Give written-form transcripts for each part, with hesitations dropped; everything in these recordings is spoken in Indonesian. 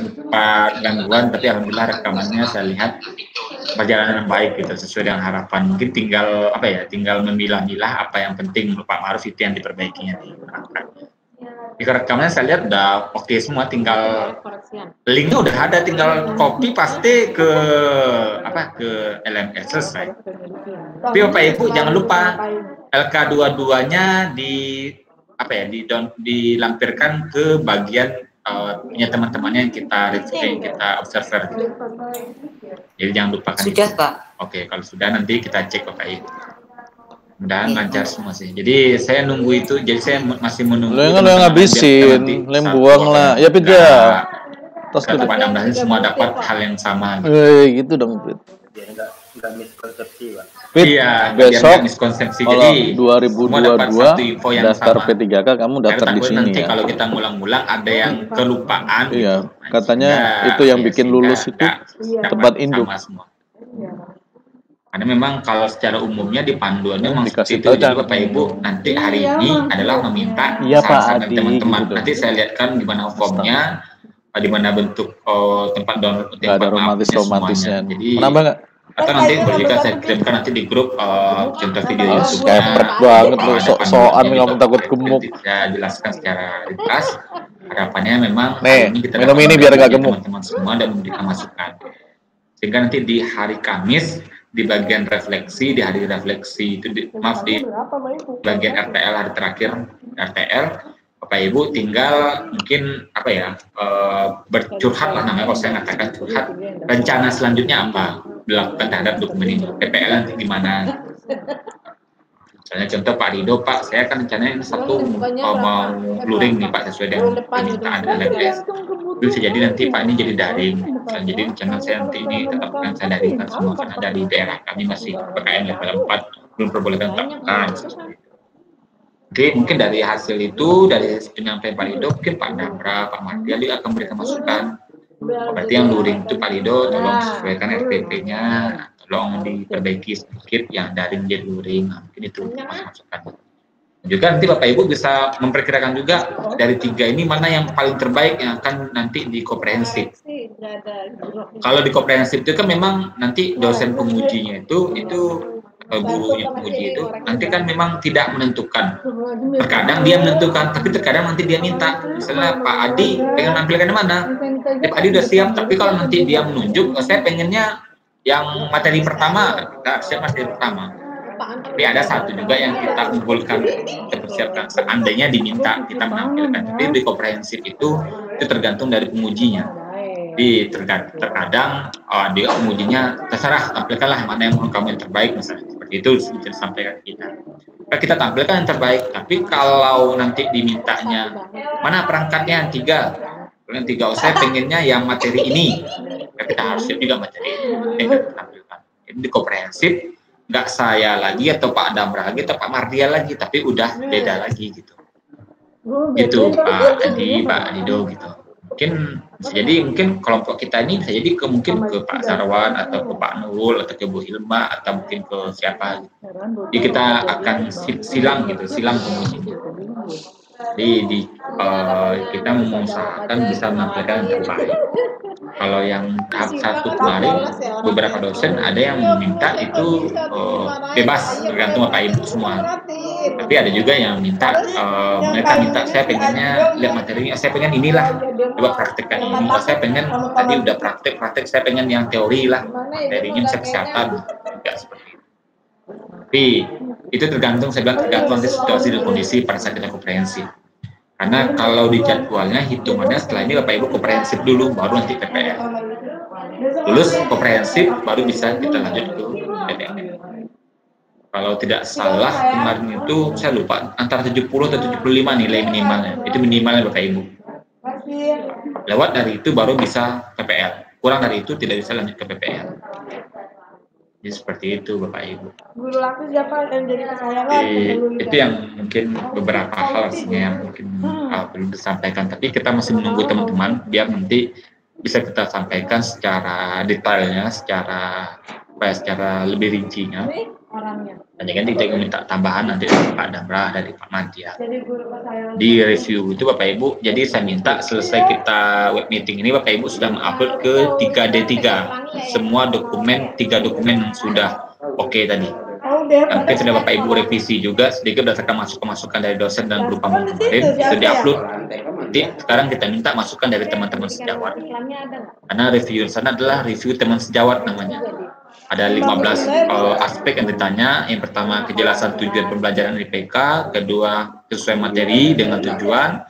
sempat gangguan, tapi alhamdulillah rekamannya saya lihat perjalanan baik gitu, sesuai dengan harapan. Mungkin tinggal memilah-milah apa yang penting Pak Ma'ruf itu yang diperbaikinya. Di rekamannya saya lihat udah oke semua, tinggal linknya udah ada, tinggal copy paste ke LMS selesai. Tapi Bapak Ibu jangan lupa LK22-nya dilampirkan ke bagian punya teman-temannya yang kita observer. Jadi jangan lupakan sudah itu. Pak. Oke, kalau sudah nanti kita cek Bapak Ibu. Mudah-mudahan lancar semua sih. Jadi saya nunggu itu. Jadi saya masih menunggu. Lo yang ngabisin, lem buang lah. Ya beda. Terus kepada Anda semua dapat hal yang sama. Gitu dong, Prit. Biar nggak miskonsepsi, Pak. Iya, besok miskonsepsi. Kalau Jadi 2022 daftar P3K kamu daftar di sini nanti ya. kalau kita ngulang-ngulang ada yang kelupaan. Iya, gitu. katanya itu yang bikin lulus itu tempat induk. Karena memang kalau secara umumnya di panduannya memang dikasih itu, tahu jadi Bapak Ibu nanti hari ini adalah meminta saran teman-teman. Gitu. Nanti saya lihatkan di mana formnya, di mana bentuk tempat download, nggak ada romantis-romantisnya. Jadi menambah nggak? atau nanti juga saya kirimkan nanti di grup contoh video YouTube. Kayak banget lo, sok-sokan kamu takut gemuk. Saya jelaskan secara ringkas. Harapannya memang nih, ini kita minum ini biar nggak gemuk. Teman-teman semua dan memberikan masukan. Sehingga nanti di hari Kamis di bagian refleksi, di hari refleksi itu di bagian RTL hari terakhir RTL, Bapak Ibu tinggal mungkin bercurhat lah namanya, kalau saya katakan curhat, rencana selanjutnya apa dilakukan terhadap dokumen ini, PPL nanti gimana. Misalnya contoh Pak Rido, Pak saya kan rencananya satu mau luring nih Pak sesuai dengan permintaan LMS. Itu bisa jadi nanti Pak ini jadi daring. Jadi rencana saya nanti ini tetap akan saya daringkan semua karena dari daerah kami masih PPKM level 4 belum perbolehkan tetapkan. Oke, mungkin dari hasil itu, dari penyampaian Pak Rido, mungkin Pak Damra, Pak Mardia dia akan memberikan masukan. Berarti yang luring itu Pak Rido tolong sesuaikan RPP-nya, tolong diperbaiki sedikit yang daring menjadi luring. Nah, mungkin itu masukan. Juga nanti Bapak Ibu bisa memperkirakan juga dari 3 ini mana yang paling terbaik yang akan nanti di komprehensif. Kalau di komprehensif itu kan memang nanti dosen pengujinya itu gurunya penguji itu nanti kan memang tidak menentukan. Terkadang dia menentukan, tapi terkadang nanti dia minta. Misalnya Pak Adi pengen nampilkan mana? Pak Adi udah siap, tapi kalau nanti dia menunjuk, saya pengennya yang materi pertama, kita siap materi pertama. Tapi ada satu juga yang kita kumpulkan, kita persiapkan. Seandainya diminta kita menampilkan, tapi di komprehensif itu tergantung dari pengujinya. Jadi terkadang dia pengujinya terserah tampilkanlah mana yang menurut kamu yang terbaik misalnya. Seperti itu bisa disampaikan kita. Kita tampilkan yang terbaik, tapi kalau nanti dimintanya mana perangkatnya 3, saya pengennya yang materi ini, ya kita harus siap juga materi ini yang kita tampilkan. Jadi di komprehensif nggak saya lagi atau Pak Damra lagi atau Pak Mardia lagi, tapi udah beda lagi gitu. Gitu Pak Adi, Pak Dido gitu. Mungkin kelompok kita ini bisa jadi mungkin ke Pak Sarwan atau ke Pak Nurul atau ke Bu Hilma atau mungkin ke siapa gitu. Jadi kita akan silang pengujinya. Jadi kita mengusahakan bisa menampilkan yang terbaik. Kalau yang tahap 1 kemarin beberapa dosen ada yang meminta itu bebas tergantung Bapak Ibu semua. Tapi ada juga yang minta mereka minta saya pengennya lihat materinya, saya pengen inilah coba praktekkan ini. Saya pengen tadi udah praktek saya pengen yang teori lah materinya bisa kesehatan juga seperti itu. Tapi itu tergantung nanti situasi dan kondisi pada saat kita komprehensif. Karena kalau di jadwalnya hitungannya setelah ini Bapak Ibu komprehensif dulu baru nanti PPL. Lulus komprehensif baru bisa kita lanjut ke PPL. Kalau tidak salah kemarin itu saya lupa antara 70 atau 75 nilai minimalnya. Itu minimalnya Bapak Ibu. Lewat dari itu baru bisa PPL. Kurang dari itu tidak bisa lanjut ke PPL. Jadi seperti itu Bapak Ibu. Guru aku siapa yang jadi kesayangan? Itu yang mungkin beberapa hal yang mungkin perlu disampaikan. Tapi kita masih menunggu teman-teman biar nanti bisa kita sampaikan secara detailnya, secara lebih rincinya. orangnya. Hanya kan kita minta tambahan nanti dari Pak Damrah, dari Pak Mantia. Jadi guru kesayangan. Di review itu Bapak Ibu, jadi saya minta selesai kita web meeting ini Bapak Ibu sudah mengupload ke 3D3 semua dokumen, 3 dokumen yang sudah oke tadi. Nanti sudah Bapak Ibu revisi juga sedikit berdasarkan masukan dari dosen dan berupa kemarin itu diupload. Nanti sekarang kita minta masukan dari teman-teman sejawat. Karena review sana adalah review teman sejawat namanya. Ada 15 aspek yang ditanya. Yang pertama kejelasan tujuan pembelajaran IPK, kedua sesuai materi dengan tujuan,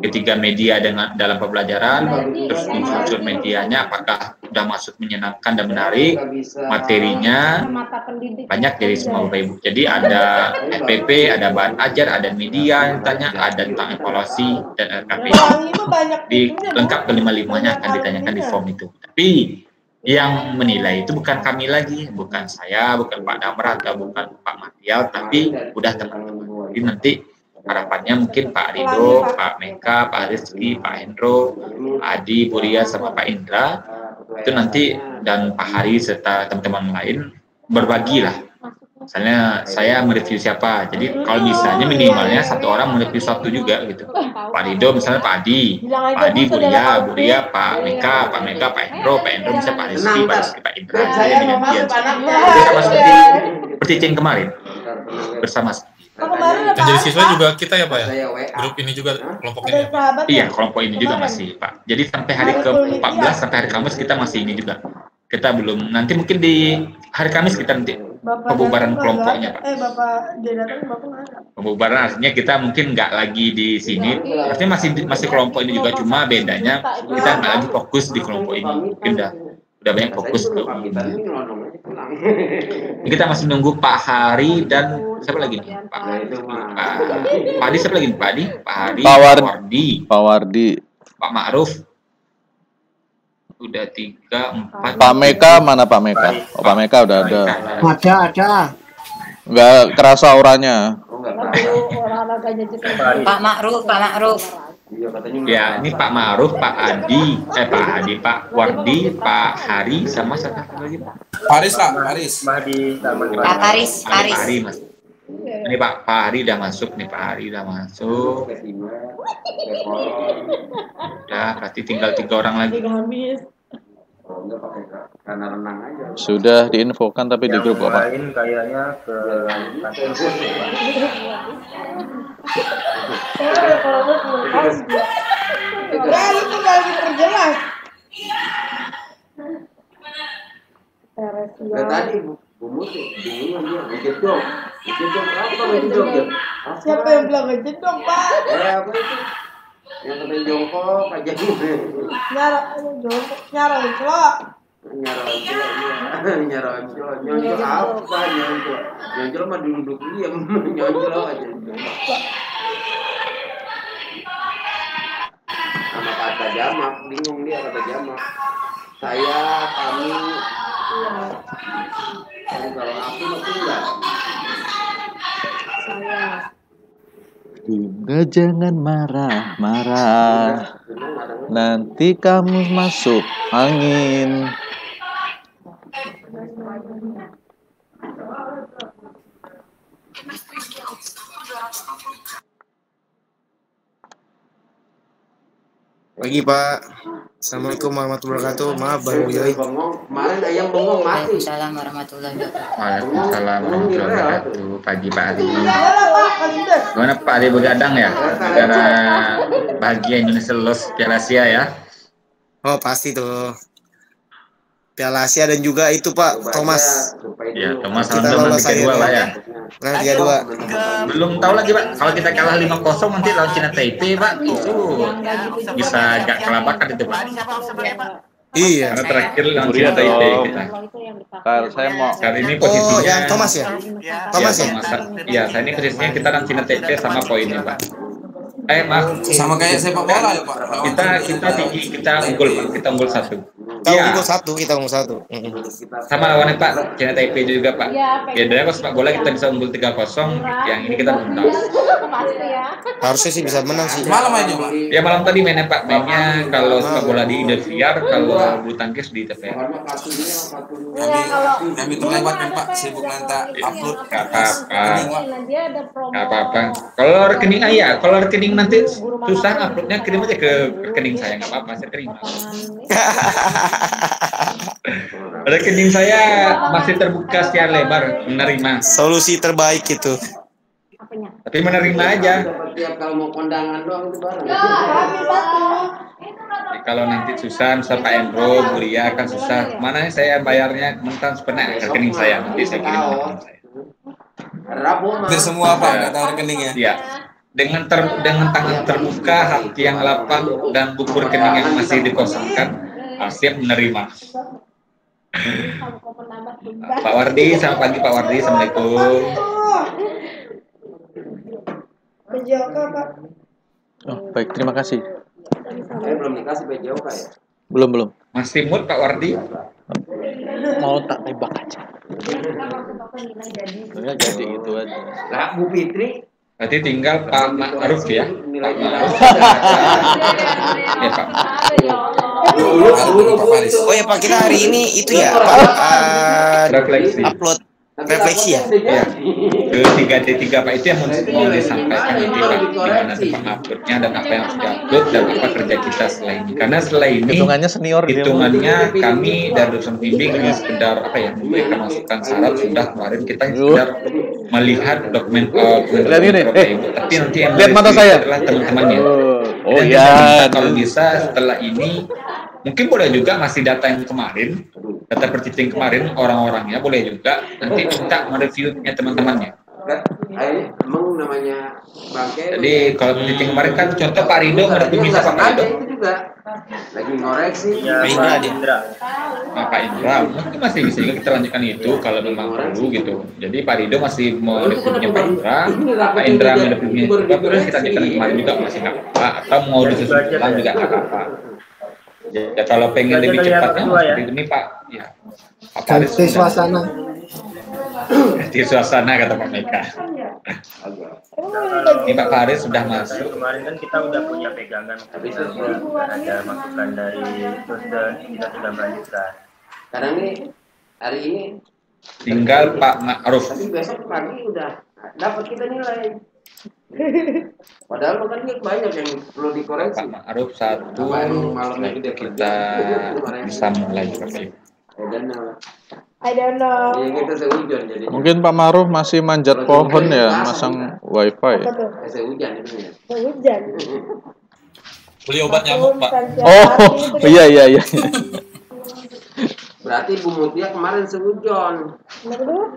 ketiga media dalam pembelajaran, terus unsur medianya apakah sudah masuk menyenangkan dan menarik, materinya banyak dari semua Bapak Ibu. Jadi ada FPP, ada bahan ajar, ada media yang ditanya, ada tentang evaluasi dan RKP. Lengkap kelima-limanya akan ditanyakan di form itu. Tapi yang menilai itu bukan kami lagi, bukan saya, bukan Pak Damrah, atau bukan Pak Matial, tapi udah teman-teman. Jadi nanti harapannya mungkin Pak Rido, Pak Meka, Pak Rizky, Pak Hendro, Adi, Buria, sama Pak Indra, itu nanti dan Pak Hari serta teman-teman lain berbagi lah. Misalnya saya mereview siapa, jadi kalau misalnya minimalnya satu orang mereview satu juga gitu. Pak Rido misalnya Pak Adi, Buria, Pak Meka, Pak Hendro bisa Pak Rizky, Pak Indra, saya dengan dia. Sama seperti yang kemarin bersama. Dan jadi siswa juga kita ya Pak ya? Grup ini juga, kelompok ini ya Pak? Iya, kelompok ini juga masih Pak. Jadi sampai hari ke-14, sampai hari Kamis kita masih ini juga. Kita belum, nanti mungkin di hari Kamis kita nanti pembubaran kelompoknya Pak. Pembubaran artinya kita mungkin nggak lagi di sini, artinya masih kelompok ini juga, cuma bedanya kita nggak lagi fokus di kelompok ini. Mungkin udah banyak fokus ke ini. Kita masih nunggu Pak Hari dan siapa lagi nih? Pak Adi siapa lagi nih? Pak Adi, Pak Hari, Pak Wardi, Pak Ma'ruf. Udah 3, 4. Pak Meka mana Pak Meka? Oh, Pak Meka udah ada. Ada. Enggak kerasa auranya. Pak Ma'ruf. Ya, ini Pak Ma'ruf, Pak Adi, Pak Wardi, Pak Hari, sama siapa lagi Pak? Paris lah, Paris. Pak Hari Mas. Ini Pak Hari udah masuk nih, Pak Hari udah masuk. Udah, berarti tinggal 3 orang lagi. Sudah diinfokan tapi di grup apa? Kayaknya ke tadi Bu Muti bingung dia ngejek dong apa ngejek ya? Siapa yang bilang ngejek dong Pak? Apa itu? Yang kena jongkok aja nyonjol apa nyonjol mah duduk diam nyonjol aja sama kata jamak bingung dia kata jamak kami kalau aku mah enggak Dinda jangan marah-marah, nanti kamu masuk angin. Pagi Pak. Assalamualaikum warahmatullahi wabarakatuh. Maaf Bang Yoi. Kemarin ayam bengong mati. Waalaikumsalam warahmatullahi wabarakatuh. Waalaikumsalam warahmatullahi wabarakatuh. Pagi Pak Adi. Gimana Pak Adi begadang ya? Karena bahagia Indonesia lolos Piala Asia ya? Oh pasti tuh. Piala Asia dan juga itu Pak Thomas. Ya Thomas lawan nanti kedua Pak ya. Nah dia 2. Belum tahu lagi Pak. Kalau kita kalah 5-0 nanti lawan Cina Taipei Pak. Itu bisa agak kelabakan itu Pak. Iya. Karena terakhir lawan Cina Taipei kita. Kalau saya mau Kali ini posisinya. Oh yang Thomas ya? Thomas ya? Iya, saya ini posisinya kita lawan Cina Taipei sama poinnya Pak. Maaf. Sama kayak sepak bola ya Pak. Kita tinggi, kita unggul Pak. Kita unggul 1. Tahu satu, kita ngomong satu. Sama lawannya Pak, China Taipei juga Pak. Biasanya kalau sepak bola kita bisa unggul 3-0, yang ini kita menang. Pasti ya. Harusnya sih bisa menang sih. Malam aja Pak. Ya malam tadi mainnya Pak, mainnya kalau sepak bola di Indosiar, kalau bulu tangkis di TPA. Kami terlewat kan Pak, sibuk nanti upload. Gak apa-apa. Kalau rekening kalau rekening nanti susah uploadnya, kirim aja ke rekening saya, nggak apa-apa, saya terima. Rekening saya masih terbuka secara lebar, menerima. Solusi terbaik itu. Tapi menerima aja. Kalau mau kondangan doang itu bareng. Jadi kalau nanti susah, misal Pak Endro, Buria kan susah. Mana saya bayarnya transfernya ke rekening saya, nanti saya kirim ke rekening saya. Hampir semua Pak, nggak tahu rekeningnya. Iya. Dengan tangan terbuka, hati yang lapang, dan buku rekening yang masih dikosongkan, siap menerima. Pak Wardi, selamat pagi Pak Wardi, assalamualaikum. Oh, baik, terima kasih. Belum dikasih PJOK ya? Belum. Masih mood Pak Wardi? Mau tak tembak aja. Enggak jadi gitu aja. Lah Bu Fitri. Berarti tinggal Pak Ma'ruf ya. Pak Ma'ruf. Ya Pak. Oh ya Pak, kita hari ini itu ya Pak, refleksi. upload refleksi ya. Ya. Ke 3D3 Pak, itu yang mau disampaikan nanti Pak, gimana uploadnya dan apa yang harus diupload dan apa kerja kita setelah ini. Karena setelah ini Hitungannya senior dia. hitungannya kami dari dosen bimbing hanya sekedar memberikan masukan syarat. Sudah kemarin kita sekedar melihat dokumen tapi nanti yang lihat mata saya adalah teman-temannya. Oh dan ya. Kalau bisa setelah ini mungkin boleh juga masih data yang kemarin, data perciting kemarin orang-orangnya boleh juga nanti minta mereviewnya teman-temannya. Emang namanya bangke. Jadi kalau perciting kemarin kan contoh Pak Rido bisa Pak Rido. Itu juga lagi ngoreksi. Ya, Pak Indra. Pak Indra mungkin masih bisa juga kita lanjutkan itu kalau memang perlu gitu. Jadi Pak Rido masih mau reviewnya Pak Indra nge-reviewnya juga, terus kita lanjutkan kemarin juga masih nggak apa-apa, atau mau disusun ulang juga nggak apa-apa. Ya kalau pengen lebih cepatnya seperti ini Pak, ya. Ganti suasana. Ganti suasana kata Pak Meka. Ini Pak Faris sudah masuk. Kemarin kan kita udah punya pegangan, ada masukan dari dosen, kita sudah melanjutkan. Sekarang ini hari ini Tinggal Pak Ma'ruf. tapi besok pagi udah dapat kita nilai. Padahal makanya banyak yang perlu dikoreksi. Pak Ma'ruf satu, setelah itu kita bisa mulai Bapak Ibu. I don't know. Ya kita sehujan jadi. Mungkin Pak Ma'ruf masih manjat pohon ya, masang wifi. Apa tuh? Sehujan itu ya. Hujan. Beli obat nyamuk Pak. Oh iya. Berarti Bu Mutia kemarin sehujan.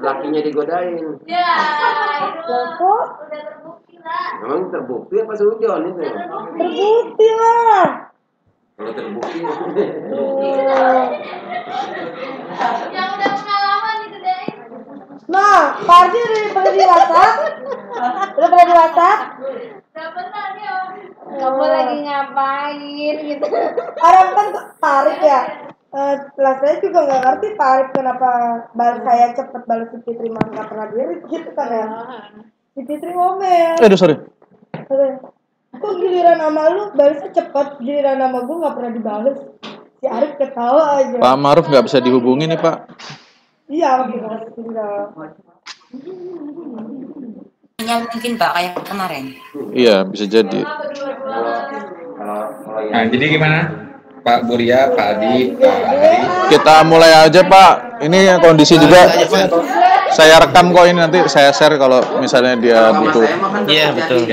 Lakinya digodain. Ya, itu udah terbukti lah. Memang terbukti apa sehujan itu? Terbukti lah. Kalau terbukti. Yang udah pengalaman itu deh. Nah, Pak Arji udah pernah di WhatsApp? Udah pernah di WhatsApp? Gak pernah dia. Kamu lagi ngapain gitu? Orang kan tarik ya. Lah saya juga nggak ngerti Pak Arif kenapa balas saya cepet balas si Fitri mah nggak pernah diri gitu kan ya. Si Fitri ngomel. Sorry. Kok giliran sama lu balasnya cepet, giliran sama gue nggak pernah dibales. Si Arif ketawa aja. Pak Ma'ruf nggak bisa dihubungi nih Pak. Iya, gimana tinggal. Sinyal mungkin Pak kayak kemarin. Iya bisa jadi. Nah, jadi gimana? Pak Buria, Pak Adi, Pak Ari. Kita mulai aja Pak. Ini kondisi juga. Saya rekam kok ini, nanti saya share kalau misalnya dia butuh. Iya betul.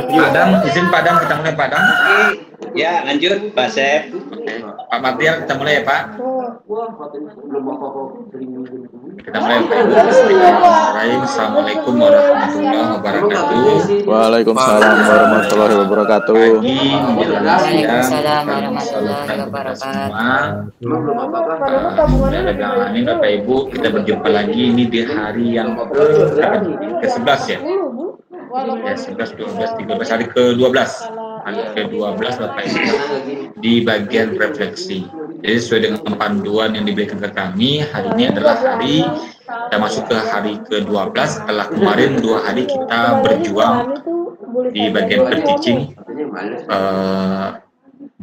Padang, izin Padang, kita mulai Padang. Ya lanjut Pak Sep. Pak Martial, kita mulai ya Pak. Kita mulai Pak. Assalamualaikum warahmatullahi wabarakatuh. Waalaikumsalam warahmatullahi wabarakatuh. Pagi, menjelang siang, Waalaikumsalam warahmatullahi wabarakatuh. Ini Bapak Ibu, kita berjumpa lagi ini di hari yang ke-11 ya. Ya, 11, 12, 13, hari ke-12. Hari ke-12 Bapak Ibu di bagian refleksi. Jadi sesuai dengan panduan yang diberikan ke kami, hari ini adalah hari kita masuk ke hari ke-12 setelah kemarin 2 hari kita berjuang di bagian per-teaching,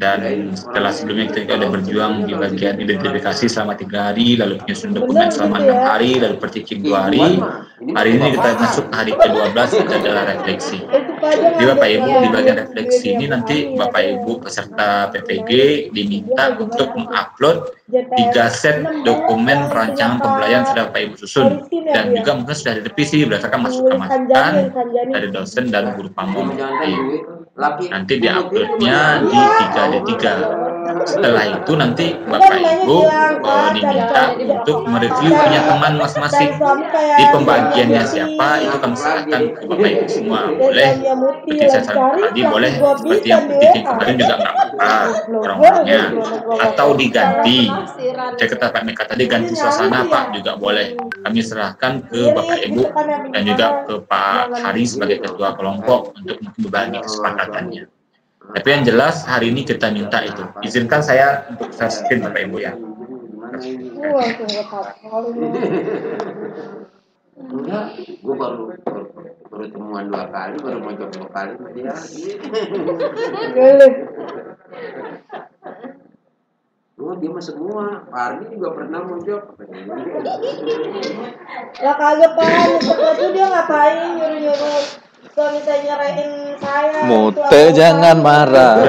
dan setelah sebelumnya kita sudah berjuang di bagian identifikasi selama 3 hari, lalu penyusun dokumen selama 6 hari, lalu per-teaching 2 hari. Hari ini kita masuk ke hari ke-12, itu adalah refleksi. Jadi Bapak Ibu di bagian refleksi ini nanti Bapak Ibu peserta PPG diminta untuk mengupload 3 set dokumen rancangan pembelajaran sudah Bapak Ibu susun, dan juga mungkin sudah direvisi berdasarkan masukan-masukan dari dosen dan guru pamong. Nanti diuploadnya di 3D3. Setelah itu nanti Bapak Ibu diminta untuk mereview punya teman masing-masing. Di pembagiannya siapa itu kami serahkan ke Bapak Ibu semua. Boleh seperti saya sarankan tadi, boleh seperti yang penting kemarin juga nggak apa-apa orang-orangnya, atau diganti. Saya kata Pak Meka tadi ganti suasana Pak juga boleh. Kami serahkan ke Bapak Ibu dan juga ke Pak Hari sebagai ketua kelompok untuk berbagi kesepakatannya. Tapi yang jelas hari ini kita minta itu. Izinkan saya untuk share screen Bapak Ibu ya. Enggak, gue baru temuan 2 kali, baru mau coba 2 kali sama dia. Dia mah semua. Pak Ardi juga pernah muncul. Lah kagak Pak, itu dia ngapain nyuruh-nyuruh suami saya nyerahin saya. Mute jangan marah.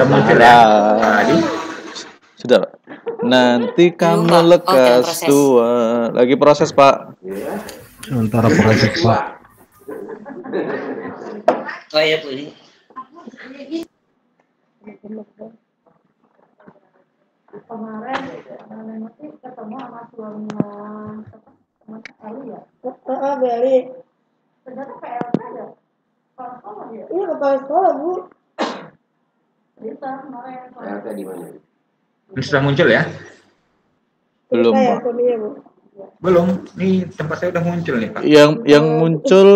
Sudah. Nanti kamu lekas tua. Lagi proses Pak. Sementara proses Pak. Oh iya Bu. Kemarin nanti ketemu sama suaminya Eli ya? Beli. Ternyata PLK ya? Kepala sekolah ya? Iya kepala sekolah Bu. Bisa kemarin. PLK di mana? Ini sudah muncul ya? Belum Pak. Belum. Nih tempat saya udah muncul nih Pak. Yang muncul.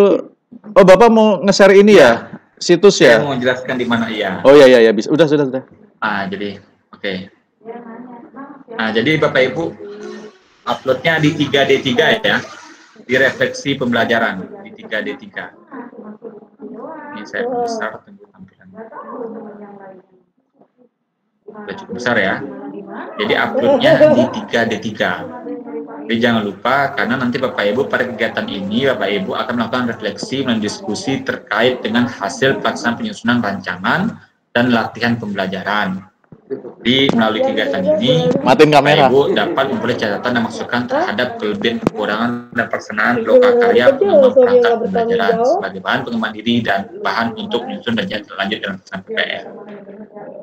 Oh Bapak mau nge-share ini ya? Situs ya? Saya mau jelaskan di mana iya. Oh iya bisa. Sudah. Jadi oke. Nah, jadi Bapak Ibu uploadnya di 3D3 ya, di refleksi pembelajaran di 3D3. Ini saya besar, tunggu tampilannya. Sudah cukup besar ya. Jadi uploadnya di 3D3. Jadi jangan lupa karena nanti Bapak Ibu pada kegiatan ini Bapak Ibu akan melakukan refleksi dan diskusi terkait dengan hasil pelaksanaan penyusunan rancangan dan latihan pembelajaran. Di melalui kegiatan ini, matiin kamera. Ibu dapat memperoleh catatan dan masukan terhadap kelebihan, kekurangan, dan pelaksanaan lokakarya pengembangan perangkat pembelajaran sebagai bahan pengembangan diri dan bahan untuk menyusun dan lanjut dalam pelaksanaan PPR.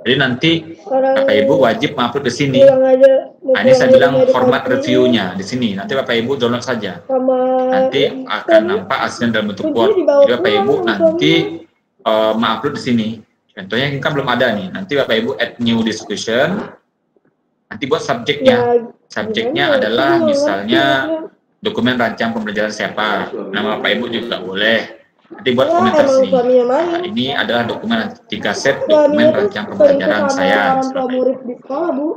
Jadi nanti Bapak Ibu wajib mengupload di sini. Nah, ini saya bilang format reviewnya di sini. Nanti Bapak Ibu download saja. Nanti akan nampak hasilnya dalam bentuk Word. Jadi Bapak Ibu nanti mengupload di sini. Contohnya ini kan belum ada nih. Nanti Bapak Ibu add new discussion. Nanti buat subjeknya. Subjeknya adalah misalnya dokumen rancangan pembelajaran siapa. Nama Bapak Ibu juga boleh. Nanti buat komentar sini. Nah, ini adalah dokumen 3 set dokumen rancangan pembelajaran saya.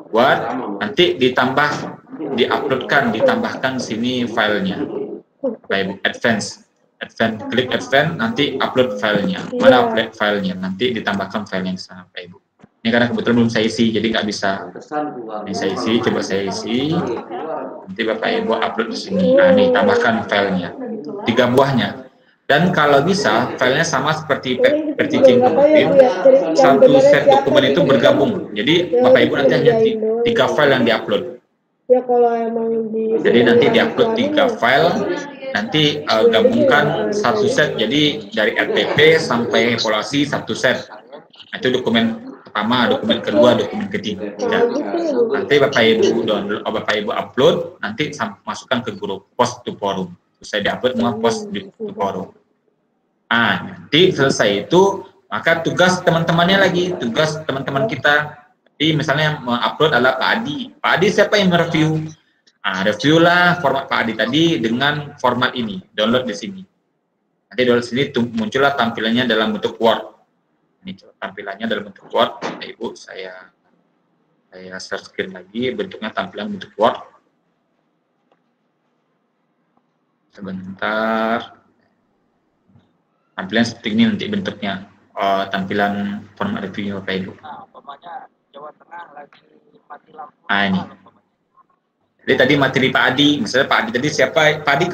Buat nanti ditambahkan sini filenya. Bapak Ibu advance, klik advance, nanti upload filenya. Mana upload filenya? Nanti ditambahkan filenya di sana, Bapak Ibu. Ini karena kebetulan belum saya isi, jadi nggak bisa. Ini saya isi, coba saya isi. Nanti Bapak Ibu upload di sini. Nah, ini tambahkan filenya, 3 buahnya. Dan kalau bisa, filenya sama seperti per-teaching kemarin. 1 set dokumen itu bergabung. Jadi Bapak Ibu nanti hanya 3 file yang diupload. Ya kalau emang jadi nanti diupload 3 file. Nanti gabungkan 1 set, jadi dari RPP sampai evaluasi 1 set. Itu dokumen pertama, dokumen kedua, dokumen ketiga. Nanti Bapak Ibu download, Bapak Ibu upload, nanti masukkan ke grup post to forum. Terus saya diupload semua post di forum. Nah, nanti selesai itu, maka tugas teman-temannya lagi, tugas teman-teman kita. Jadi misalnya mengupload adalah Pak Adi. Pak Adi siapa yang mereview? Nah, review lah format Pak Adi tadi dengan format ini, download di sini. Nanti download sini muncullah tampilannya dalam bentuk Word. Ini tampilannya dalam bentuk Word. Ibu saya Saya share screen lagi, bentuknya tampilan bentuk Word. Sebentar. Tampilan seperti ini nanti bentuknya. Tampilan format review Bapak Ibu. Nah, ini. Jadi tadi materi Pak Adi, misalnya Pak Adi tadi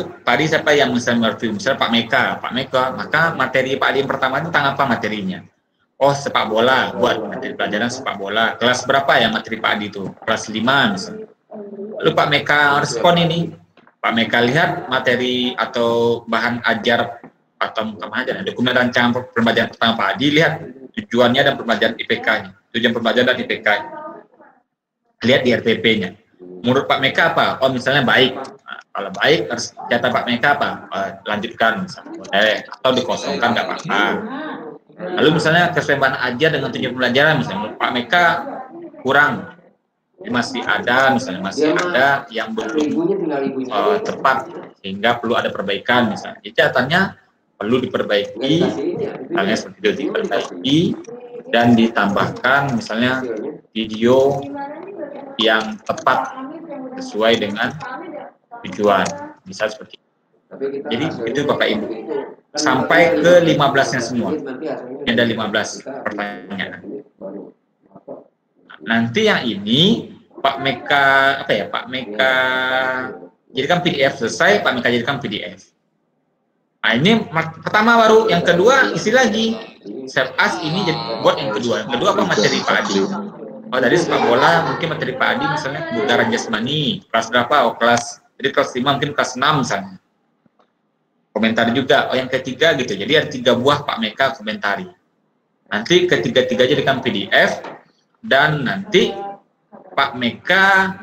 Pak Adi siapa yang misalnya review, misalnya Pak Meka, maka materi Pak Adi yang pertama itu tentang apa materinya? Oh, sepak bola, buat materi pelajaran sepak bola. Kelas berapa ya materi Pak Adi itu? Kelas 5 misalnya. Lalu Pak Meka respon ini. Pak Meka lihat materi atau bahan ajar atau dokumen rancangan pembelajaran pertama Pak Adi, lihat tujuannya dan pembelajaran IPK-nya. Tujuan pembelajaran dan IPK-nya. Lihat di RTP-nya. Menurut Pak Meka apa? Oh, misalnya baik. Nah, kalau baik, harus kata Pak Meka apa? Lanjutkan, misalnya. Boleh. Atau dikosongkan, nggak apa-apa. Lalu misalnya keseimbangan aja dengan tujuan pembelajaran, misalnya menurut Pak Meka kurang. Masih ada, misalnya masih ada yang belum tepat, sehingga perlu ada perbaikan, misalnya. Jadi catatannya perlu diperbaiki, misalnya seperti itu, diperbaiki, dan ditambahkan misalnya video yang tepat sesuai dengan tujuan, bisa seperti itu. Jadi itu Bapak Ibu sampai ke 15-nya semua. Ada 15 pertanyaan. Nanti yang ini Pak Meka Pak Meka jadikan PDF, selesai Pak Meka jadikan PDF. Nah, ini pertama baru, yang kedua isi lagi. Save as ini jadi buat yang kedua. Yang kedua apa materi Pak Adi? Oh, dari sepak bola mungkin materi Pak Adi misalnya kebugaran jasmani. Kelas berapa? Oh, jadi kelas 5 mungkin kelas 6 misalnya. Komentar juga. Oh, yang ketiga gitu. Jadi ada 3 buah Pak Meka komentari. Nanti ketiga-tiga jadikan PDF dan nanti Pak Meka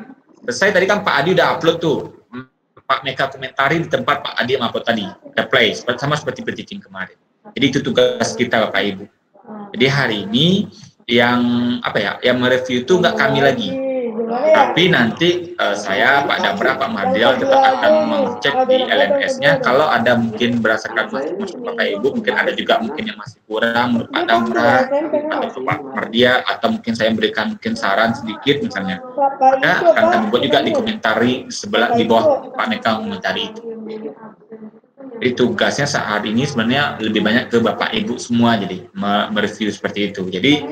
selesai. Tadi kan Pak Adi udah upload tuh. Pak Meka komentari di tempat Pak Adi yang upload tadi. Replay sama seperti teaching kemarin. Jadi itu tugas kita Bapak Ibu. Jadi hari ini yang yang mereview itu nggak kami lagi, tapi nanti saya, Pak Damra, Pak Mardial tetap akan mengecek di LMS-nya kalau ada mungkin berdasarkan masuk Bapak Ibu, mungkin ada juga mungkin yang masih kurang menurut Pak Damra atau Pak Mardial, atau mungkin saya berikan mungkin saran sedikit misalnya, maka akan kami buat juga di komentari di bawah Pak Meka komentari itu. Jadi tugasnya saat ini sebenarnya lebih banyak ke Bapak Ibu semua, jadi mereview seperti itu. Jadi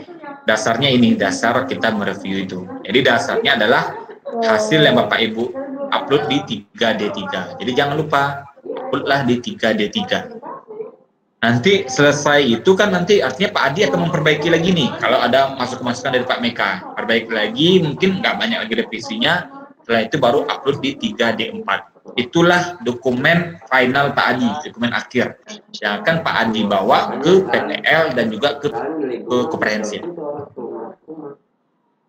dasarnya ini, dasar kita mereview itu. Jadi dasarnya adalah hasil yang Bapak Ibu upload di 3D3. Jadi jangan lupa uploadlah di 3D3. Nanti selesai itu kan nanti artinya Pak Adi akan memperbaiki lagi nih. Kalau ada masukan dari Pak Meka, perbaiki lagi, mungkin nggak banyak lagi revisinya. Setelah itu baru upload di 3D4. Itulah dokumen final Pak Adi, dokumen akhir yang akan Pak Adi bawa ke PPL dan juga ke komprehensif.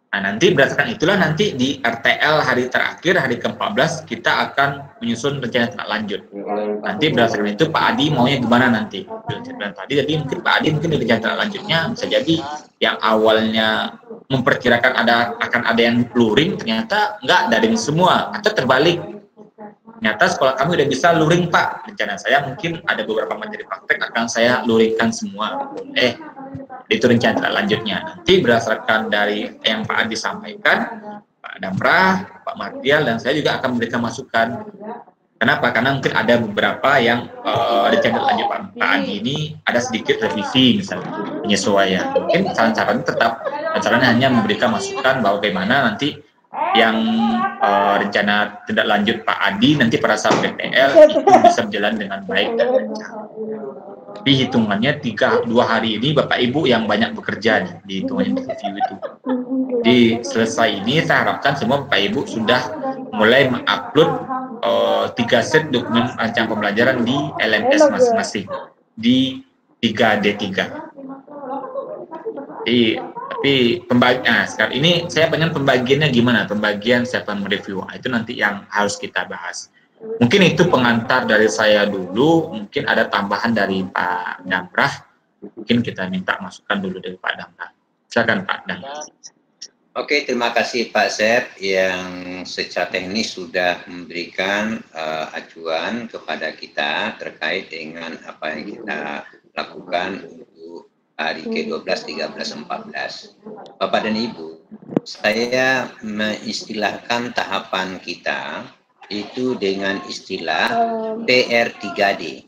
Nah, nanti berdasarkan itulah nanti di RTL hari terakhir, hari ke-14, kita akan menyusun rencana tindak lanjut. Nanti berdasarkan itu Pak Adi maunya gimana nanti. Tadi mungkin Pak Adi mungkin di rencana tindak lanjutnya bisa jadi yang awalnya memperkirakan akan ada yang luring, ternyata enggak dari semua, atau terbalik. Ternyata sekolah kami udah bisa luring Pak. Rencana saya mungkin ada beberapa materi praktek akan saya luringkan semua. Itu rencana tindak lanjutnya. Nanti berdasarkan dari yang Pak Adi sampaikan, Pak Damra, Pak Mardial, dan saya juga akan memberikan masukan. Kenapa? Karena mungkin ada beberapa yang rencana lanjut Pak Adi ini ada sedikit revisi misalnya, penyesuaian. Mungkin saran-saran tetap, sarannya hanya memberikan masukan bahwa bagaimana nanti yang rencana tindak lanjut Pak Adi nanti pada saat PPL itu bisa berjalan dengan baik dan lancar. Tapi hitungannya 2 hari ini Bapak Ibu yang banyak bekerja nih, di hitungannya review itu. Di selesai ini saya harapkan semua Bapak Ibu sudah mulai mengupload 3 set dokumen rancangan pembelajaran di LMS masing-masing di 3D3. Tapi sekarang ini saya pengen pembagiannya gimana, pembagian siapa mereview, itu nanti yang harus kita bahas. Mungkin itu pengantar dari saya dulu, mungkin ada tambahan dari Pak Damrah, mungkin kita minta masukan dulu dari Pak Damrah. Silakan Pak Damrah. Oke, terima kasih Pak Sep yang secara teknis sudah memberikan acuan kepada kita terkait dengan apa yang kita lakukan untuk hari ke-12, 13, 14. Bapak dan Ibu, saya mengistilahkan tahapan kita itu dengan istilah PR3D.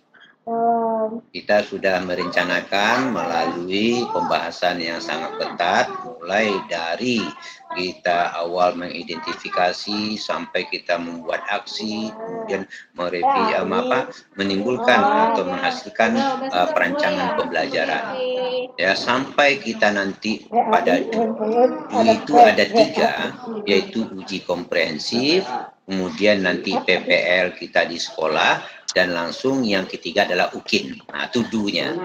Kita sudah merencanakan melalui pembahasan yang sangat ketat, mulai dari kita awal mengidentifikasi sampai kita membuat aksi, kemudian menimbulkan atau menghasilkan perancangan pembelajaran. Ya, sampai kita nanti pada itu ada 3, yaitu uji komprehensif, kemudian nanti PPL kita di sekolah, dan langsung yang ketiga adalah UKIN. Nah, itu dunya.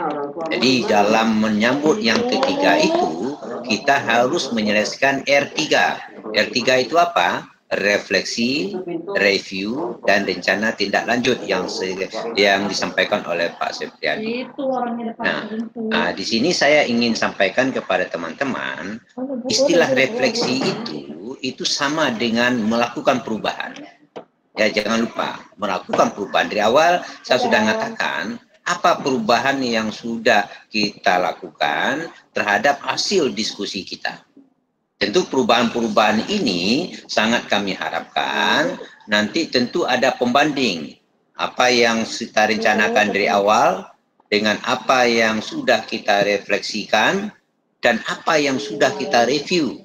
Jadi dalam menyambut yang ketiga itu, kita harus menyelesaikan R3. R3 itu apa? Refleksi, review, dan rencana tindak lanjut yang disampaikan oleh Pak Septriadi. Nah, di sini saya ingin sampaikan kepada teman-teman, istilah refleksi itu sama dengan melakukan perubahan. Ya, jangan lupa melakukan perubahan. Dari awal saya sudah mengatakan apa perubahan yang sudah kita lakukan terhadap hasil diskusi kita. Tentu perubahan-perubahan ini sangat kami harapkan nanti tentu ada pembanding apa yang kita rencanakan dari awal dengan apa yang sudah kita refleksikan dan apa yang sudah kita review.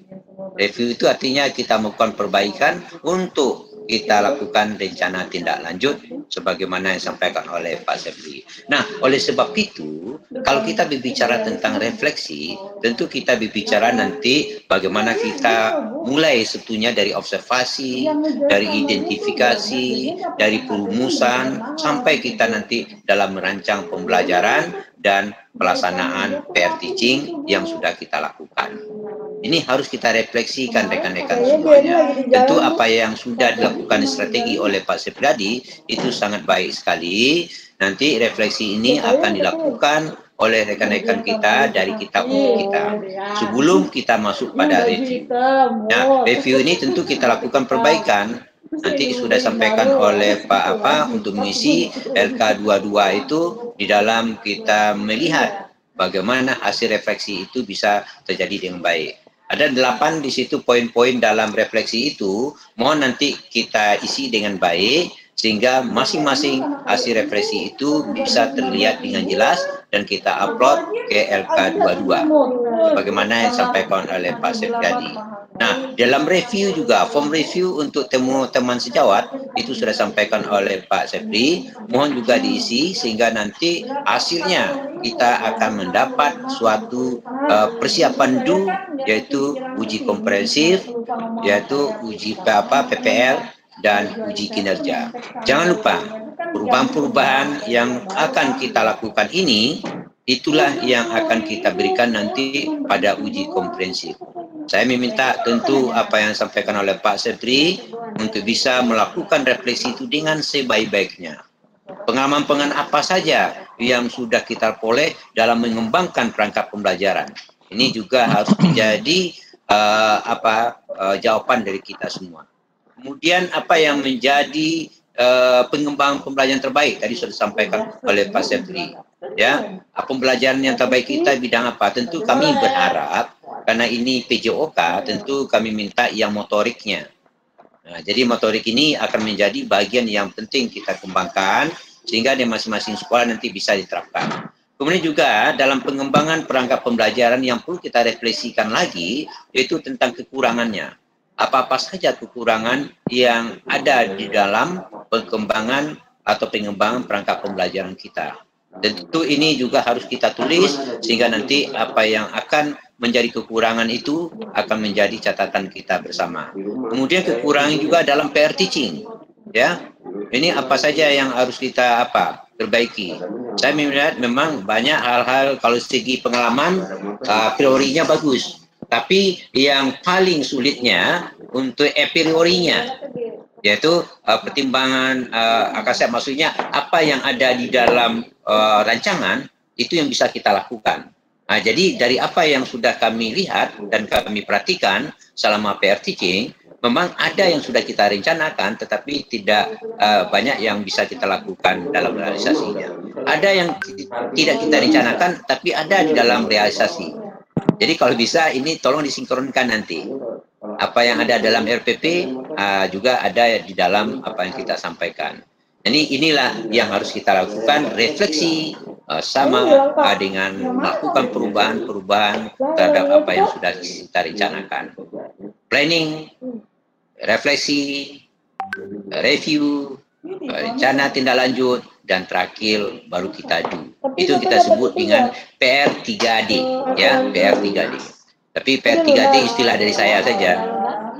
Review itu artinya kita melakukan perbaikan untuk kita lakukan rencana tindak lanjut sebagaimana yang disampaikan oleh Pak Sepri. Nah, oleh sebab itu, kalau kita berbicara tentang refleksi, tentu kita berbicara nanti bagaimana kita mulai sebetulnya dari observasi, dari identifikasi, dari perumusan, sampai kita nanti dalam merancang pembelajaran dan pelaksanaan PR teaching yang sudah kita lakukan. Ini harus kita refleksikan rekan-rekan semuanya. Tentu apa yang sudah dilakukan strategi oleh Pak Septriadi itu sangat baik sekali. Nanti refleksi ini akan dilakukan oleh rekan-rekan kita dari kita untuk kita. Sebelum kita masuk pada review. Nah, review ini tentu kita lakukan perbaikan. Nanti sudah disampaikan oleh Pak untuk mengisi LK22 itu di dalam kita melihat bagaimana hasil refleksi itu bisa terjadi dengan baik. Ada 8 di situ poin-poin dalam refleksi itu, mohon nanti kita isi dengan baik sehingga masing-masing hasil refleksi itu bisa terlihat dengan jelas dan kita upload ke LK22 bagaimana yang disampaikan oleh Pak Septriadi. Nah, dalam review juga, form review untuk teman sejawat itu sudah disampaikan oleh Pak Sepri, mohon juga diisi sehingga nanti hasilnya kita akan mendapat suatu persiapan yaitu uji komprehensif, yaitu uji PPL dan uji kinerja. Jangan lupa perubahan-perubahan yang akan kita lakukan ini itulah yang akan kita berikan nanti pada uji komprehensif. Saya meminta tentu apa yang disampaikan oleh Pak Sepri untuk bisa melakukan refleksi itu dengan sebaik-baiknya. Pengalaman-pengalaman apa saja yang sudah kita peroleh dalam mengembangkan perangkat pembelajaran. Ini juga harus menjadi jawaban dari kita semua. Kemudian apa yang menjadi pengembangan pembelajaran terbaik tadi sudah disampaikan oleh Pak Sepri. Ya, pembelajaran yang terbaik kita bidang apa? Tentu kami berharap karena ini PJOK, tentu kami minta yang motoriknya. Nah, jadi motorik ini akan menjadi bagian yang penting kita kembangkan sehingga di masing-masing sekolah nanti bisa diterapkan. Kemudian juga dalam pengembangan perangkat pembelajaran yang perlu kita refleksikan lagi yaitu tentang kekurangannya. Apa-apa saja kekurangan yang ada di dalam perkembangan atau pengembangan perangkat pembelajaran kita. Tentu ini juga harus kita tulis sehingga nanti apa yang akan menjadi kekurangan itu akan menjadi catatan kita bersama. Kemudian kekurangan juga dalam PR teaching, ya. Ini apa saja yang harus kita perbaiki. Saya melihat memang banyak hal-hal kalau segi pengalaman priorinya bagus, tapi yang paling sulitnya untuk a priorinya, yaitu pertimbangan akasat, maksudnya apa yang ada di dalam rancangan itu yang bisa kita lakukan. Nah, jadi dari apa yang sudah kami lihat dan kami perhatikan selama PR teaching, memang ada yang sudah kita rencanakan tetapi tidak banyak yang bisa kita lakukan dalam realisasinya. Ada yang tidak kita rencanakan tapi ada di dalam realisasi. Jadi kalau bisa ini tolong disinkronkan nanti. Apa yang ada dalam RPP juga ada di dalam apa yang kita sampaikan. Jadi inilah yang harus kita lakukan, refleksi sama dengan melakukan perubahan-perubahan terhadap apa yang sudah kita rencanakan. Planning, refleksi, review, rencana tindak lanjut, dan terakhir baru kita do. Itu kita sebut dengan PR3D, ya, PR3D. Tapi PR3D istilah dari saya saja,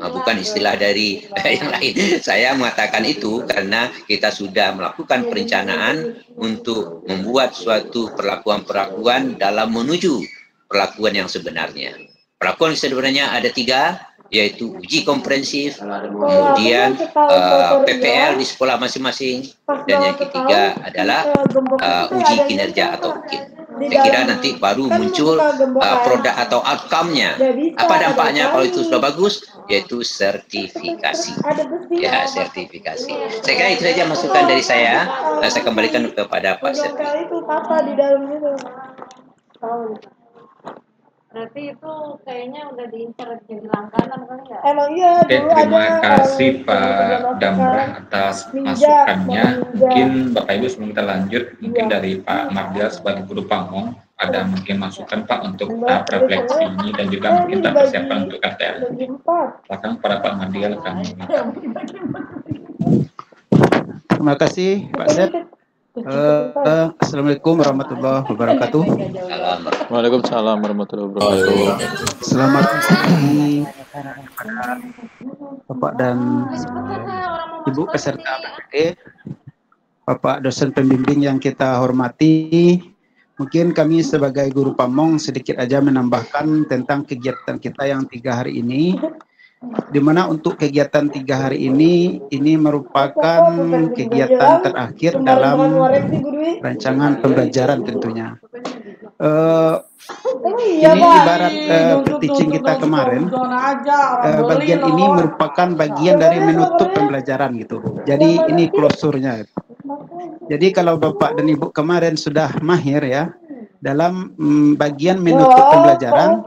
bukan istilah dari yang lain. Saya mengatakan itu karena kita sudah melakukan perencanaan untuk membuat suatu perlakuan-perlakuan dalam menuju perlakuan yang sebenarnya. Perlakuan sebenarnya ada 3, yaitu uji komprehensif, kemudian PPL di sekolah masing-masing, dan yang ketiga adalah uji kinerja atau UKIN. Saya kira nanti baru muncul produk atau outcome-nya. Apa dampaknya kalau itu sudah bagus? Yaitu sertifikasi. Ya, sertifikasi. Saya kira itu saja masukan dari saya. Saya kembalikan kepada Pak Serti. Berarti itu kayaknya udah diincar jadi langganan kali ya? Emang iya. Oke, terima kasih Pak Damrah atas masukannya. Mungkin Bapak Ibu sebelum kita lanjut, mungkin dari Pak Mardial sebagai guru pamong ada mungkin masukan Pak untuk tahap refleksi ini dan juga mungkin tahap persiapan untuk KTL. Silakan para Pak Mardial kami minta. Terima kasih Pak Sep. Assalamualaikum warahmatullahi wabarakatuh. Waalaikumsalam warahmatullahi wabarakatuh. Selamat pagi Bapak dan Ibu peserta PPD, Bapak dosen pembimbing yang kita hormati. Mungkin kami sebagai guru pamong sedikit aja menambahkan tentang kegiatan kita yang 3 hari ini. Di mana untuk kegiatan 3 hari ini merupakan kegiatan terakhir dalam rancangan pembelajaran tentunya. Ini ibarat teaching kita kemarin, bagian ini merupakan bagian dari menutup pembelajaran gitu. Jadi ini closure-nya. Jadi kalau Bapak dan Ibu kemarin sudah mahir ya dalam bagian menutup pembelajaran,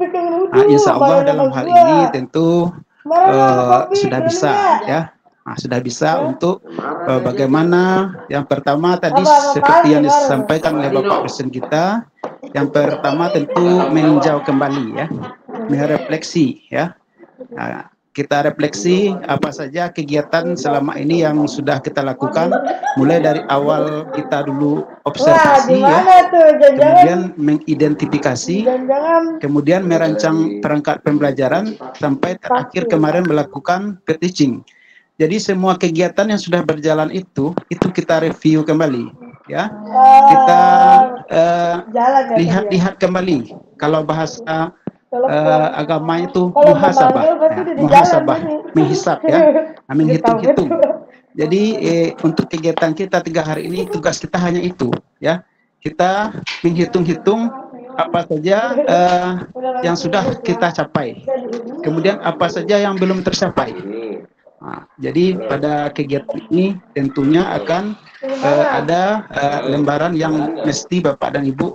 insya Allah dalam hal ini tentu sudah bisa ya, sudah bisa untuk bagaimana yang pertama tadi seperti yang disampaikan oleh Bapak dosen kita, yang pertama tentu meninjau kembali ya, merefleksi ya. Kita refleksi apa saja kegiatan selama ini yang sudah kita lakukan, mulai dari awal kita dulu observasi ya, kemudian mengidentifikasi, kemudian merancang perangkat pembelajaran, sampai terakhir kemarin melakukan teaching. Jadi semua kegiatan yang sudah berjalan itu kita review kembali ya, kita lihat kembali. Kalau bahasa agama itu muhasabah, muhasabah, menghisap ya, menghitung-hitung. Jadi untuk kegiatan kita 3 hari ini tugas kita hanya itu ya, kita menghitung-hitung apa saja yang sudah kita capai, kemudian apa saja yang belum tercapai. Jadi pada kegiatan ini tentunya akan ada lembaran yang mesti Bapak dan Ibu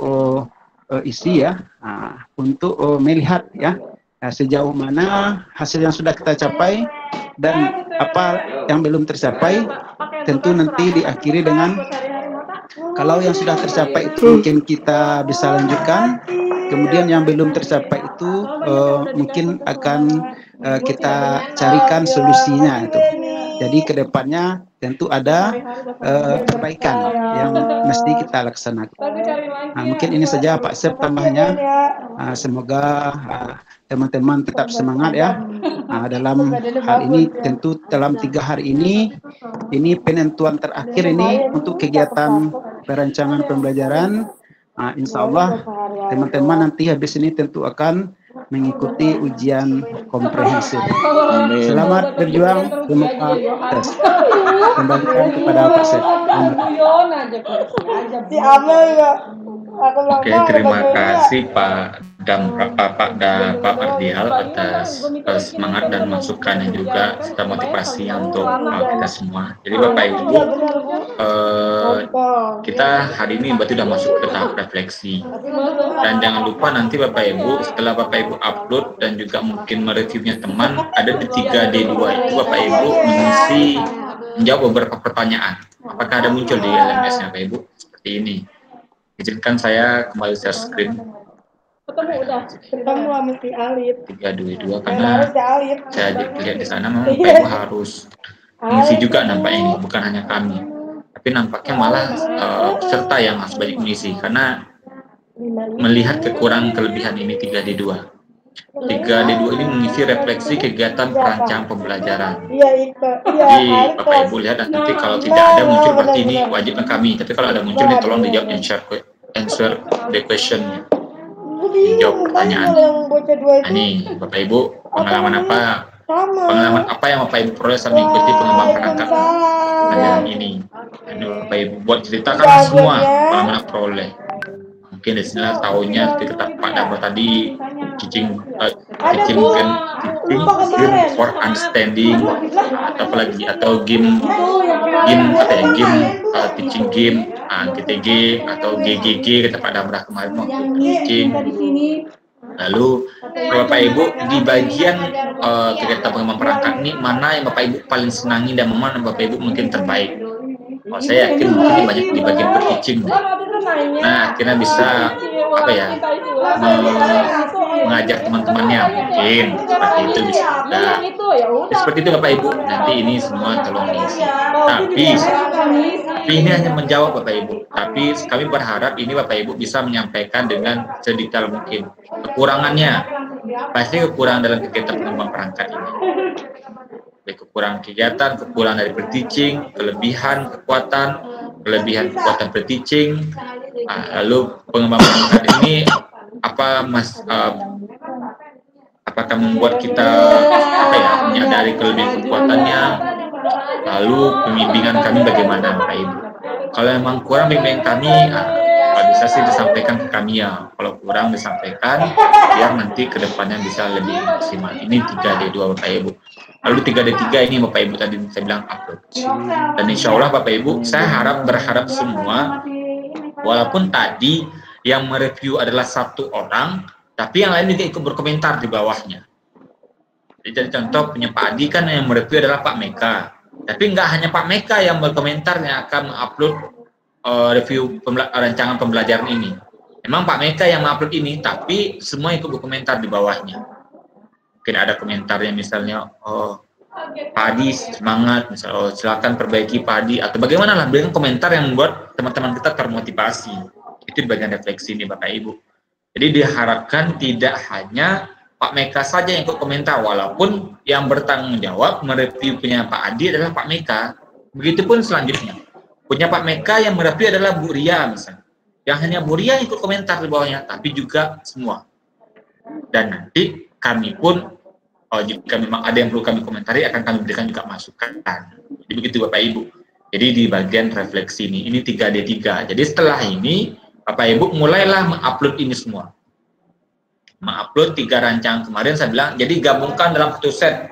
isi ya, untuk melihat ya sejauh mana hasil yang sudah kita capai dan apa yang belum tercapai. Tentu nanti diakhiri dengan kalau yang sudah tercapai itu mungkin kita bisa lanjutkan, kemudian yang belum tercapai itu mungkin akan kita carikan solusinya itu. Jadi kedepannya tentu ada perbaikan yang mesti kita laksanakan. Mungkin ini saja Pak Sep tambahnya. Semoga teman-teman tetap semangat ya dalam hal ini. Tentu dalam 3 hari ini penentuan terakhir ini untuk kegiatan perancangan pembelajaran. Insya Allah teman-teman nanti habis ini tentu akan mengikuti ujian komprehensif. Amin. Selamat berjuang, semoga tes. Kembalikan kepada Pak Sep. Oke, terima kasih Pak Pak Mardial atas semangat dan masukannya juga serta motivasi untuk kita semua. Jadi Bapak Ibu, kita hari ini berarti sudah masuk ke tahap refleksi. Dan jangan lupa nanti Bapak Ibu, setelah Bapak Ibu upload dan juga mungkin mereviewnya teman, ada di 3D2 itu Bapak Ibu menjawab beberapa pertanyaan. Apakah ada muncul di LMS-nya Bapak Ibu? Seperti ini. Izinkan saya kembali share screen. Ketemu udah, ketemu sama si Alif. 322 karena saya lihat di sana memang Bapak Ibu harus mengisi juga nampaknya ini, bukan hanya kami. Tapi nampaknya malah peserta yang harus banyak mengisi karena melihat kekurangan kelebihan ini 3D2. 3D2 ini mengisi refleksi kegiatan perancang pembelajaran. Jadi Bapak Ibu lihat nanti kalau tidak ada muncul berarti ini wajibnya kami. Tapi kalau ada muncul nih tolong dijawab answer the question. Dijawab pertanyaan. Nah, ini Bapak Ibu pengalaman apa yang Bapak Ibu peroleh saat mengikuti pengembangan perangkat pelajaran ini. Ini Bapak Ibu buat ceritakan semua pengalaman peroleh. Mungkin di sini tahunnya kita pada tadi teaching for understanding atau apalagi atau game teaching game GTG atau GGG kita pada merah kemarin waktu teaching. Lalu Bapak Ibu di bagian kegiatan pengembangan perangkat ini mana yang Bapak Ibu paling senangi dan mana Bapak Ibu mungkin terbaik? Saya yakin mungkin banyak di bagian teaching. Nah, akhirnya bisa mengajak teman-temannya mungkin seperti itu bisa juga. Seperti itu Bapak Ibu. Nanti ini semua tolong diisi. Tapi ini hanya menjawab Bapak Ibu. Tapi kami berharap ini Bapak Ibu bisa menyampaikan dengan sedetail mungkin. Kekurangannya pasti kekurangan dalam kegiatan pengembangan perangkat ini. Kekurangan kegiatan, kekurangan dari per-teaching, kelebihan kekuatan per-teaching. Lalu pengembangan perangkat ini apakah membuat kita menyadari kelebihan kekuatannya. Lalu pembimbingan kami bagaimana Bapak Ibu. Kalau memang kurang bimbingan kami, bisa sih disampaikan ke kami ya. Kalau kurang disampaikan biar nanti kedepannya bisa lebih maksimal. Ini 3D2 Bapak Ibu. Lalu 3D3 ini Bapak Ibu tadi saya bilang upload. Dan insya Allah Bapak Ibu, saya berharap semua, walaupun tadi yang mereview adalah 1 orang, tapi yang lain juga ikut berkomentar di bawahnya. Jadi contoh punya Pak Adi kan yang mereview adalah Pak Meka. Tapi nggak hanya Pak Meka yang berkomentar yang akan mengupload review rancangan pembelajaran ini. Memang Pak Meka yang mengupload ini, tapi semua ikut berkomentar di bawahnya. Mungkin ada komentarnya misalnya, Pak Adi semangat, misalnya silakan perbaiki Pak Adi, atau bagaimana lah, berikan komentar yang membuat teman-teman kita termotivasi. Itu di bagian refleksi ini Bapak Ibu. Jadi diharapkan tidak hanya Pak Meka saja yang ikut komentar, walaupun yang bertanggung jawab mereview punya Pak Adi adalah Pak Meka. Begitupun selanjutnya. Punya Pak Meka yang mereview adalah Bu Ria misalnya. Yang hanya Bu Ria ikut komentar di bawahnya, tapi juga semua. Dan nanti kami pun, jika memang ada yang perlu kami komentari, akan kami berikan juga masukan. Jadi begitu Bapak Ibu. Jadi di bagian refleksi ini 3D3. Jadi setelah ini, Bapak Ibu mulailah mengupload ini semua. Mengupload 3 rancangan kemarin saya bilang, jadi gabungkan dalam satu set.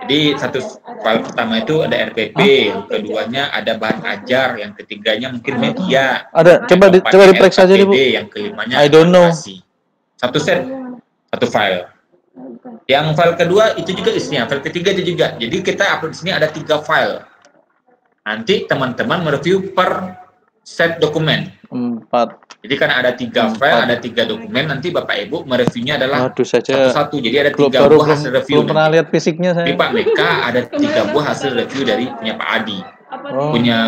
Jadi satu file pertama itu ada RPP, yang keduanya ada bahan ajar, yang ketiganya mungkin media. Ada, coba diperiksa aja deh Bu. Yang kelimanya I don't know. Satu set, satu file. Yang file kedua itu juga isinya, file ketiga itu juga. Jadi kita upload di sini ada 3 file. Nanti teman-teman mereview per set dokumen. 4. Jadi kan ada 3 file, ada 3 dokumen. Nanti Bapak Ibu mereviewnya adalah satu-satu. Jadi ada 3 buah hasil review. Belum pernah lihat fisiknya saya. Di Pak Meka ada 3 buah hasil review dari punya Pak Adi. Punya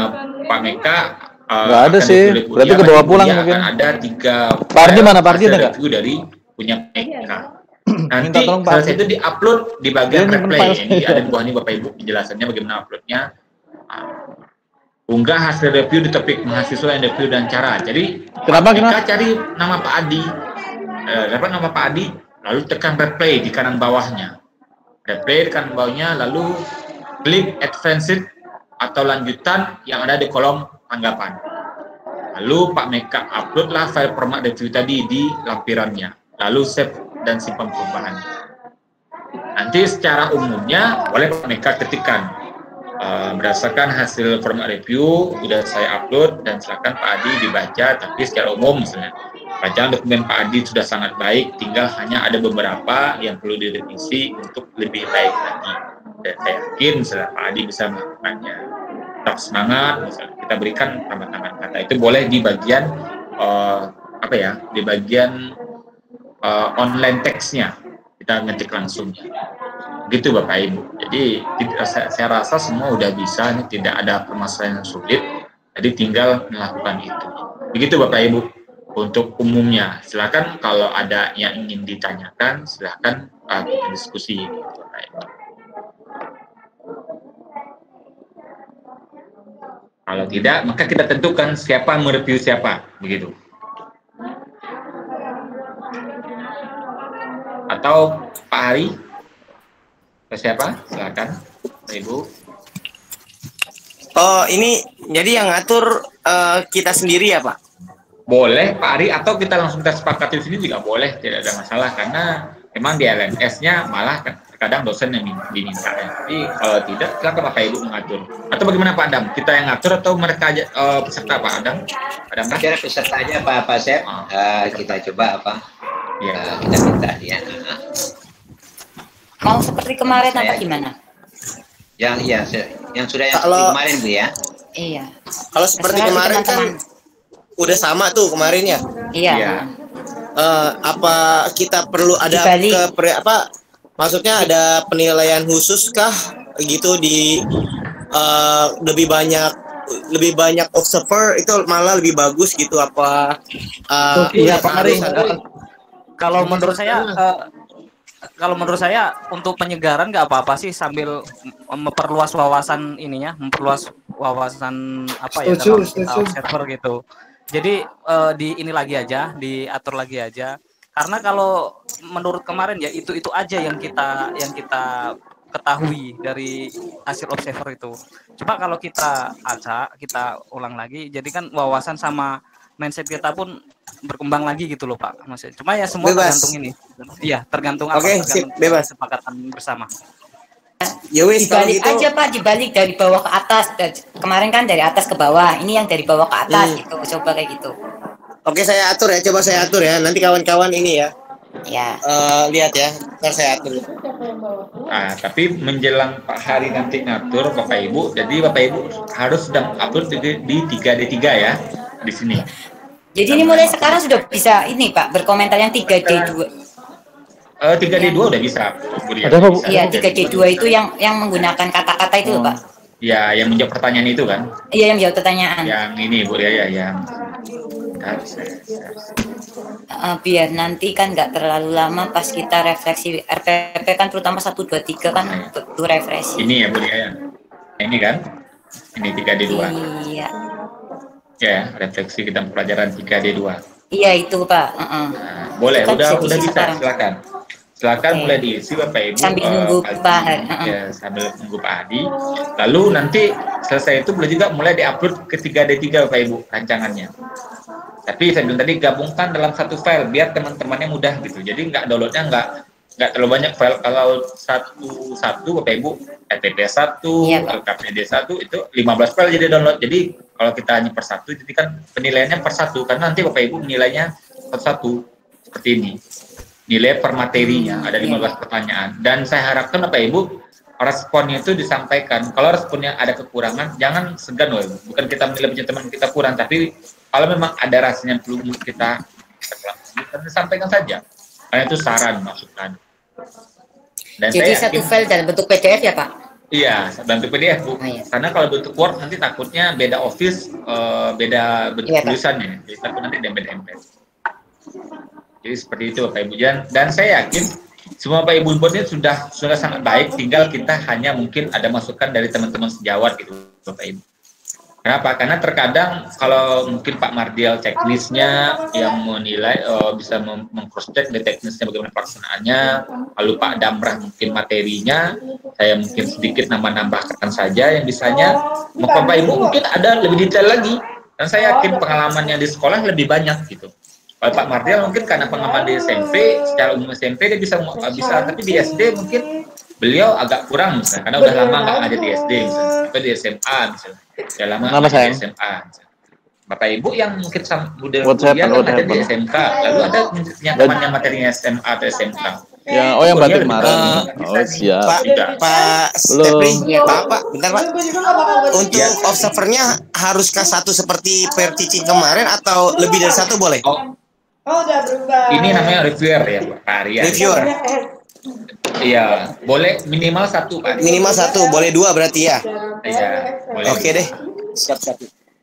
Pak Meka nggak ada sih. Berarti ke bawah pulang mungkin. Ada 3 Pardi mana Pardi hasil ada review dari punya Meka. Nanti selesai itu di-upload di bagian replay. Ini ada di bawah ini Bapak Ibu penjelasannya bagaimana uploadnya. Unggah hasil review di topik mahasiswa yang review dan cara. Jadi kenapa cari nama Pak Adi, dapat nama Pak Adi, lalu tekan replay di kanan bawahnya. Replay di kanan bawahnya, lalu klik advanced atau lanjutan yang ada di kolom tanggapan. Lalu Pak Meka uploadlah file format review tadi di lampirannya. lalu save dan simpan perubahan. Nanti secara umumnya boleh mereka ketikkan berdasarkan hasil format review sudah saya upload dan silakan Pak Adi dibaca, tapi secara umum misalnya bacaan dokumen Pak Adi sudah sangat baik, tinggal hanya ada beberapa yang perlu direvisi untuk lebih baik lagi. Dan saya yakin misalnya Pak Adi bisa melakukannya. Tetap semangat, misalnya kita berikan tambahan kata itu boleh di bagian di bagian online teksnya kita ngetik langsung. Gitu Bapak Ibu. Jadi saya rasa semua udah bisa, ini tidak ada permasalahan yang sulit. Jadi tinggal melakukan itu. Begitu Bapak Ibu. Untuk umumnya, silakan kalau ada yang ingin ditanyakan, silakan kita diskusi. Bapak Ibu. Kalau tidak, maka kita tentukan siapa mereview siapa, begitu. Atau Pak Hari? Siapa? Silakan, Ibu. Oh, ini jadi yang ngatur kita sendiri ya, Pak? Boleh, Pak Ari, atau kita langsung kita sepakati di sini juga boleh, tidak ada masalah karena memang di LMS-nya malah terkadang dosen yang diminta ya. Tapi kalau tidak, silakan Bapak Ibu mengatur. Atau bagaimana Pak Adam? Kita yang ngatur atau mereka aja peserta Pak Adam? Kira peserta aja Pak Sep. Kita coba apa? Ya, kita minta dia. Mau seperti kemarin apa gimana? Yang sudah yang seperti kemarin Bu ya. Iya. Kalau seperti kemarin kan udah sama tuh kemarin ya. Iya. Apa kita perlu ada maksudnya ada penilaian khusus kah gitu di lebih banyak observer itu malah lebih bagus gitu apa? Iya Pak Ari. Kalau menurut saya untuk penyegaran nggak apa-apa sih sambil memperluas wawasan memperluas wawasan dalam server gitu. Jadi ini lagi aja, diatur lagi aja. Karena kalau menurut kemarin ya itu aja yang kita ketahui dari hasil observer itu. Coba kalau kita ulang lagi, jadi kan wawasan sama mindset kita pun berkembang lagi gitu loh Pak. Maksudnya cuma ya semua bebas. Tergantung ini. Iya, tergantung bebas kesepakatan bersama. Ya wis dibalik gitu. Aja Pak, dibalik dari bawah ke atas. Kemarin kan dari atas ke bawah, ini yang dari bawah ke atas gitu. Coba kayak gitu. Oke, saya atur ya. Coba saya atur ya. Nanti kawan-kawan ini ya. Ya. Lihat ya. Ntar saya atur. Tapi menjelang Pak Hari nanti ngatur Bapak Ibu, jadi Bapak Ibu harus sedang upload di 3D3 ya di sini. Jadi ini mulai sekarang sudah bisa ini Pak berkomentar yang 3D2. 3D2 udah bisa. Iya, 3D2 itu yang menggunakan kata-kata itu Pak. Ya, yang menjawab pertanyaan itu kan? Iya, yang menjawab pertanyaan. Yang ini Bu ya, yang biar nanti kan nggak terlalu lama pas kita refleksi RPP kan terutama 1, 2, 3 kan itu refleksi. Ini ya Bu ya. Ini kan? Ini 3D2. Iya. Ya, refleksi kita pelajaran 3D2. Iya itu Pak. Boleh, udah bisa, silakan mulai diisi Bapak Ibu sambil nunggu Pak ya, sambil nunggu Pak Adi. Lalu nanti selesai itu boleh juga mulai diupload ke 3D3 Bapak Ibu rancangannya. Tapi saya bilang tadi gabungkan dalam satu file biar teman-temannya mudah gitu. Jadi downloadnya nggak terlalu banyak file. Kalau satu Bapak Ibu RTP1, LKPD1 itu 15 file jadi download. Jadi kalau kita hanya per satu, jadi kan penilaiannya per satu karena nanti Bapak Ibu menilainya per satu seperti ini. Nilai per materinya ada 15 pertanyaan dan saya harapkan Bapak Ibu responnya itu disampaikan. Kalau responnya ada kekurangan jangan segan loh, bukan kita menilai teman kita kurang, tapi kalau memang ada rasanya perlu kita sampaikan saja karena itu saran masukan. Dan jadi satu file dalam bentuk PDF ya Pak? Iya, bentuk PDF Bu. Karena kalau bentuk Word nanti takutnya beda Office, beda bentuk tulisannya, jadi takut nanti beda MPS. Jadi seperti itu Bapak Ibu dan saya yakin semua Bapak Ibu ini sudah sangat baik, tinggal kita hanya mungkin ada masukan dari teman-teman sejawat gitu Bapak Ibu. Kenapa? Karena terkadang kalau mungkin Pak Mardial teknisnya yang menilai bisa meng-cross-check di teknisnya bagaimana pelaksanaannya, lalu Pak Damrah mungkin materinya, saya mungkin sedikit nambah-nambahkan saja yang bisanya, Bapak Ibu mungkin ada lebih detail lagi dan saya yakin pengalamannya di sekolah lebih banyak gitu. Kalau Pak Mardial mungkin karena pengalaman di SMP, secara umum SMP dia bisa, tapi di SD mungkin beliau agak kurang misalnya, karena udah lama nggak ngajar di SD misalnya, atau di SMA misalnya, udah lama ngajar di SMA. Misalnya. Bapak Ibu yang mungkin udah kuliah kan ngajar di SMK, lalu ada punya temannya materinya SMA atau SMK. Ya, yang batik kemarin. Siap. Pak Stepri, Pak, bentar Pak. Untuk observernya haruskah satu seperti per teaching kemarin atau lebih dari satu boleh? Oh, udah berubah. Ini namanya reviewer ya, Pak Arya. Reviewer. Iya, boleh minimal satu, Pak. Minimal satu, boleh dua berarti ya? Iya, boleh. Oke deh. Siap.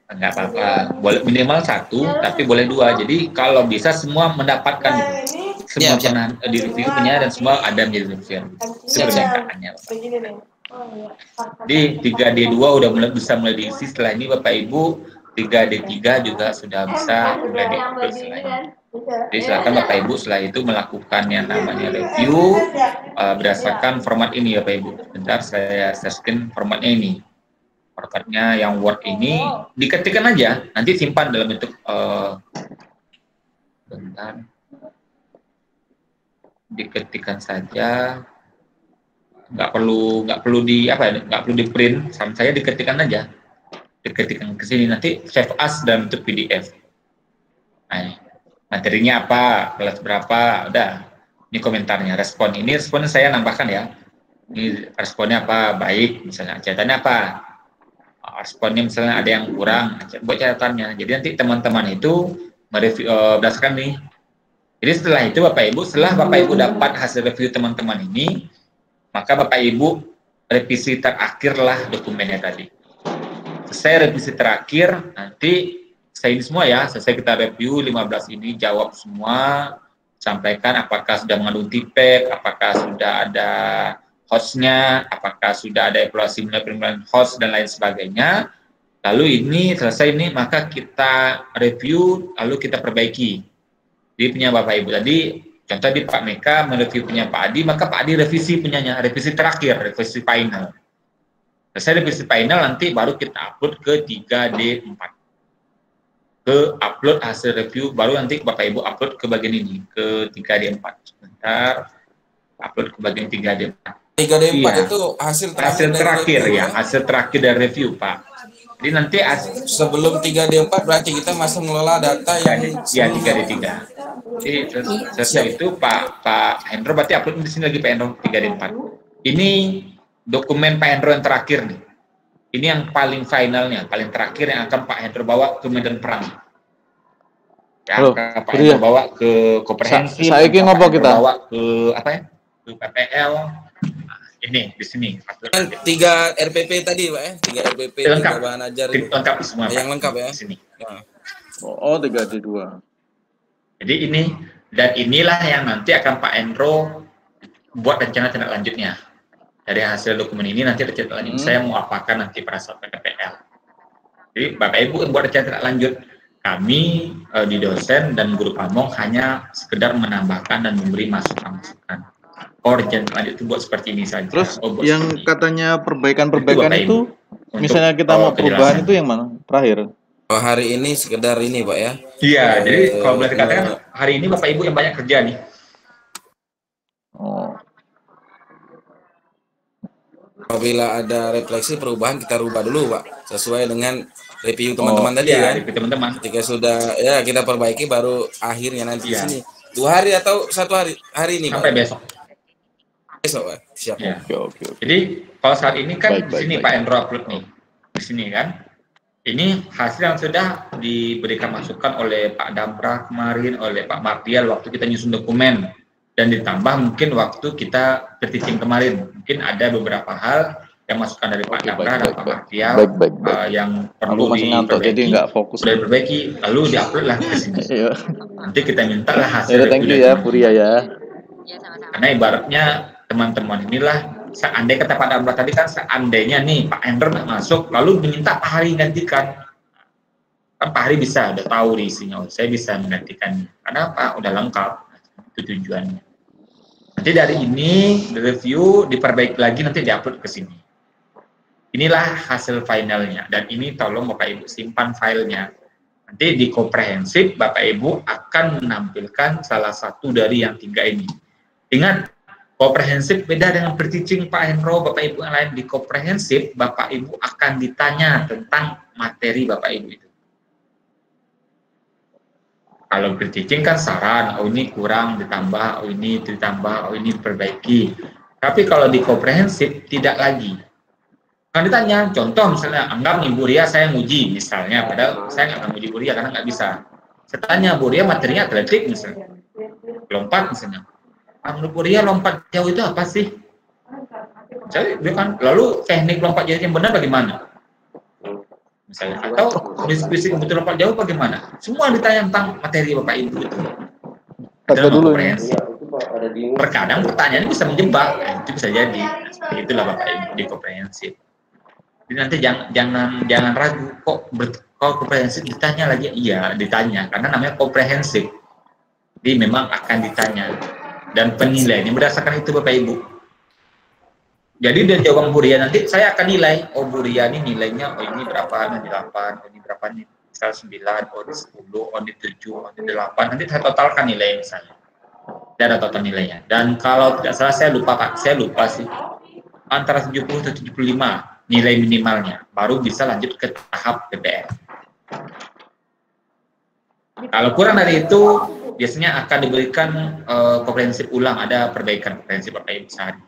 Enggak apa-apa, boleh minimal satu, tapi boleh dua. Jadi kalau bisa semua mendapatkan semua pernah di review punya dan semua ada di review. Kebersamaan. Di 3D2 udah bisa mulai diisi. Setelah ini Bapak Ibu 3D3 juga sudah bisa mulai diupload setelah ini. Jadi silakan Bapak Ibu setelah itu melakukan yang namanya review berdasarkan format ini Bapak Ibu. Bentar saya screen formatnya ini. Formatnya yang Word ini diketikkan aja, nanti simpan dalam bentuk bentar. Diketikkan saja. Nggak perlu di print, sama saya diketikkan aja. Diketikkan ke sini nanti save as dalam bentuk PDF. Nah, materinya apa, kelas berapa, udah. Ini komentarnya, respon saya nambahkan ya. Ini responnya apa, baik, misalnya catatannya apa. Responnya misalnya ada yang kurang, buat catatannya. Jadi nanti teman-teman itu mereview berdasarkan nih. Jadi setelah itu setelah Bapak Ibu dapat hasil review teman-teman ini, maka Bapak Ibu revisi terakhirlah dokumennya tadi. Selesai revisi terakhir, nanti ini semua ya, selesai kita review 15 ini, jawab semua, sampaikan apakah sudah mengandung TPEC, apakah sudah ada hostnya, apakah sudah ada evaluasi penilaian host dan lain sebagainya. Lalu ini selesai ini, maka kita review, lalu kita perbaiki. Jadi punya Bapak Ibu tadi, contoh di Pak Meka mereview punya Pak Adi, maka Pak Adi revisi punyanya, revisi terakhir, revisi final. Selesai revisi final, nanti baru kita upload ke 3D4. Ke upload hasil review, baru nanti Bapak Ibu upload ke bagian ini, ke 3D4. Sebentar, upload ke bagian 3D4. 3D4 itu hasil terakhir ya, hasil terakhir dari review Pak. Jadi nanti sebelum 3D4 berarti kita masih mengelola data yang ya 3D3. Jadi selesai itu Pak Hendro berarti upload di sini lagi Pak Hendro 3D4. Ini dokumen Pak Hendro yang terakhir nih. Ini yang paling finalnya, paling terakhir yang akan Pak Hendro bawa ke medan perang. Ya, Pak Hendro bawa ke komprehensif. Saya ingin ngobrol kita. Bawa ke apa ya? Ke PPL. Ini di sini 3 RPP tadi Pak ya, 3 RPP lengkap, bahan ajar lengkap semua yang lengkap ya di sini. Oh 3D2. Jadi ini dan inilah yang nanti akan Pak Endro buat rencana tindak lanjutnya. Dari hasil dokumen ini nanti rencana lanjut saya mau apakan nanti pada saat PPL. Jadi Bapak Ibu yang buat rencana tindak lanjut, kami di dosen dan guru pamong hanya sekedar menambahkan dan memberi masukan-masukan. Rencana lanjut itu buat seperti ini saja. Terus yang katanya perbaikan-perbaikan itu misalnya kita mau perubahan itu yang mana? Terakhir. Hari ini sekedar ini Pak ya. Iya, jadi kalau boleh dikatakan hari ini Bapak Ibu yang banyak kerja nih. Apabila ada refleksi perubahan kita rubah dulu Pak, sesuai dengan review teman-teman tadi ya, kan. Teman-teman. Ketika sudah ya kita perbaiki baru akhirnya nanti di sini. 2 hari atau 1 hari ini sampai Pak? Besok. Besok Pak. Siap. Ya. Oke. Jadi kalau saat ini kan di sini Pak Endro upload nih. Di sini kan. Ini hasil yang sudah diberikan masukan oleh Pak Damra kemarin, oleh Pak Mardial waktu kita nyusun dokumen. Dan ditambah mungkin waktu kita teaching kemarin. Mungkin ada beberapa hal yang masukan dari Pak Damra dan Pak Mardial yang perlu diperbaiki, lalu diupload lah ke sini. Nanti kita minta lah hasil. Thank you ya, Puria ya. Karena ibaratnya teman-teman inilah, seandainya kata Pak Damra tadi kan, seandainya nih Pak Hendro nggak masuk, lalu meminta Pak Hari gantikan. Kan Pak Hari bisa, udah tahu di isinya, saya bisa menggantikan. Karena Pak udah lengkap, itu tujuannya. Nanti dari ini, review, diperbaiki lagi, nanti diupload ke sini. Inilah hasil finalnya, dan ini tolong Bapak Ibu simpan filenya. Nanti di komprehensif Bapak Ibu akan menampilkan salah satu dari yang 3 ini. Ingat, komprehensif beda dengan pre-teaching Pak Hendro, Bapak Ibu yang lain. Di komprehensif Bapak Ibu akan ditanya tentang materi Bapak Ibu itu. Kalau pre-teaching kan saran, oh ini kurang ditambah, oh ini ditambah, oh ini diperbaiki. Tapi kalau di komprehensif tidak lagi. Kan ditanya, contoh misalnya, anggap nih Bu Ria saya nguji misalnya, padahal saya nggak akan nguji Bu Ria karena nggak bisa. Saya tanya Bu Ria materinya atletik misalnya, lompat misalnya. Menurut Bu Ria lompat jauh itu apa sih? Jadi dia kan, lalu teknik lompat jauh yang benar bagaimana? Misalnya, atau diskusi betul lompat jauh bagaimana? Semua ditanya tentang materi Bapak Ibu itu. Dalam komprehensif. Terkadang pertanyaan bisa menjebak, itu bisa jadi. Seperti itulah Bapak Ibu di komprehensif. Jadi nanti jangan ragu kok komprehensif ditanya lagi, iya ditanya karena namanya komprehensif. Jadi memang akan ditanya dan penilaiannya berdasarkan itu Bapak Ibu. Jadi dari jawaban Bu Ria nanti saya akan nilai, oh Bu Ria ini nilainya, oh ini berapa, ini 8, oh ini berapa nih, misal 9, oh ini 10, oh ini 7, oh ini 8, nanti saya totalkan nilai misalnya. Dan ada total nilainya. Dan kalau tidak salah saya lupa Pak, saya lupa sih, antara 70 atau 75 nilai minimalnya, baru bisa lanjut ke tahap PPL. Kalau kurang dari itu, biasanya akan diberikan komprehensif ulang, ada perbaikan komprehensif Bapak Ibu sehari.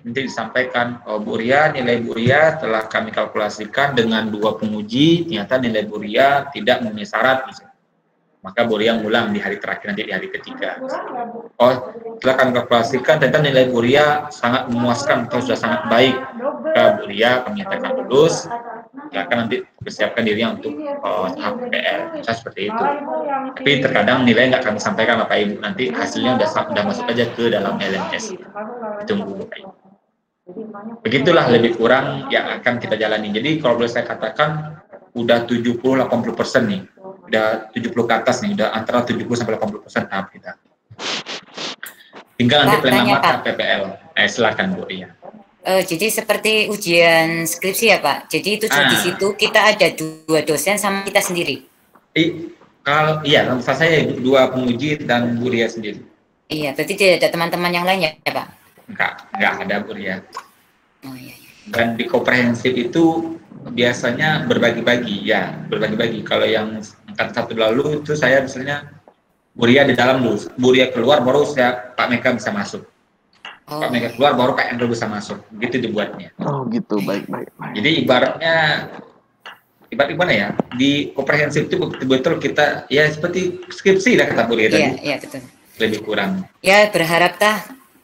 Nanti disampaikan, oh, Bu Ria, nilai Bu Ria telah kami kalkulasikan dengan 2 penguji, ternyata nilai Bu Ria tidak memenuhi syarat. Misalnya. Maka Bu Ria ngulang di hari terakhir, nanti di hari ketiga. Oh, telah kami kalkulasikan, ternyata nilai Bu Ria sangat memuaskan, atau sudah sangat baik. Maka Bu Ria kami nyatakan lulus, silakan nanti persiapkan dirinya untuk tahap PPL. Bisa seperti itu. Tapi terkadang nilai nggak kami sampaikan Bapak Ibu, nanti hasilnya udah masuk aja ke dalam LMS. Ditunggu Bapak Ibu. Begitulah lebih kurang yang akan kita jalani. Jadi kalau boleh saya katakan udah 70-80% nih, udah 70 ke atas nih, udah antara 70-80% tahap kita. Tinggal nanti pengamatan PPL. Silakan Bu Ria. Jadi seperti ujian skripsi ya Pak. Jadi itu di situ kita ada 2 dosen sama kita sendiri. Kalau saya 2 penguji dan Bu Ria sendiri. Iya, berarti tidak ada teman-teman yang lain ya Pak? Enggak ada Bu Ria. Oh, iya. Dan di komprehensif itu biasanya berbagi-bagi, ya berbagi-bagi. Kalau yang angkat 1 lalu itu saya misalnya Bu Ria di dalam dulu, Bu Ria keluar baru Pak Meka bisa masuk. Pak Meka keluar baru Pak Endro bisa masuk. Begitu dibuatnya. Oh gitu, baik. Jadi ibaratnya gimana ya? Di komprehensif itu betul-betul kita ya seperti skripsi lah kata Bu Ria tadi. Iya betul. Lebih kurang. Ya berharap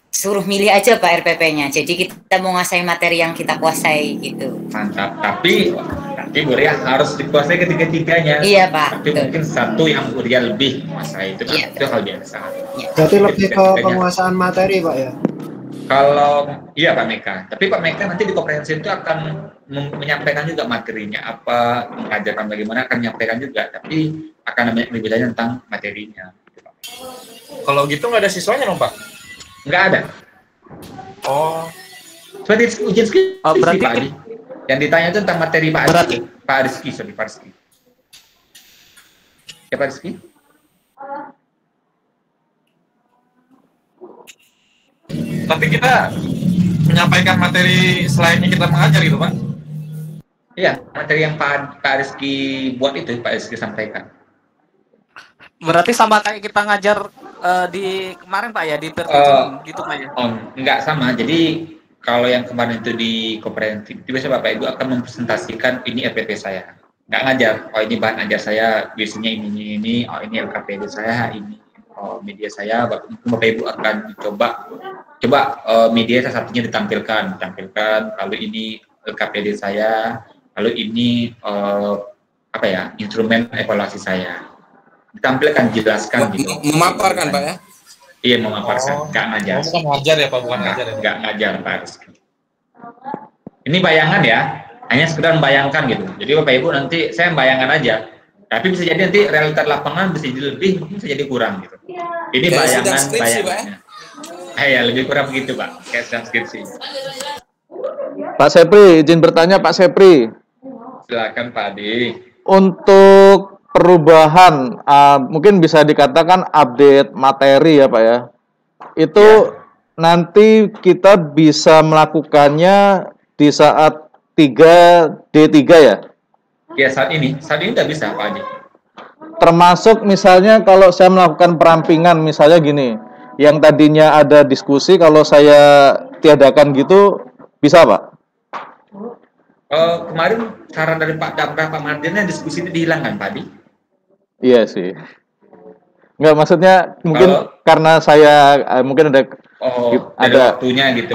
suruh milih aja Pak RPP-nya. Jadi kita mau ngasih materi yang kita kuasai gitu. Mantap. Tapi Bu Ria harus dikuasai ketiga-tiganya. Iya Pak. Tapi mungkin satu yang Bu Ria lebih menguasai itu kan itu hal biasa. Berarti lebih ke penguasaan materi Pak ya? Kalau iya Pak Meka. Tapi Pak Meka nanti di komprehensif itu akan menyampaikan juga materinya apa, mengajarkan bagaimana akan menyampaikan juga. Tapi akan lebih banyak tentang materinya. Kalau gitu nggak ada siswanya dong Pak? Nggak ada. Oh. Seperti ujian skripsi berarti Pak Adi. Yang ditanya itu tentang materi Pak Rizky. Pak Rizky. Ya Pak Rizky? Tapi kita menyampaikan materi selainnya kita mengajar gitu Pak? Iya, materi yang Pak Rizky buat itu Pak Rizky sampaikan. Berarti sama kayak kita ngajar di kemarin Pak ya, di pertemuan gitu Pak ya? Enggak sama. Jadi kalau yang kemarin itu di komprehensif itu biasanya Bapak Ibu akan mempresentasikan ini RPP saya. Enggak ngajar. Oh ini bahan ajar saya, biasanya ini. Oh ini LKPD saya, ini media saya. Bapak Ibu akan coba media salah satunya ditampilkan. Lalu ini LKPD saya, lalu ini instrumen evaluasi saya. Ditampilkan, jelaskan gitu. Memaparkan Pak ya? Iya, memaparkan, nggak ngajar. Bukan ngajar ya Pak, bukan ngajar ya? Nggak ngajar Pak Rizky. Ini bayangan ya, hanya sekedar membayangkan gitu. Jadi Bapak Ibu nanti saya membayangkan aja. Tapi bisa jadi nanti realitas lapangan bisa jadi lebih, bisa jadi kurang gitu. Ini bayangannya. Ya lebih kurang begitu Pak, kayak sedang skripsi. Pak Sepri, izin bertanya Pak Sepri. Silakan Pak Adi. untuk perubahan, mungkin bisa dikatakan update materi ya Pak ya. Itu nanti kita bisa melakukannya di saat 3D3 ya? Ya saat ini udah bisa Pak Haji. Termasuk misalnya kalau saya melakukan perampingan, misalnya gini, yang tadinya ada diskusi, kalau saya tiadakan gitu, bisa Pak? Kemarin saran dari Pak Damrah, Pak Mardiannya diskusi itu dihilangkan Pak Haji? Iya sih. Enggak, maksudnya mungkin karena saya mungkin ada waktunya gitu.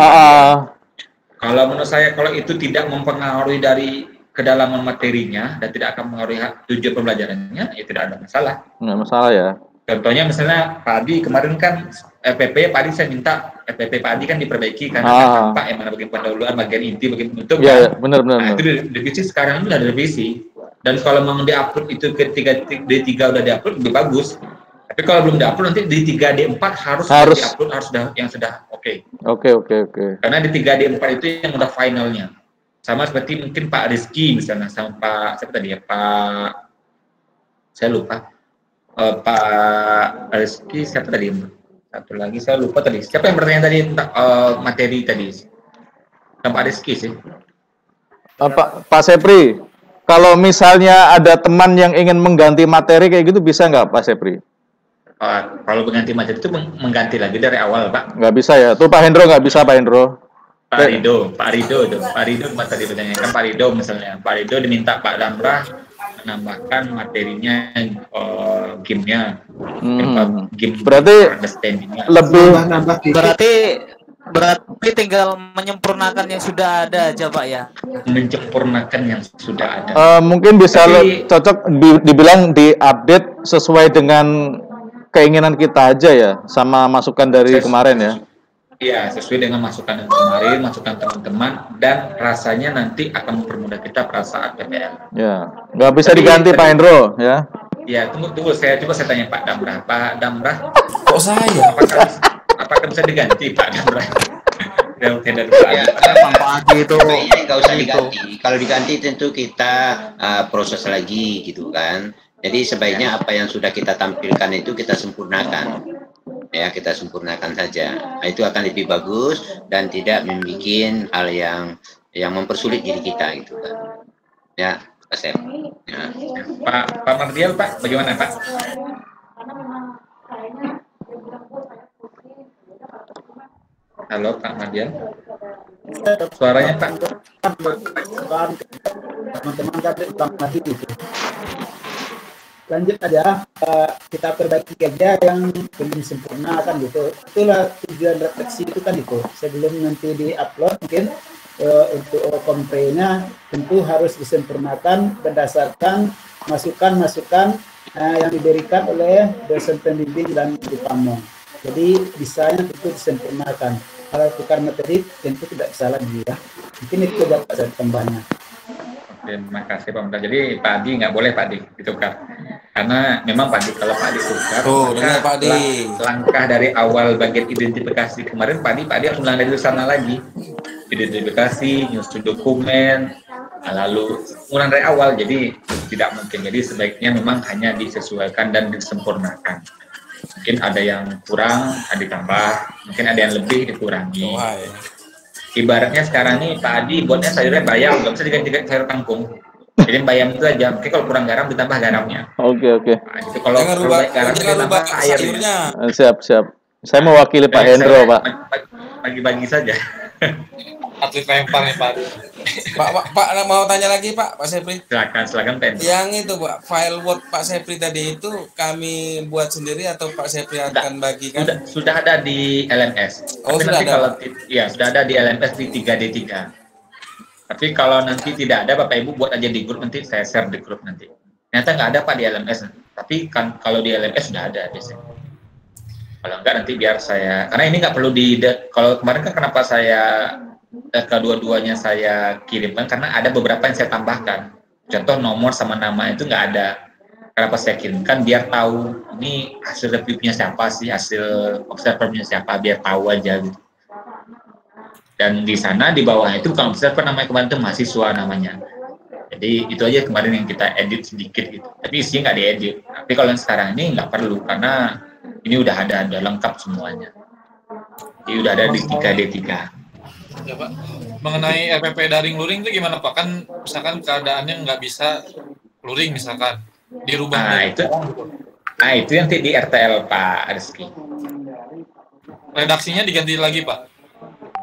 Kalau menurut saya, kalau itu tidak mempengaruhi dari kedalaman materinya dan tidak akan mempengaruhi tujuan pembelajarannya, ya tidak ada masalah. Nggak masalah ya. Contohnya misalnya Pak Adi kemarin kan FPP, Pak Adi saya minta FPP Pak Adi kan diperbaiki karena Pak yang mana bagian pendahuluan, bagian inti, bagian penutup. Iya, benar. Nah, itu direvisi sekarang ini udah direvisi. Dan kalau memang diupload itu ke D3 udah diupload lebih bagus. Tapi kalau belum diupload nanti di 3D4 harus diupload, harus sudah oke. Oke. Karena di 3D4 itu yang udah finalnya. Sama seperti mungkin Pak Rizky misalnya sama Pak siapa tadi ya, Pak saya lupa. Pak Rizky siapa tadi? Satu lagi saya lupa tadi. Siapa yang bertanya tadi tentang materi tadi? Pak Rizky sih. Pak Sepri, kalau misalnya ada teman yang ingin mengganti materi kayak gitu bisa nggak Pak Sepri? Kalau mengganti materi itu mengganti lagi dari awal Pak? Nggak bisa ya? Tuh Pak Hendro nggak bisa Pak Hendro? Pak Rido tadi bertanyakan Pak Rido misalnya. Pak Rido diminta Pak Damrah menambahkan materinya game-nya. Game berarti lebih berarti tinggal menyempurnakan yang sudah ada aja Pak ya. Menyempurnakan yang sudah ada. Mungkin bisa cocok dibilang diupdate sesuai dengan keinginan kita aja ya, sama masukan dari kemarin ya. Iya, sesuai dengan masukan yang kemarin, masukan teman-teman, dan rasanya nanti akan mempermudah kita pada saat PPL. Ya, nggak bisa diganti Pak Hendro ya. Ya, tunggu, saya tanya Pak Damrah. Pak Damrah, kok saya? Apakah bisa diganti Pak Damrah? Ya, itu nggak usah diganti. Kalau diganti tentu kita proses lagi gitu kan. Jadi sebaiknya apa yang sudah kita tampilkan itu kita sempurnakan. Ya, kita sempurnakan saja. Nah, itu akan lebih bagus dan tidak membuat hal yang mempersulit diri kita gitu kan. Ya, Pak Sep. Ya. Pak Mardial Pak, bagaimana Pak? Halo Pak Mardial. Suaranya Pak. Teman-teman tadi itu. Lanjut aja, kita perbaiki aja yang belum sempurna kan gitu. Itulah tujuan refleksi itu kan itu. Sebelum nanti di-upload mungkin untuk komprenya tentu harus disempurnakan berdasarkan masukan-masukan yang diberikan oleh dosen pembimbing dan guru pamong. Jadi bisanya tentu disempurnakan. Kalau tukar materi tentu tidak bisa lagi ya. Mungkin itu dapat saya tambahnya. Terima kasih Pak Menteri. Jadi Pak Adi nggak boleh Pak Adi ditukar. Karena memang Pak Adi kalau Pak Adi tukar, langkah dari awal bagian identifikasi kemarin Pak Adi harus mulai dari sana lagi. Identifikasi, nyusun dokumen, lalu mulai dari awal. Jadi tidak mungkin. Jadi sebaiknya memang hanya disesuaikan dan disempurnakan. Mungkin ada yang kurang, ada ditambah. Mungkin ada yang lebih dikurangi. Ibaratnya sekarang nih Pak Adi buatnya sayurnya bayam, nggak bisa diganti sayur kangkung. Jadi bayam itu aja. Oke, kalau kurang garam ditambah garamnya. Oke. Nah, itu kalau garam ditambah airnya. Siap. Saya mewakili Pak Hendro Pak. Bagi-bagi saja. Atlet lempar nih Pak. Pak mau tanya lagi Pak Sepri. Silakan Pak. Yang itu Pak, file Word Pak Sepri tadi itu kami buat sendiri atau Pak Sepri akan bagikan? Sudah ada di LMS. Oh, tapi sudah nanti ada. Kalau sudah ada di LMS di 3D3. Tapi kalau nanti tidak ada Bapak Ibu buat aja di grup, nanti saya share di grup nanti. Ternyata nggak ada Pak di LMS. Tapi kan kalau di LMS sudah ada biasanya. Kalau enggak nanti biar saya, karena ini nggak perlu kalau kemarin kan kenapa saya kedua-duanya saya kirimkan karena ada beberapa yang saya tambahkan. Contoh nomor sama nama itu nggak ada. Kenapa saya kirimkan biar tahu ini hasil review-nya siapa sih, hasil observer-nya siapa, biar tahu aja gitu. Dan di sana di bawah itu bukan observer namanya, kemarin itu mahasiswa namanya. Jadi itu aja kemarin yang kita edit sedikit gitu. Tapi isinya nggak diedit. Tapi kalau yang sekarang ini nggak perlu karena ini udah ada lengkap semuanya. Jadi udah ada di 3D3. Ya Pak, mengenai RPP daring luring itu gimana Pak? Kan misalkan keadaannya nggak bisa luring misalkan, dirubah. Nah itu yang di RTL Pak Rizky. Redaksinya diganti lagi Pak?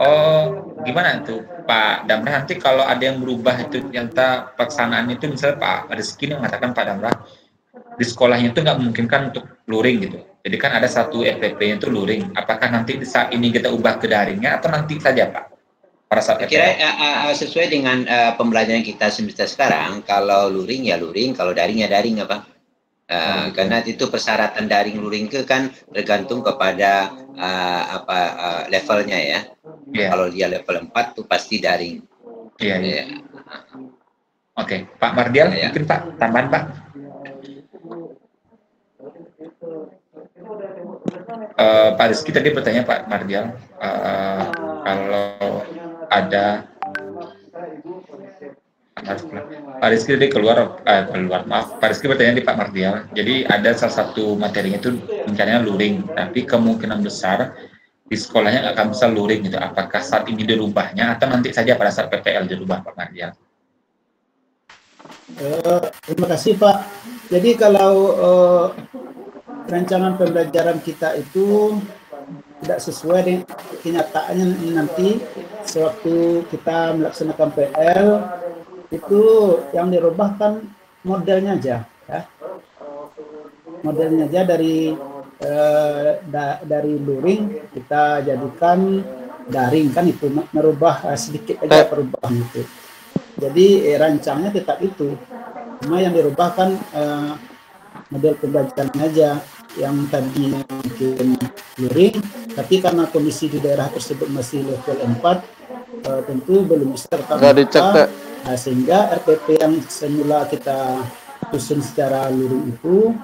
Oh gimana tuh Pak Damrah, nanti kalau ada yang berubah itu ternyata pelaksanaan itu misalnya Pak Rizky mengatakan Pak Damrah di sekolahnya itu nggak memungkinkan untuk luring gitu. Jadi kan ada satu RPP-nya itu luring. Apakah nanti saat ini kita ubah ke daringnya atau nanti saja Pak? Kira sesuai dengan pembelajaran kita semester sekarang, kalau luring ya luring, kalau daring ya daring apa? Karena itu persyaratan daring luring itu kan tergantung kepada levelnya ya. Kalau dia level 4 tuh pasti daring. Iya. Oke, Pak Mardial, mungkin Pak tambahan Pak. Pak Rizky tadi bertanya Pak Mardial, kalau ada Pak Rizky tadi maaf, Pak Rizky bertanya di Pak Mardial. Jadi ada salah satu materinya itu rencananya luring, tapi kemungkinan besar di sekolahnya nggak akan bisa luring gitu. Apakah saat ini dirubahnya atau nanti saja pada saat PPL dirubah Pak Mardial? Terima kasih Pak. Jadi kalau rancangan pembelajaran kita itu tidak sesuai dengan kenyataannya nanti sewaktu kita melaksanakan PL itu yang dirubah kan modelnya aja ya. Modelnya aja dari luring kita jadikan daring kan, itu merubah sedikit aja perubahan itu. Jadi rancangnya tetap itu, cuma yang dirubah kan model pembelajarannya aja. Yang tadi mungkin luring, tapi karena kondisi di daerah tersebut masih level 4, tentu belum bisa terbuka, sehingga RPP yang semula kita susun secara luring itu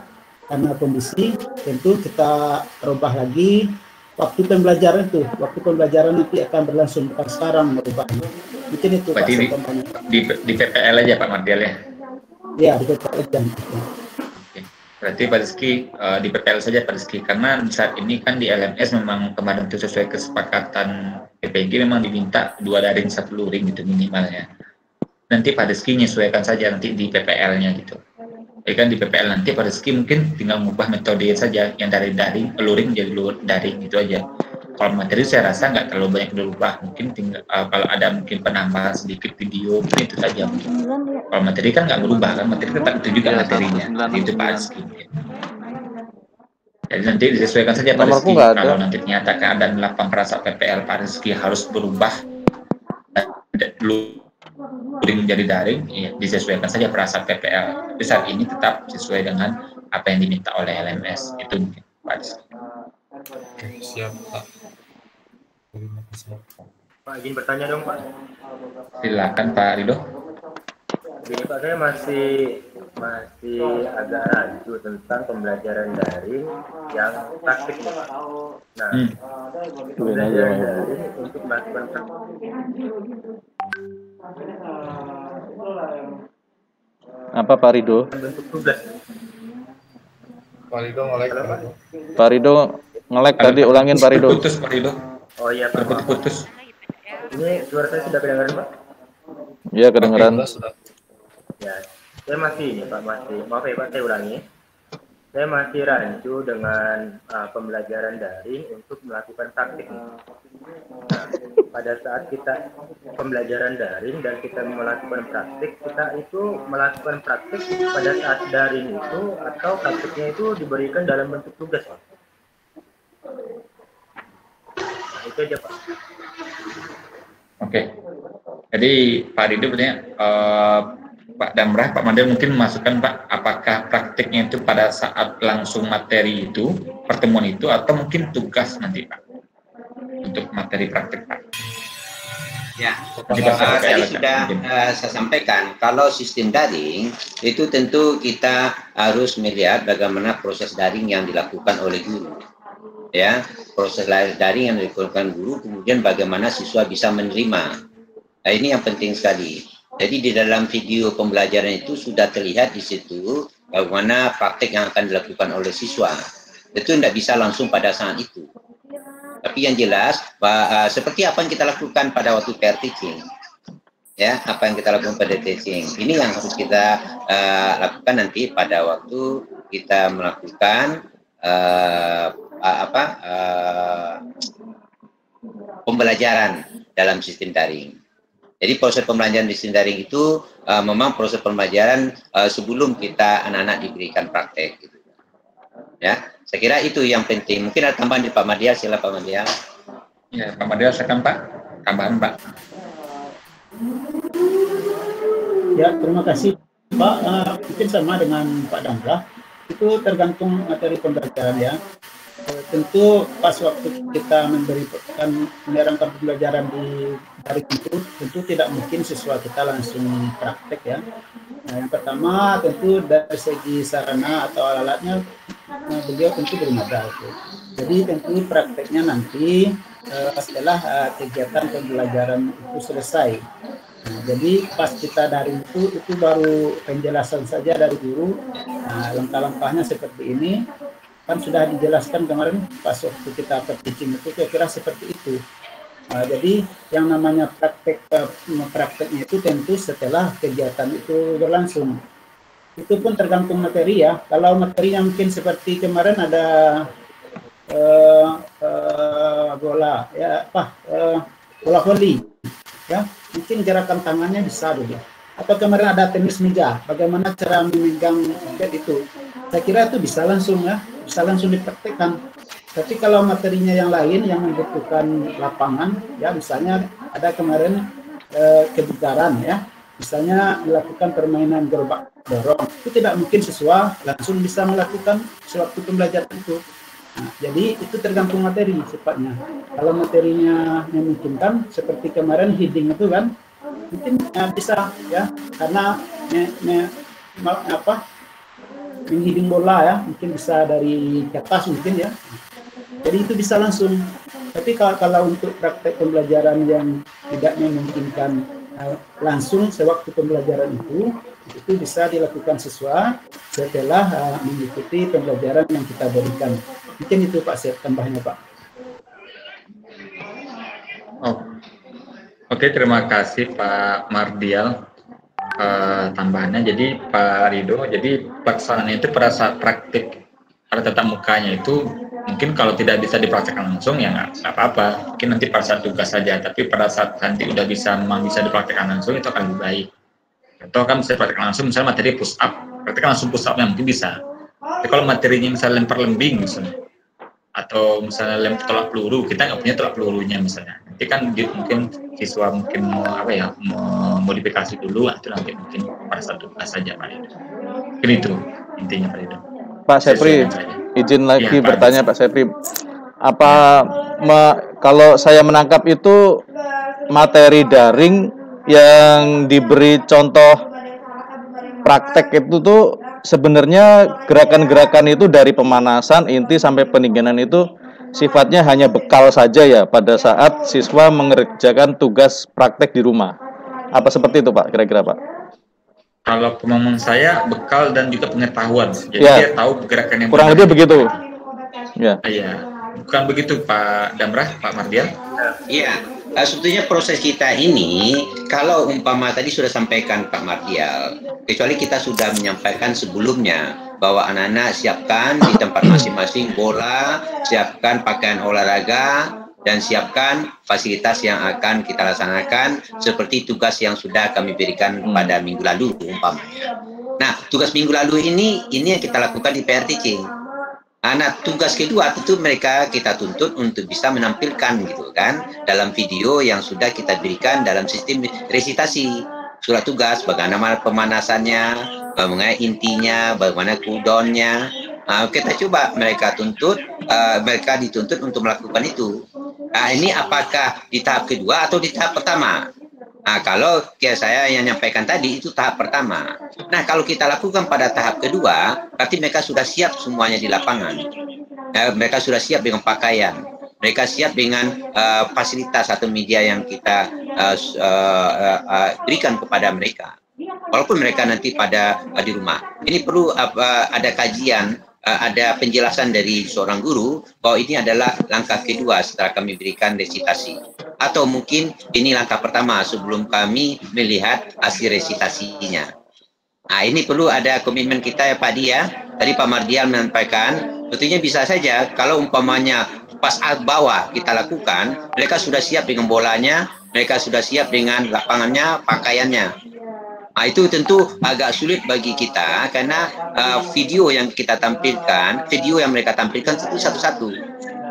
karena kondisi tentu kita rubah lagi waktu pembelajaran itu. Waktu pembelajaran nanti akan berlangsung, bukan sekarang merubahnya. Mungkin itu Pak. Di PPL aja Pak Mardial ya? Iya, di PPL aja. Berarti Pak Rizky di PPL saja Pak Rizky, karena saat ini kan di LMS memang kemarin itu sesuai kesepakatan PPG memang diminta 2 daring 1 luring gitu minimalnya. Nanti Pak Rizky menyesuaikan saja nanti di PPL-nya gitu. Jadi kan di PPL nanti Pak Rizky mungkin tinggal mengubah metode saja, yang dari daring luring jadi daring gitu aja. Kalau materi saya rasa nggak terlalu banyak dirubah, mungkin tinggal kalau ada mungkin penambahan sedikit video itu saja mungkin. Kalau materi kan nggak berubah kan, materi tetap itu juga materinya. Itu Pak Rizky. Jadi nanti disesuaikan saja Pak Rizky. Kalau nanti ternyata keadaan lapang perasa PPL Pak Rizky harus berubah luring menjadi daring, ya disesuaikan saja perasa PPL. Tapi saat ini tetap sesuai dengan apa yang diminta oleh LMS. Itu mungkin Pak Rizky. Oke, siap Pak. Pak, izin bertanya dong Pak. Silakan Pak Rido. Jadi Pak, saya masih agak rancu tentang pembelajaran daring yang praktik. Nah, pembelajaran daring untuk melakukan apa Pak Rido? bentuk tugas. Pak Rido nge-lag. Pak Rido nge-lag tadi, ulangin Pak Rido. Putus Pak Rido. Oh iya Pak. Putus. Ini suara saya sudah kedengaran Pak? Iya kedengeran. Ya, saya masih Pak, maaf ya Pak, saya ulangi. Saya masih rancu dengan pembelajaran daring untuk melakukan praktik. Nah, pada saat kita pembelajaran daring dan kita melakukan praktik, kita itu melakukan praktik pada saat daring itu atau praktiknya itu diberikan dalam bentuk tugas Pak. Nah, itu aja Pak. Oke. Jadi Pak Rido bertanya, Pak Damrah, Pak Mandel mungkin memasukkan Pak, apakah praktiknya itu pada saat langsung materi itu, pertemuan itu, atau mungkin tugas nanti Pak, untuk materi praktik Pak? Ya, tadi sudah saya sampaikan, kalau sistem daring, itu tentu kita harus melihat bagaimana proses daring yang dilakukan oleh guru. Ya, proses daring yang dilakukan guru, kemudian bagaimana siswa bisa menerima. Nah, ini yang penting sekali. Jadi di dalam video pembelajaran itu sudah terlihat di situ bagaimana praktek yang akan dilakukan oleh siswa. Itu tidak bisa langsung pada saat itu. Tapi yang jelas, seperti apa yang kita lakukan pada waktu pair teaching. Ya, apa yang kita lakukan pada teaching. Ini yang harus kita lakukan nanti pada waktu kita melakukan pembelajaran dalam sistem daring. Jadi proses pembelajaran di sistem daring itu memang proses pembelajaran sebelum kita anak-anak diberikan praktek. Gitu. Ya, saya kira itu yang penting. Mungkin ada tambahan di Pak Mardial, sila Pak Mardial. Ya, Pak Mardial, silakan Pak. Tambahan Pak. Ya, terima kasih Pak. Mungkin sama dengan Pak Damrah. Itu tergantung materi pembelajaran ya. Tentu pas waktu kita menjalankan pembelajaran di daring itu tentu tidak mungkin siswa kita langsung praktek ya. Nah, yang pertama tentu dari segi sarana atau alatnya beliau tentu belum ada itu. Jadi tentu prakteknya nanti setelah kegiatan pembelajaran itu selesai. Nah, jadi pas kita daring itu baru penjelasan saja dari guru. Nah, langkah-langkahnya seperti ini. Kan sudah dijelaskan kemarin pas waktu kita teaching itu kira-kira seperti itu. Jadi yang namanya prakteknya itu tentu setelah kegiatan itu berlangsung. Itu pun tergantung materi ya. Kalau materinya mungkin seperti kemarin ada bola ya bola voli ya, mungkin gerakan tangannya bisa dulu. Atau kemarin ada tenis meja, bagaimana cara memegang raket itu. Saya kira itu bisa langsung ya, bisa langsung dipraktekkan. Tapi kalau materinya yang lain yang membutuhkan lapangan, ya misalnya ada kemarin kebugaran ya, misalnya melakukan permainan gerobak dorong, itu tidak mungkin siswa langsung bisa melakukan sewaktu pembelajaran itu. Nah, jadi itu tergantung materi sifatnya. Kalau materinya memungkinkan, seperti kemarin heading itu kan, mungkin bisa ya, karena menghiding bola ya, mungkin bisa dari atas mungkin ya. Jadi itu bisa langsung. Tapi kalau untuk praktek pembelajaran yang tidak memungkinkan langsung sewaktu pembelajaran itu bisa dilakukan siswa setelah mengikuti pembelajaran yang kita berikan. Mungkin itu Pak, saya tambahnya Pak. Oke, terima kasih Pak Mardial. Tambahannya, jadi Pak Rido, jadi pelaksanaannya itu pada saat praktik pada tatap mukanya itu mungkin kalau tidak bisa dipraktekkan langsung ya nggak apa-apa, mungkin nanti pada saat tugas saja. Tapi pada saat nanti udah memang bisa dipraktekkan langsung itu akan lebih baik. Atau kan bisa dipraktekkan langsung, misalnya materi push up, praktekkan langsung push up-nya mungkin bisa. Tapi kalau materinya misalnya lempar lembing misalnya, atau misalnya lem tolak peluru, kita nggak punya tolak pelurunya misalnya, nanti kan mungkin siswa mungkin mau modifikasi dulu, itu nanti mungkin pada saat tugas saja Pak Rido. Mungkin itu intinya Pak Rido. Pak Sepri, izin lagi ya, bertanya Pak Sepri, kalau saya menangkap itu materi daring yang diberi contoh praktek itu tuh sebenarnya gerakan-gerakan itu dari pemanasan inti sampai pendinginan itu sifatnya hanya bekal saja ya pada saat siswa mengerjakan tugas praktek di rumah. Apa seperti itu Pak kira-kira Pak? Kalau pemahaman saya bekal dan juga pengetahuan, jadi ya, dia tahu gerakan yang kurang lebih begitu. Ya. Iya, bukan begitu Pak Damrah, Pak Mardial? Iya, sebetulnya proses kita ini kalau umpama tadi sudah sampaikan Pak Mardial, kecuali kita sudah menyampaikan sebelumnya bahwa anak-anak siapkan di tempat masing-masing bola, siapkan pakaian olahraga, dan siapkan fasilitas yang akan kita laksanakan seperti tugas yang sudah kami berikan pada minggu lalu umpamanya. Nah, tugas minggu lalu ini yang kita lakukan di PR teaching. Nah, tugas kedua tentu mereka kita tuntut untuk bisa menampilkan gitu kan dalam video yang sudah kita berikan dalam sistem resitasi surat tugas, bagaimana pemanasannya, bagaimana intinya, bagaimana cooldown-nya. Kita coba mereka dituntut untuk melakukan itu. Ini apakah di tahap kedua atau di tahap pertama? Kalau saya yang menyampaikan tadi itu tahap pertama. Nah, kalau kita lakukan pada tahap kedua, berarti mereka sudah siap semuanya di lapangan. Mereka sudah siap dengan pakaian. mereka siap dengan fasilitas atau media yang kita berikan kepada mereka. Walaupun mereka nanti pada di rumah. Ini perlu ada kajian, ada penjelasan dari seorang guru bahwa ini adalah langkah kedua setelah kami berikan resitasi. Atau mungkin ini langkah pertama sebelum kami melihat hasil resitasinya. Nah, ini perlu ada komitmen kita ya Pak Di ya. Tadi Pak Mardian menyampaikan, tentunya bisa saja kalau umpamanya pas bawah kita lakukan, mereka sudah siap dengan bolanya, mereka sudah siap dengan lapangannya, pakaiannya. Nah, itu tentu agak sulit bagi kita karena video yang kita tampilkan, video yang mereka tampilkan itu satu-satu.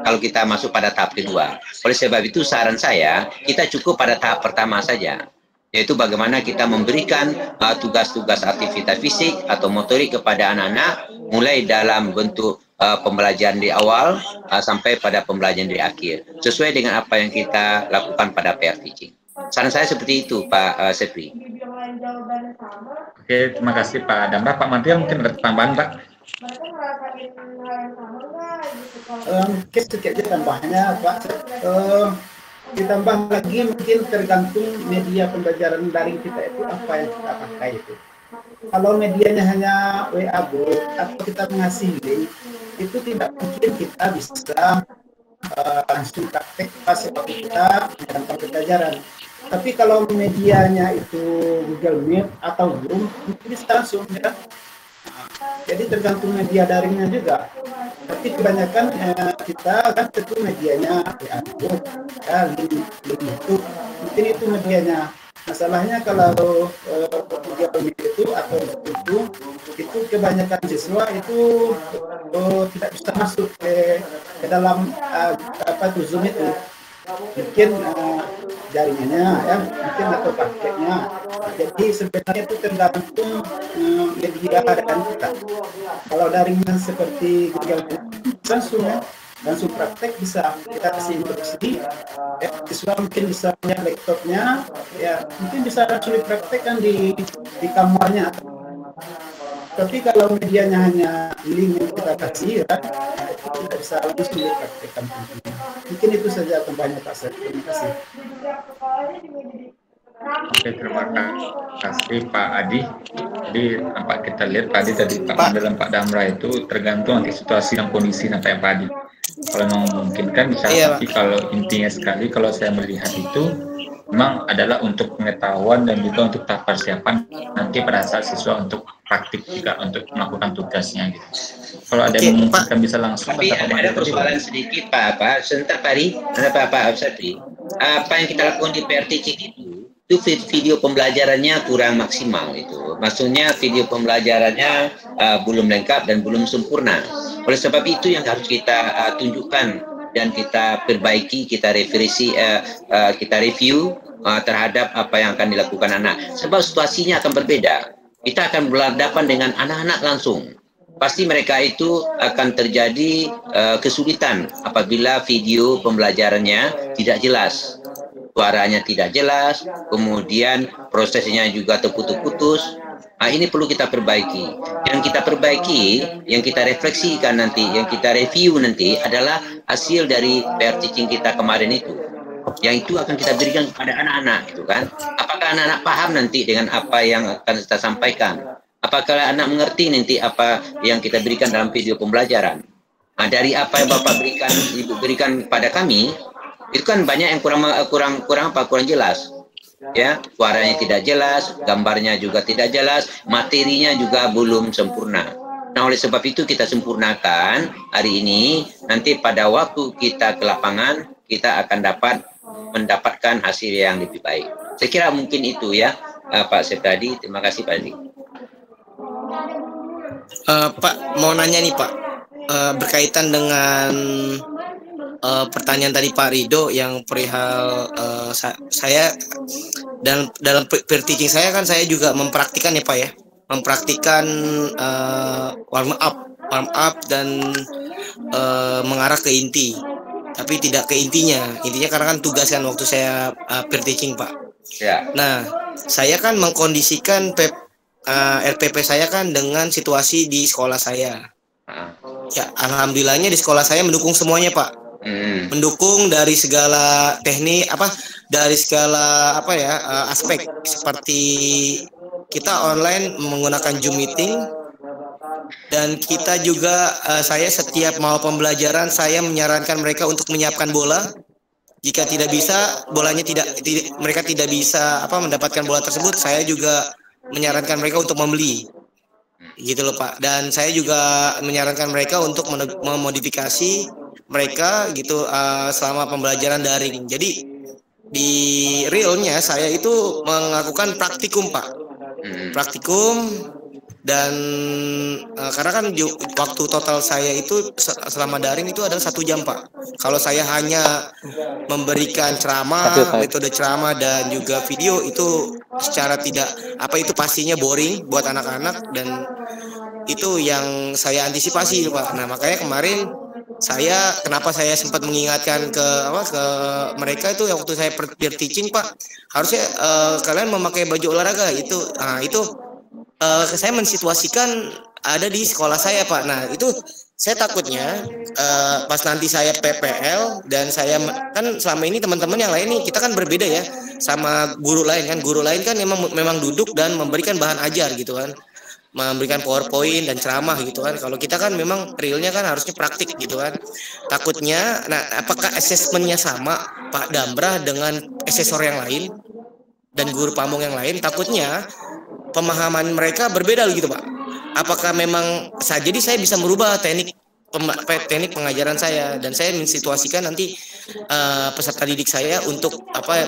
Kalau kita masuk pada tahap kedua. Oleh sebab itu saran saya, kita cukup pada tahap pertama saja. Yaitu bagaimana kita memberikan tugas-tugas aktivitas fisik atau motorik kepada anak-anak, mulai dalam bentuk pembelajaran di awal sampai pada pembelajaran di akhir. Sesuai dengan apa yang kita lakukan pada pair teaching. Saran saya seperti itu, Pak Sepri. Oke, terima kasih Pak Damra. Pak Mardian mungkin ada tambahan, Pak? Mungkin sedikit tambahnya Pak, ditambah lagi mungkin tergantung media pembelajaran daring kita itu apa yang kita pakai itu. Kalau medianya hanya WA group atau kita mengasih link, itu tidak mungkin kita bisa langsung praktek pas waktu kita menjalankan pembelajaran. Tapi kalau medianya itu Google Meet atau Zoom, itu bisa langsung ya. Jadi tergantung media daringnya juga. Tapi kebanyakan kita kan tentu medianya ya, link YouTube, mungkin itu medianya. Masalahnya kalau Google Meet itu atau itu kebanyakan siswa itu tidak bisa masuk ke dalam Zoom itu. Mungkin jaringannya ya, mungkin atau paketnya. Jadi sebenarnya itu tergantung media daring kita. Kalau daringnya seperti Google langsung ya, langsung praktek bisa kita kasih instruksi. Siswa mungkin bisa punya laptopnya, ya mungkin bisa langsung dipraktekkan di kamarnya. Tapi kalau medianya hanya link yang kita kasih, ya, itu tidak bisa langsung dipraktekkan. Mungkin itu saja tambahnya Pak Seth. Terima kasih. Oke, terima kasih Pak Adi. Jadi nampak kita lihat tadi Pak dalam Pak Damra itu tergantung nanti situasi dan kondisi sampai Pak Adi. Kalau memungkinkan bisa, tapi kalau intinya sekali kalau saya melihat itu memang adalah untuk pengetahuan dan juga untuk tahap persiapan nanti pada saat siswa untuk praktik juga untuk melakukan tugasnya gitu. Kalau ada yang memungkinkan bisa langsung. Tapi ada persoalan sedikit Pak, sebentar Pak Adi, ada Pak Sapri. Apa yang kita lakukan di pair teaching itu video pembelajarannya kurang maksimal itu. Maksudnya video pembelajarannya belum lengkap dan belum sempurna. Oleh sebab itu yang harus kita tunjukkan dan kita perbaiki, kita kita review terhadap apa yang akan dilakukan anak. Sebab situasinya akan berbeda. Kita akan berhadapan dengan anak-anak langsung. Pasti mereka itu akan terjadi kesulitan apabila video pembelajarannya tidak jelas. Suaranya tidak jelas, kemudian prosesnya juga terputus-putus. Nah, ini perlu kita perbaiki. Yang kita perbaiki, yang kita refleksikan nanti, yang kita review nanti adalah hasil dari pair teaching kita kemarin itu. Yang itu akan kita berikan kepada anak-anak, gitu kan? Apakah anak-anak paham nanti dengan apa yang akan kita sampaikan? Apakah anak mengerti nanti apa yang kita berikan dalam video pembelajaran? Nah, dari apa yang Bapak berikan pada kami, itu kan banyak yang kurang jelas. Ya, suaranya tidak jelas, gambarnya juga tidak jelas, materinya juga belum sempurna. Nah, oleh sebab itu kita sempurnakan hari ini, nanti pada waktu kita ke lapangan, kita akan mendapatkan hasil yang lebih baik. Saya kira mungkin itu ya, Pak Septadi. Terima kasih Pak Adi. Pak, mau nanya nih Pak, berkaitan dengan pertanyaan tadi Pak Rido yang perihal saya dalam pair teaching saya kan saya juga mempraktikkan ya Pak ya, mempraktikkan warm up dan mengarah ke inti, tapi tidak ke intinya karena kan tugas kan waktu saya pair teaching Pak. Ya. Nah, saya kan mengkondisikan RPP saya kan dengan situasi di sekolah saya. Ya, alhamdulillahnya di sekolah saya mendukung semuanya Pak. mendukung dari segala teknik dari segala aspek, seperti kita online menggunakan Zoom meeting, dan kita juga saya setiap mau pembelajaran saya menyarankan mereka untuk menyiapkan bola. Jika tidak bisa bolanya mereka tidak bisa mendapatkan bola tersebut, saya juga menyarankan mereka untuk membeli, gitu loh Pak. Dan saya juga menyarankan mereka untuk memodifikasi mereka gitu selama pembelajaran daring. Jadi di realnya saya itu melakukan praktikum Pak, praktikum. Dan karena kan waktu total saya itu selama daring itu adalah 1 jam Pak. Kalau saya hanya memberikan ceramah, metode ceramah dan juga video, itu secara tidak itu pastinya boring buat anak-anak, dan itu yang saya antisipasi Pak. Nah makanya kemarin kenapa saya sempat mengingatkan ke mereka itu waktu saya peer teaching Pak, harusnya kalian memakai baju olahraga itu. Nah itu saya mensituasikan ada di sekolah saya Pak. Nah itu saya takutnya pas nanti saya PPL dan saya kan selama ini teman-teman yang lain nih kita kan berbeda ya sama guru lain kan. Guru lain kan memang duduk dan memberikan bahan ajar gitu kan, memberikan PowerPoint dan ceramah gitu kan. Kalau kita kan memang realnya kan harusnya praktik gitu kan. Takutnya, nah apakah asesmennya sama Pak Dambrah dengan asesor yang lain dan guru pamong yang lain? Takutnya pemahaman mereka berbeda gitu Pak. Apakah memang jadi saya bisa merubah teknik pengajaran saya, dan saya mensituasikan nanti peserta didik saya untuk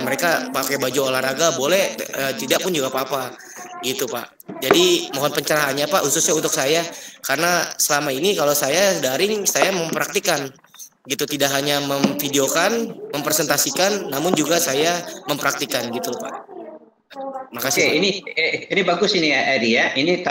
mereka pakai baju olahraga boleh, tidak pun juga apa-apa gitu Pak. Jadi mohon pencerahannya Pak, khususnya untuk saya, karena selama ini kalau saya daring saya mempraktikkan gitu, tidak hanya memvideokan, mempresentasikan, namun juga saya mempraktikkan gitu Pak. Makasih. Ini bagus ini ya Edi ya. Ini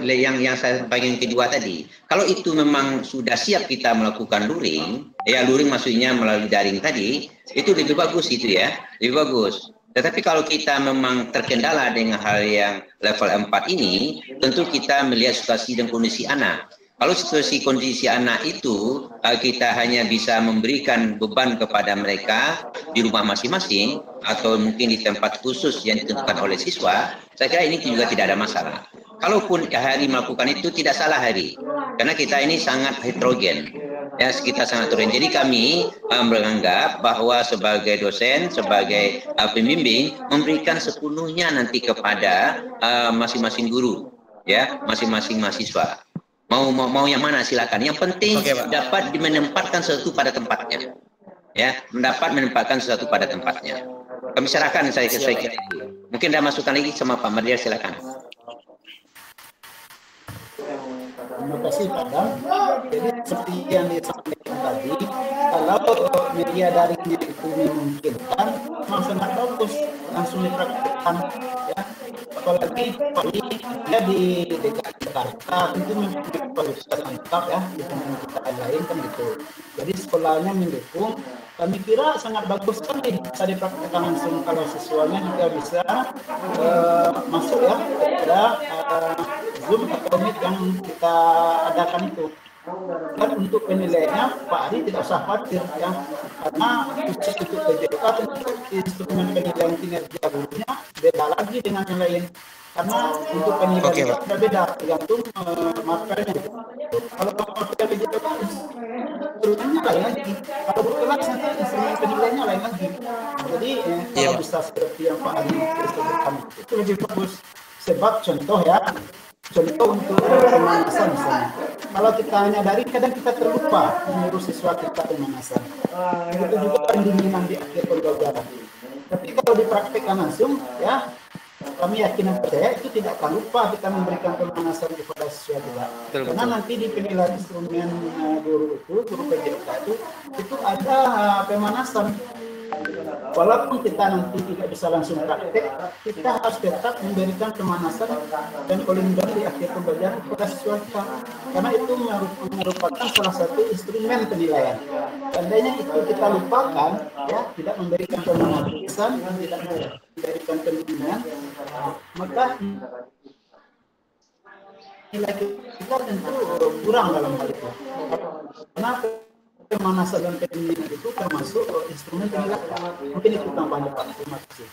yang saya sampaikan kedua tadi. Kalau itu memang sudah siap kita melakukan luring, ya luring maksudnya melalui daring tadi, itu lebih bagus itu ya, lebih bagus. Tetapi kalau kita memang terkendala dengan hal yang level 4 ini, tentu kita melihat situasi dan kondisi anak. Kalau situasi kondisi anak itu kita hanya bisa memberikan beban kepada mereka di rumah masing-masing atau mungkin di tempat khusus yang ditentukan oleh siswa, saya kira ini juga tidak ada masalah. Kalaupun Hari melakukan itu tidak salah Hari, karena kita ini sangat heterogen, ya kita sangat heterogen. Jadi kami menganggap bahwa sebagai dosen, sebagai pembimbing memberikan sepenuhnya nanti kepada masing-masing guru, ya masing-masing mahasiswa. Mau yang mana silakan. Yang penting dapat menempatkan sesuatu pada tempatnya. Ya, mendapat menempatkan sesuatu pada tempatnya. Kami serahkan saya kira. Mungkin ada masukan lagi sama Pak Mardia, silakan. Terima kasih Pak Dam. Jadi seperti yang disampaikan tadi, kalau media daringnya itu memungkinkan, memang sangat bagus langsung dipraktikkan ya. Apalagi ya di DKI Jakarta itu memiliki kualitas lengkap ya dengan kita lain kan gitu. Jadi sekolahnya mendukung. Kami kira sangat bagus kan bisa dipraktikkan langsung kalau siswanya juga bisa masuk ya pada Zoom atau Meet yang kita adakan itu. Dan untuk penilaiannya Pak Ari tidak usah khawatir ya, karena khusus untuk PJK tentu instrumen penilaian kinerja gurunya beda lagi dengan yang lain, karena untuk penilaian sudah beda tergantung materinya. Kalau materi PJK instrumennya lain lagi, kalau berkelas nanti instrumen penilaiannya lain lagi. Jadi kalau bisa seperti yang Pak Ari sebutkan itu lebih bagus. Sebab contoh untuk pemanasan misalnya. Kalau kita hanya daring, kadang kita terlupa menyuruh siswa kita pemanasan. Itu juga pendinginan di akhir pembelajaran. Tapi kalau dipraktikkan langsung, ya kami yakin dan percaya itu tidak akan lupa kita memberikan pemanasan kepada siswa juga. Karena nanti di penilaian instrumen guru PJK itu ada pemanasan. Walaupun kita nanti tidak bisa langsung praktek, kita harus tetap memberikan pemanasan dan pelindungan di akhir pembelajaran kepada siswa kita, karena itu merupakan salah satu instrumen penilaian. Seandainya itu kita lupakan, ya tidak memberikan pemanasan dan tidak memberikan pelindungan, maka nilai kita tentu kurang dalam hal itu. Kenapa? pemanasan dan pendinginan itu termasuk instrumen penilaian. Mungkin itu tambahnya Pak. Terima kasih.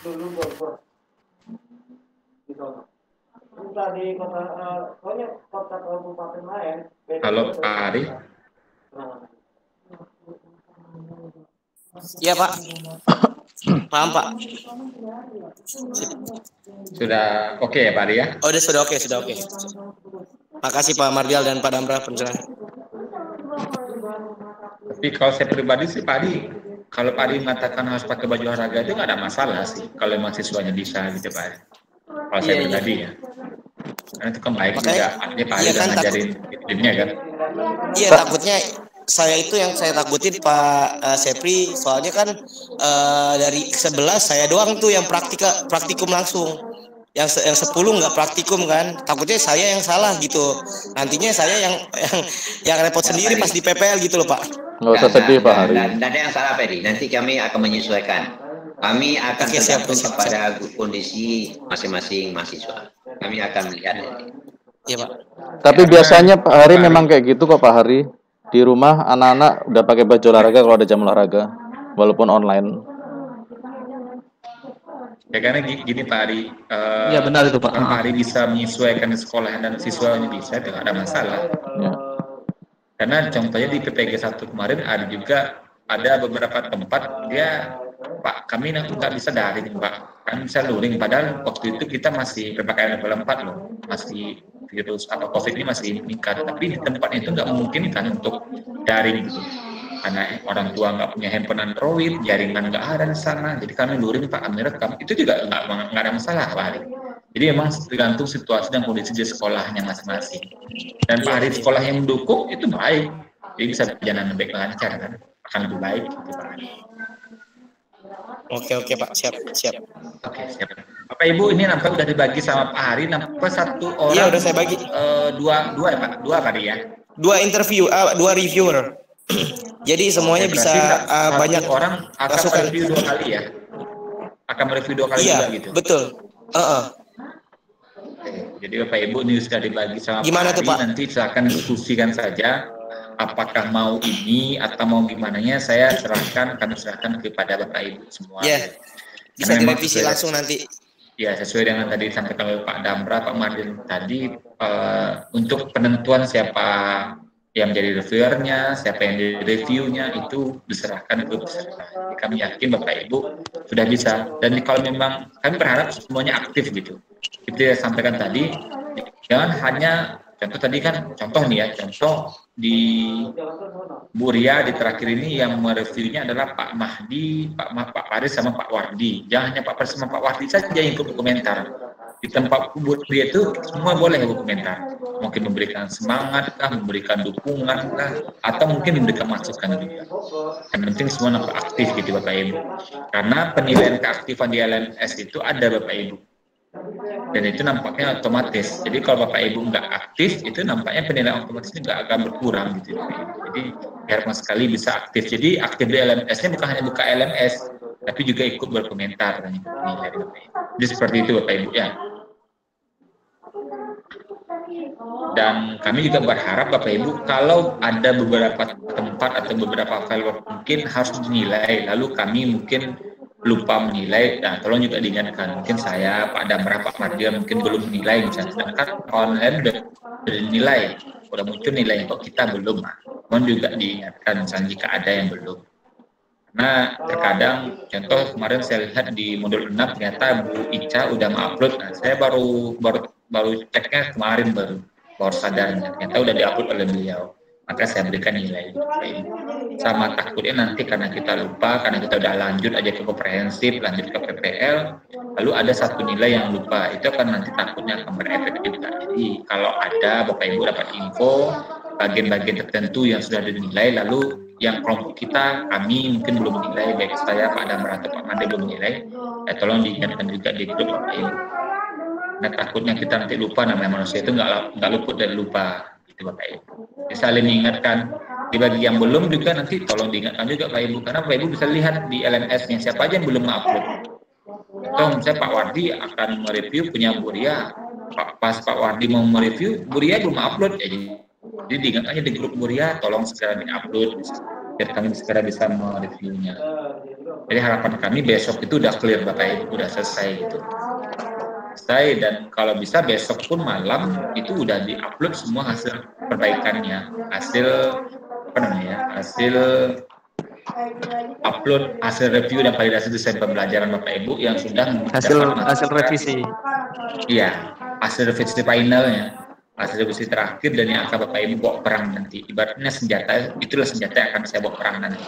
Di kota kabupaten lain. Halo Pak Arif. Iya Pak. Paham Pak. Sudah oke ya Pak Ari ya? Oh sudah oke, sudah oke. Makasih Pak Mardial dan Pak Damra pencerahan. Tapi kalau saya pribadi sih Pak Ari, kalau Pak Ari mengatakan harus pakai baju olahraga itu nggak ada masalah sih, kalau emang siswanya bisa gitu Pak Ari. Kalau saya pribadi ya. Karena itu kan baik juga, artinya Pak Ari udah ngajarin timnya kan. Iya takutnya saya itu yang saya takutin Pak Sepri, soalnya kan dari 11 saya doang tuh yang praktikum langsung, yang 10 nggak praktikum kan, takutnya saya yang salah gitu, nantinya saya yang repot sendiri pas di PPL gitu loh Pak. Nggak usah sedih Pak Hari. Dan ada yang salah Ferry, nanti kami akan menyesuaikan, kami akan tergantung kepada kondisi masing-masing mahasiswa, kami akan melihat. Iya Pak. Tapi biasanya Pak Hari memang kayak gitu kok Pak Hari. Di rumah anak-anak udah pakai baju olahraga kalau ada jam olahraga, walaupun online. Ya karena gini Pak Ari, ya benar itu Pak. Pak Ari bisa menyesuaikan di sekolah dan siswanya bisa, itu nggak ada masalah. Ya. Karena contohnya di PPG 1 kemarin ada beberapa tempat dia, Pak kami nggak bisa daring Pak, kami bisa luring, padahal waktu itu kita masih PPKM level 4 loh, masih virus atau COVID ini masih meningkat, tapi di tempat itu nggak memungkinkan untuk daring gitu. Karena orang tua nggak punya handphone Android, jaringan nggak ada di sana, jadi kami luring Pak, kami rekam, itu juga nggak ada masalah Pak Ari. Jadi memang tergantung situasi dan kondisi di sekolahnya masing-masing. Dan Pak Ari sekolah yang mendukung itu baik, jadi bisa berjalan lebih lancar kan, akan lebih baik gitu Pak Ari. Oke Pak, siap. Oke, siap. Bapak Ibu ini nampak udah dibagi sama Pak Hari, nampak satu orang. Iya udah saya bagi. Dua ya Pak, dua kali ya. 2 interview, 2 reviewer. Jadi semuanya bisa banyak orang akan mereview 2 kali ya. Akan mereview 2 kali juga gitu. Betul. Jadi Bapak Ibu ini sudah dibagi sama Gimana Pak Hari, Pak? Nanti silakan diskusikan saja. Apakah mau ini atau mau gimananya, saya serahkan, kami serahkan kepada Bapak Ibu semua. Iya. Bisa direvisi langsung nanti. Ya, sesuai dengan tadi disampaikan oleh Pak Damra, Pak Mardin tadi, untuk penentuan siapa yang menjadi reviewernya, siapa yang jadi reviewnya, itu diserahkan ke peserta. Jadi kami yakin Bapak Ibu sudah bisa. Dan kalau memang kami berharap semuanya aktif gitu. Seperti yang sampaikan tadi, jangan hanya contoh tadi kan, contoh nih ya, contoh di Buria di terakhir ini yang mereviewnya adalah Pak Mahdi, Pak Faris sama Pak Wardi. Jangan hanya Pak Faris sama Pak Wardi saja yang ikut berkomentar. Di tempat Buria itu semua boleh berkomentar. Mungkin memberikan semangat kah, memberikan dukungan kah, atau mungkin memberikan masukan juga. Yang penting semua nampak aktif gitu Bapak Ibu. Karena penilaian keaktifan di LMS itu ada Bapak Ibu. Dan itu nampaknya otomatis. Jadi kalau Bapak Ibu nggak aktif, itu nampaknya penilaian otomatisnya nggak akan berkurang gitu. Jadi biar sekali bisa aktif. Jadi aktif di LMS-nya bukan hanya buka LMS, tapi juga ikut berkomentar dan ikut menilai Bapak Ibu. Jadi seperti itu Bapak Ibu ya. Dan kami juga berharap Bapak Ibu kalau ada beberapa tempat atau beberapa file mungkin harus dinilai, lalu kami mungkin lupa menilai, nah tolong juga diingatkan. Mungkin saya, Pak Damra, Pak Mardian mungkin belum menilai, misalnya sedangkan online udah dinilai, udah muncul nilainya, kok kita belum. Mohon juga diingatkan misalnya jika ada yang belum. Karena terkadang, contoh kemarin saya lihat di modul 6 ternyata Bu Ica udah mengupload, nah saya baru ceknya kemarin baru sadarnya, ternyata udah diupload oleh beliau. Maka saya berikan nilai. Sama takutnya nanti karena kita lupa, karena kita udah lanjut aja ke komprehensif, lanjut ke PPL, lalu ada satu nilai yang lupa, itu akan nanti takutnya akan berefek juga. Jadi kalau ada Bapak Ibu dapat info bagian-bagian tertentu yang sudah dinilai, lalu yang kelompok kita, kami mungkin belum menilai, baik saya, Pak Damra atau Pak Made belum menilai, tolong diingatkan juga di grup Bapak Ibu. Nah takutnya kita nanti lupa, namanya manusia itu nggak luput dari lupa. Itu Bapak Ibu. Saling mengingatkan. Di bagi yang belum juga nanti tolong diingatkan juga Pak Ibu. Karena Pak Ibu bisa lihat di LMS-nya siapa aja yang belum upload. Contoh misalnya Pak Wardi akan mereview punya Buria. Pas Pak Wardi mau mereview, Buria belum upload. Jadi diingat aja di grup Buria, tolong segera di-upload. biar kami segera bisa mereviewnya. Jadi harapan kami besok itu udah clear Bapak Ibu, udah selesai gitu. Selesai, dan kalau bisa besok pun malam itu udah diupload semua hasil perbaikannya, hasil upload hasil review dan validasi desain pembelajaran Bapak Ibu yang sudah hasil revisi. Iya, hasil revisi finalnya, hasil revisi terakhir, dan yang akan Bapak Ibu bawa perang nanti. Ibaratnya itulah senjata yang akan saya bawa perang nanti.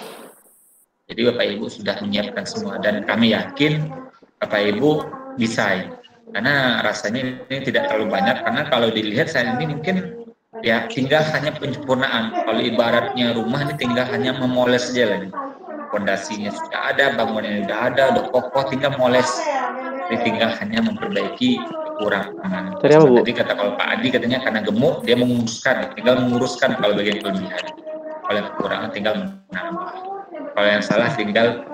Jadi Bapak Ibu sudah menyiapkan semua, dan kami yakin Bapak Ibu bisa ya. Karena rasanya ini tidak terlalu banyak, karena kalau dilihat saat ini mungkin ya tinggal hanya penyempurnaan. Kalau ibaratnya rumah ini tinggal hanya memoles saja lah. Fondasinya sudah ada, bangunannya sudah ada, udah kokoh, tinggal moles. Jadi tinggal hanya memperbaiki kekurangan. Tadi kata kalau Pak Adi katanya karena gemuk dia tinggal menguruskan kalau bagian kelebihan. Kalau kekurangan tinggal menambah. Kalau yang salah tinggal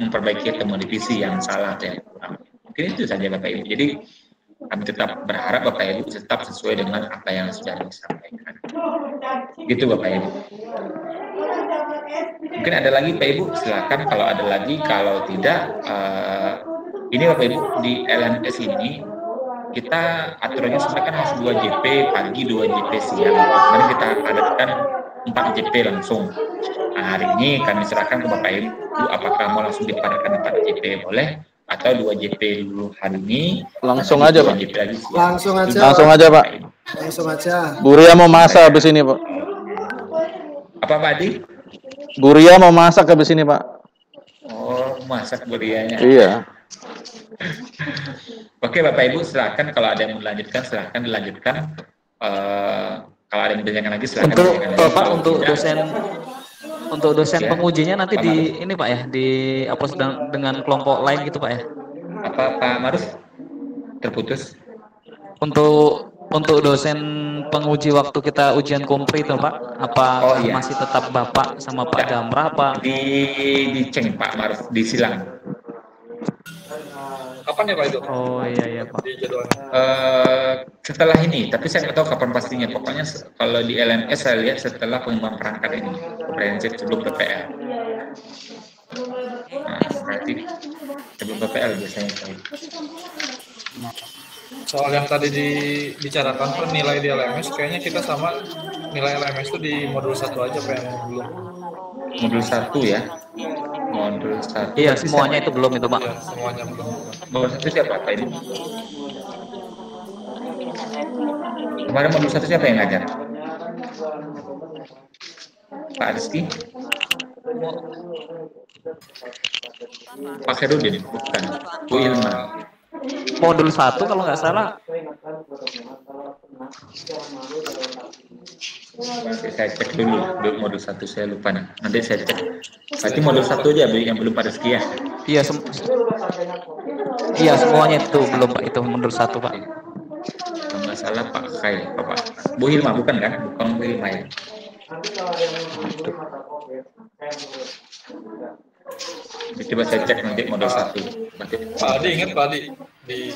memperbaiki atau modifikasi yang salah atau yang kurang. Mungkin itu saja Bapak Ibu. Jadi kami tetap berharap Bapak Ibu tetap sesuai dengan apa yang sudah disampaikan. Gitu Bapak Ibu. Mungkin ada lagi Pak Ibu, silakan kalau ada lagi. Kalau tidak, ini Bapak Ibu di LMS ini kita aturannya sebenarnya kan harus 2 JP pagi, 2 JP siang. Kemudian kita adatkan 4 JP langsung. Nah, hari ini kami serahkan ke Bapak Ibu apakah mau langsung dipadatkan 4 JP boleh, atau 2 JP dulu hari ini. Langsung aja Pak. Langsung aja. Langsung aja Pak. Langsung aja. Bu Ria mau masak habis ini Pak. Apa Pak Adi? Bu Ria mau masak habis ini Pak. Oh, masak Bu Rianya. Iya. Oke Bapak Ibu, silakan kalau ada yang melanjutkan silakan dilanjutkan. Kalau ada yang ditanyakan lagi silakan. Pak untuk dosen ya. Pengujinya nanti ini Pak ya, di apos dengan kelompok lain gitu Pak ya. Apa Pak Maruf? Terputus. Untuk dosen penguji waktu kita ujian kompre itu Pak, apa masih tetap Bapak sama Pak Damra apa? Di Ceng Pak Maruf, di Silang. Kapan ya Pak itu? Oh iya Pak. Di jadwalnya. Setelah ini, tapi saya nggak tahu kapan pastinya. Pokoknya kalau di LMS saya lihat setelah pengembangan perangkat ini, komprehensif sebelum PPL. Nah, berarti sebelum PPL biasanya. Soal yang tadi dibicarakan tuh nilai di LMS, kayaknya kita sama nilai LMS itu di modul 1 aja Pak yang belum. Modul 1 ya? Modul 1. Iya, semuanya itu belum itu Pak. Iya, semuanya belum. Modul 1 siapa Pak ini? Kemarin modul 1 siapa yang ngajar? Pak Rizky? Pak Herudin? Bukan. Bu Ilma. Modul 1 kalau nggak salah. Saya cek dulu modul 1, saya lupa nih. Nanti saya cek. Berarti modul 1 aja yang belum Pak Rizky ya? Iya, iya semuanya itu belum Pak, itu modul 1 Pak. Kalau nggak salah Pak Kai, Pak Bu Hilma bukan kan? Bukan Bu Hilma ya? Coba saya cek nanti modul 1. Pak Adi ingat Pak Adi di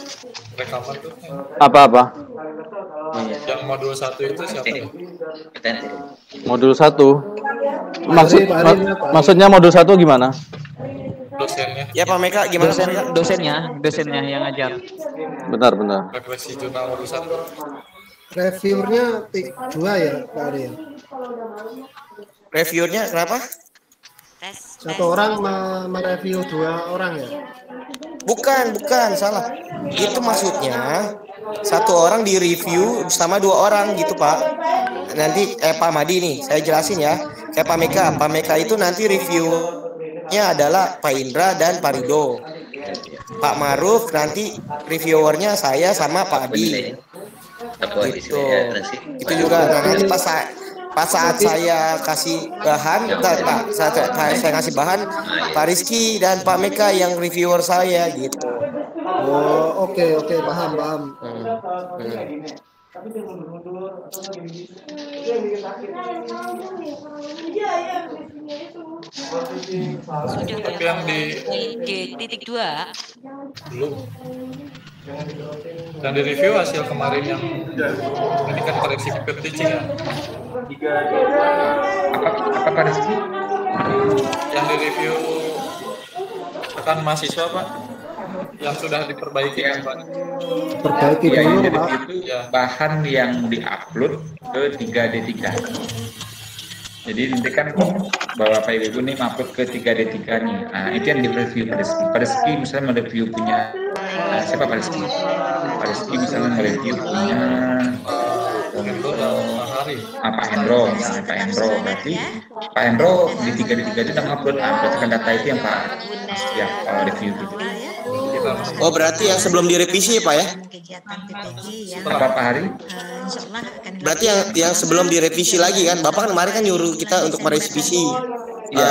rekaman tuh? Apa? Yang modul 1 itu siapa ya? Modul 1. Maksudnya modul 1 gimana? Dosennya. Ya Pak Meka gimana? Dosennya yang ngajar. Bentar. Refleksi jurnal modul 1. Reviewernya 2 ya Pak Ari? Reviewernya kenapa? Satu orang mereview 2 orang ya? Bukan, salah. Itu maksudnya satu orang di review sama 2 orang gitu Pak. Nanti Pak Madi nih, saya jelasin ya. Kayak Pak Meka itu nanti reviewnya adalah Pak Indra dan Pak Rido. Pak Maruf nanti reviewernya saya sama Pak Adi. Gitu. Itu juga nanti pas saat saya kasih bahan, saya kasih bahan, Pak Rizky dan Pak Meka yang reviewer saya gitu. Oh, oke, paham. Tapi yang di titik 2 belum. Dan di review hasil kemarin yang ini kan koreksi paper teaching ya. Apa Pak Rizky? Yang direview rekan mahasiswa Pak, yang sudah diperbaiki kan Pak? Perbaiki Ya, dulu, yang Pak. itu bahan yang diupload ke 3D3. Jadi nanti kan bahwa Pak Ibu nih upload ke 3D3 nih. Nah, itu yang di-review Pak Rizky. Pak Rizky misalnya mereview punya siapa Pak Rizky? Pak Rizky misalnya mereview punya Pak Hendro, misalnya Pak Hendro, berarti Pak Hendro di 3D3 itu udah upload, berdasarkan data itu yang Pak ya review gitu. Oh berarti yang sebelum direvisi Pak ya? Apa Pak Hari? Berarti yang sebelum direvisi lagi kan? Bapak kan kemarin kan nyuruh kita untuk merevisi. Ya,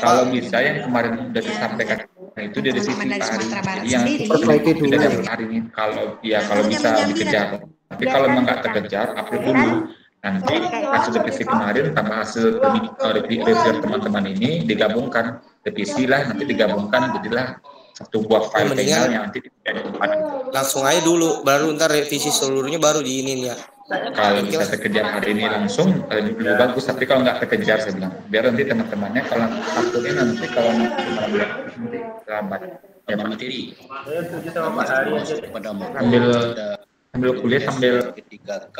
kalau bisa yang kemarin sudah disampaikan itu direvisi Pak Hari. Jadi yang perbaiki dulu. Hari ini kalau bisa dikejar. Tapi kalau memang nggak terkejar, upload dulu. Nanti hasil revisi kemarin tambah hasil review teman-teman ini digabungkan, revisi lah, nanti digabungkan jadilah satu buah file final yang nanti langsung aja dulu, baru ntar revisi seluruhnya baru diinin ya. Kalau bisa terkejar hari ini langsung lebih bagus, tapi kalau nggak terkejar saya bilang biar nanti teman-temannya kalau uploadnya nanti kalau nanti lambat ya materi sambil kuliah sambil 3K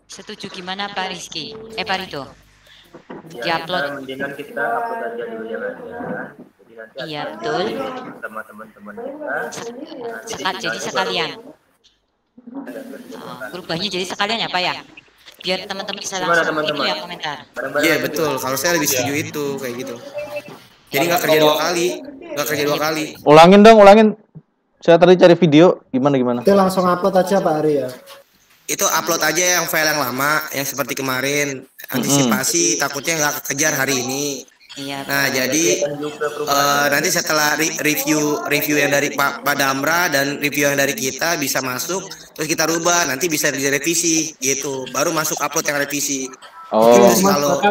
Setuju gimana Pak Rizky? Pak Rido? Ya, Diupload. mendingan kita upload aja dulu ya Mas ya. Jadi nanti Iya betul. sama teman-teman kita. Jadi sekalian. Berubahnya jadi sekalian ya Pak ya? Biar teman-teman bisa langsung itu ya komentar. Iya betul. Kalau saya lebih setuju itu kayak gitu. Jadi nggak kerja dua kali. Ulangin. Saya tadi cari video gimana. Itu langsung upload aja Pak Ari ya. Itu upload aja yang file yang lama, yang seperti kemarin. Antisipasi takutnya nggak kekejar hari ini. Nah jadi nanti setelah review yang dari Pak Damra dan review yang dari kita bisa masuk, terus kita rubah, nanti bisa direvisi gitu. Baru masuk upload yang revisi. Oh. Kalau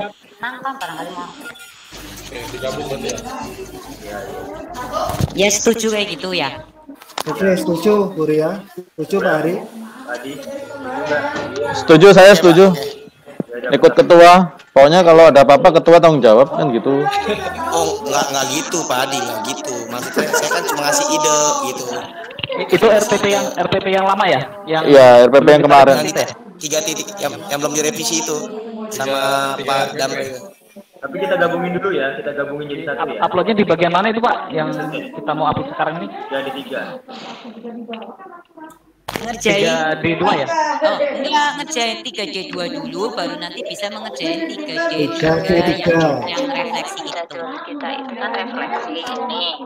ya setuju kayak gitu ya. Oke, setuju Bu Ria. Setuju Pak Ari. Saya setuju. Ikut ketua. Pokoknya kalau ada apa-apa ketua tanggung jawab kan gitu. Oh, nggak gitu Pak Adi, nggak gitu. Maksudnya saya kan cuma ngasih ide gitu. Itu RPP yang lama ya? Iya, RPP yang kemarin. 3 titik yang belum direvisi itu sama Pak Damra. Tapi kita gabungin dulu ya, kita gabungin jadi satu ya. Uploadnya di bagian mana itu Pak? Yang kita mau upload sekarang ini? Jadi 3. Ngerjain 3D2 ya? Oh, enggak, ngerjain 3D2 dulu, baru nanti bisa mengerjain 3D3 yang refleksi itu. Kita itu kan refleksi ini.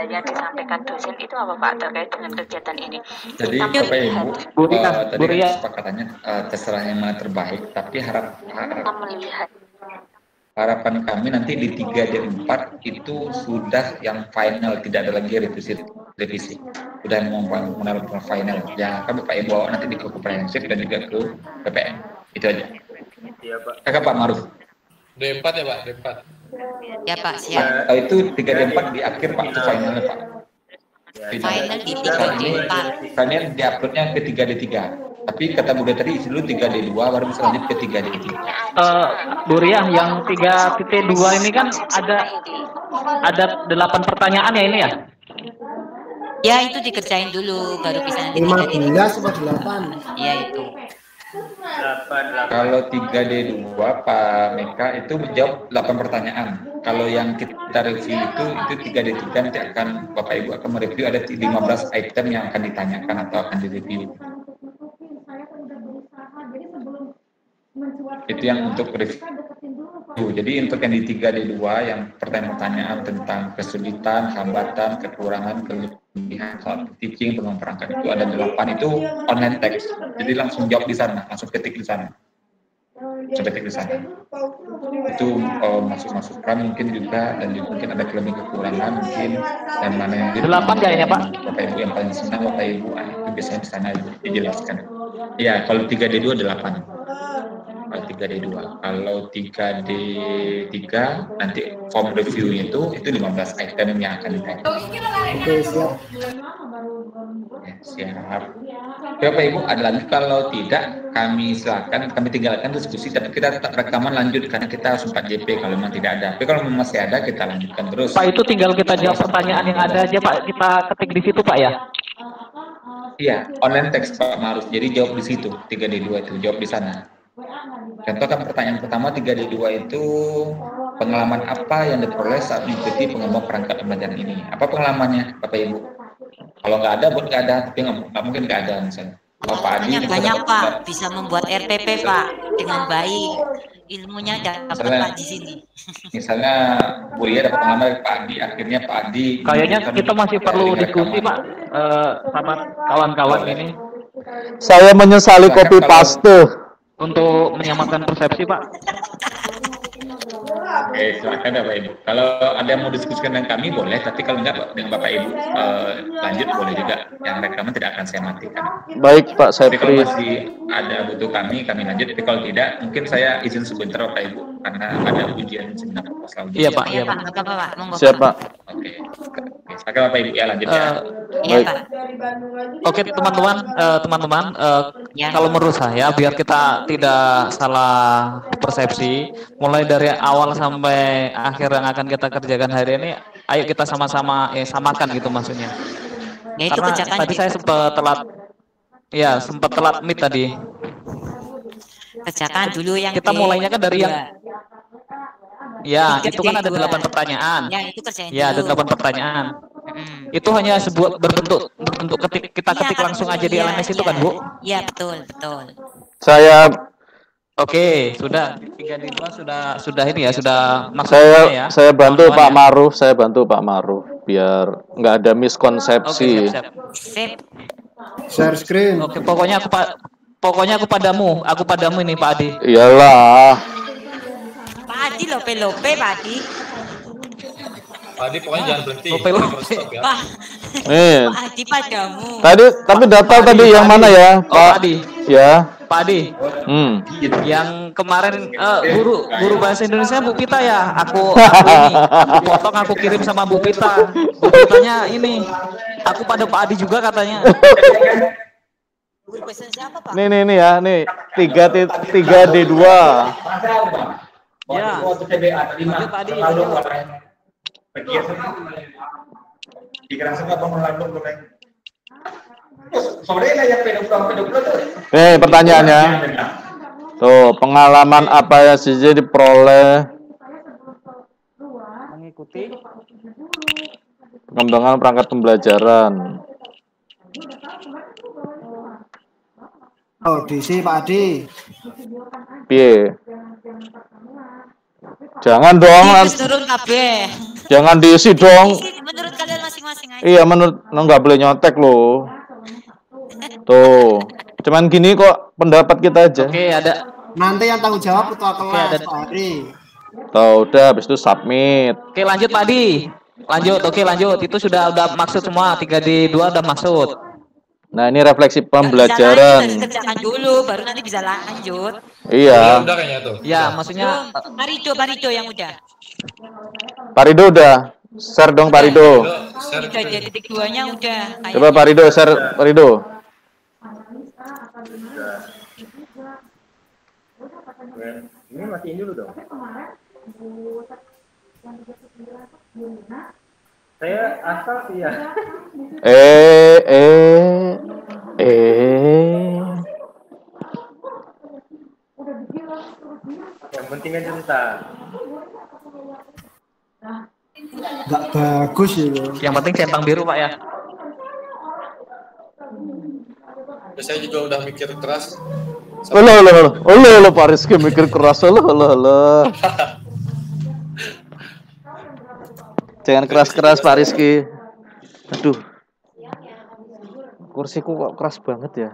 Yang disampaikan dosen itu apa Pak terkait dengan kegiatan ini? Jadi Bapak Ibu, tadi kesepakatannya terserah yang mana terbaik, tapi harapan kami nanti di 3D4 itu sudah yang final, tidak ada lagi revisi. Sudah menaruh final. Yang kami Bapak Ibu bawa nanti di komprehensif dan juga ke PPM. Itu aja. Iya Pak. Kakak Pak Maruf. D4 ya Pak, D4. Ya Pak, siap. Itu 3D4 di akhir Pak, itu finalnya Pak. Final di 3D4. Final di uploadnya ke 3D3. Tapi kata Bunda tadi isi dulu 3D2 baru bisa lanjut ke 3D3. Bu Ria, yang 3.2 ini kan ada 8 pertanyaan ya ini ya? Ya itu dikerjain dulu baru bisa nanti 15 atau 8? Iya itu. 8. Kalau 3D2 Pak Meka itu menjawab 8 pertanyaan. Kalau yang kita review itu 3D3 nanti akan Bapak Ibu akan mereview ada 15 item yang akan ditanyakan atau akan direview. Itu yang untuk review. Jadi untuk yang di 3D2 yang pertanyaan-pertanyaan tentang kesulitan, hambatan, kekurangan, kelebihan soal teaching, pengembangan itu ada 8 itu online text. Jadi langsung jawab di sana, langsung ketik di sana. Itu masuk-masukkan mungkin juga dan juga mungkin ada kelebihan kekurangan mungkin dan mana yang 8 kayaknya Pak. Bapak Ibu yang paling senang Bapak Ibu itu biasanya di sana dijelaskan. Iya, kalau 3D2 8. Kalau 3D2, kalau 3D3 nanti form review itu 15 item yang akan ditanya. Oke, siap. siap. Ya Bapak Ibu, ada lagi? Kalau tidak, kami silakan, kami tinggalkan diskusi, tapi kita tetap rekaman lanjut karena kita harus 4 JP kalau memang tidak ada. Tapi kalau memang masih ada, kita lanjutkan terus. Pak, itu tinggal kita jawab pertanyaan yang ada aja Pak, kita ketik di situ Pak ya? Iya, online text Pak Maruf, jadi jawab di situ, 3D2 itu, jawab di sana. Contoh kan pertanyaan pertama 3D2 itu pengalaman apa yang diperoleh saat mengikuti pengembangan perangkat pembelajaran ini? Apa pengalamannya Bapak Ibu? Kalau nggak ada, buat nggak ada, tapi nggak mungkin nggak ada misalnya. Kalau Pak Adi banyak Pak, bisa membuat RPP Pak dengan baik, ilmunya dapat Pak di sini. Misalnya Bu Lia dapat pengalaman dari Pak Adi, akhirnya Pak Adi. Kayaknya kita masih perlu diskusi Pak sama kawan-kawan ini. Saya menyesali copy paste. Untuk menyamakan persepsi Pak. Oke, silakan Bapak Ibu. Kalau ada yang mau diskusikan dengan kami boleh, tapi kalau enggak dengan Bapak Ibu lanjut boleh juga. Yang rekaman tidak akan saya matikan. Baik Pak, saya tapi kalau free. masih ada butuh kami lanjut. Tapi kalau tidak, mungkin saya izin sebentar Bapak Ibu karena ada ujian seminar selanjutnya. Iya Pak, iya Pak. Monggo, siap Pak. Oke, silakan Bapak Ibu ya lanjut ya. Iya Pak. Oke teman-teman, kalau menurut saya biar kita tidak salah persepsi, mulai dari awal sampai akhir yang akan kita kerjakan hari ini, ayo kita sama-sama samakan gitu maksudnya. Ya, itu karena tadi saya sempat telat meet tadi. Kerjakan dulu yang kita mulainya kan dari yang ya, itu kan ada 8 pertanyaan. Ya, itu kerjain ya, ada 8 pertanyaan. Itu hanya sebuah berbentuk kita ketik langsung aja di LMS itu kan, Bu? Iya, betul. Saya Oke, sudah 3D2 sudah ini ya, sudah maksudnya ya. Saya bantu Pak Maruf, biar nggak ada miskonsepsi. Oke, siap. Share screen. Oke, pokoknya aku padamu ini Pak Adi. Iyalah. Pak Adi lope Pak Adi. Pak Adi pokoknya jangan berhenti. Lope. Ya. Pak Adi padamu. Tapi data tadi yang mana ya, Pak Adi? Ya. Pak Adi. Yang kemarin guru bahasa Indonesia Bu Pita ya. Aku potong, aku kirim sama Bu Pita. Bu Pitanya ini, aku pada Pak Adi juga katanya. Guru bahasa siapa Pak? Nih ya, nih 3D2. Ya. Lanjut Pak Adi. Pertanyaannya. Tuh, pengalaman apa ya sih diperoleh mengikuti pengembangan perangkat pembelajaran. Audisi Pak Adi. Piye? Jangan dong. Jangan diisi dong. Menurut kalian masing-masing aja. Iya, menurut nggak boleh nyontek loh. Tuh, cuman gini kok pendapat kita aja. Oke, ada. Nanti yang tanggung jawab ketua kelas Pak Adi. Tuh, udah habis itu submit. Oke, lanjut Pak Adi. Lanjut. Itu sudah maksud semua, 3D2 udah maksud. Nah, ini refleksi pembelajaran. Kerjakan dulu, baru nanti bisa lanjut. Iya. Udah kayaknya tuh. Ya, maksudnya Parido yang udah. Parido udah. Share dong Parido. Udah jadi titik 2-nya udah. Coba Parido share Parido. Ini matiin dulu dong. Saya asal sih ya. Yang penting kan cerita. Nggak bagus itu. Yang penting centang biru Pak ya. Saya juga udah mikir keras. Halo, Pak Rizky mikir keras. Halo. Jangan keras-keras Pak Rizky. Aduh. Kursiku kok keras banget ya.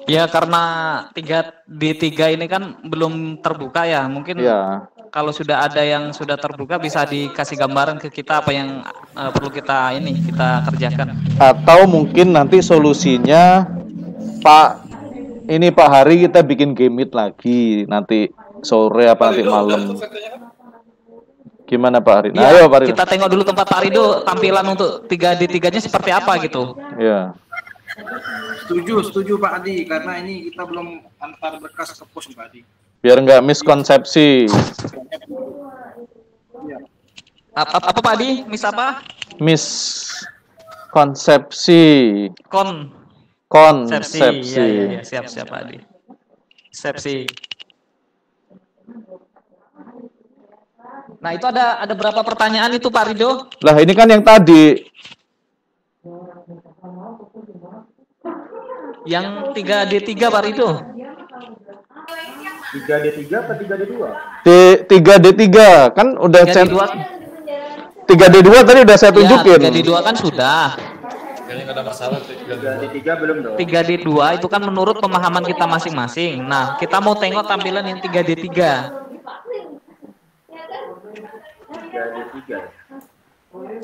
Ya karena 3 ini kan belum terbuka ya. Mungkin kalau sudah ada yang sudah terbuka bisa dikasih gambaran ke kita apa yang perlu kita kerjakan. Atau mungkin nanti solusinya Pak Hari kita bikin game meet lagi nanti sore apa nanti malam. Gimana Pak Arido? Ya, Ayo Pak Arido. kita tengok dulu tempat Pak Arido tampilan untuk 3D3-nya seperti apa gitu. Ya. Setuju Pak Adi, karena ini kita belum antar berkas ke pos Pak Adi. Biar nggak miskonsepsi. Apa Pak Adi? Mis apa? Miskonsepsi. Konsepsi. Ya, siap Pak Adi. Konsepsi. Nah, itu ada berapa pertanyaan itu Pak Rido? Lah ini kan yang tadi. Yang 3D3 Pak Rido. 3D3 apa 3D2? 3D3 kan udah 3D2 tadi udah saya tunjukin. 3D2 kan sudah. Kayaknya nggak ada masalah. 3D3 belum dong. 3D2 itu kan menurut pemahaman kita masing-masing. Nah, kita mau tengok tampilan yang 3D3. 3D3.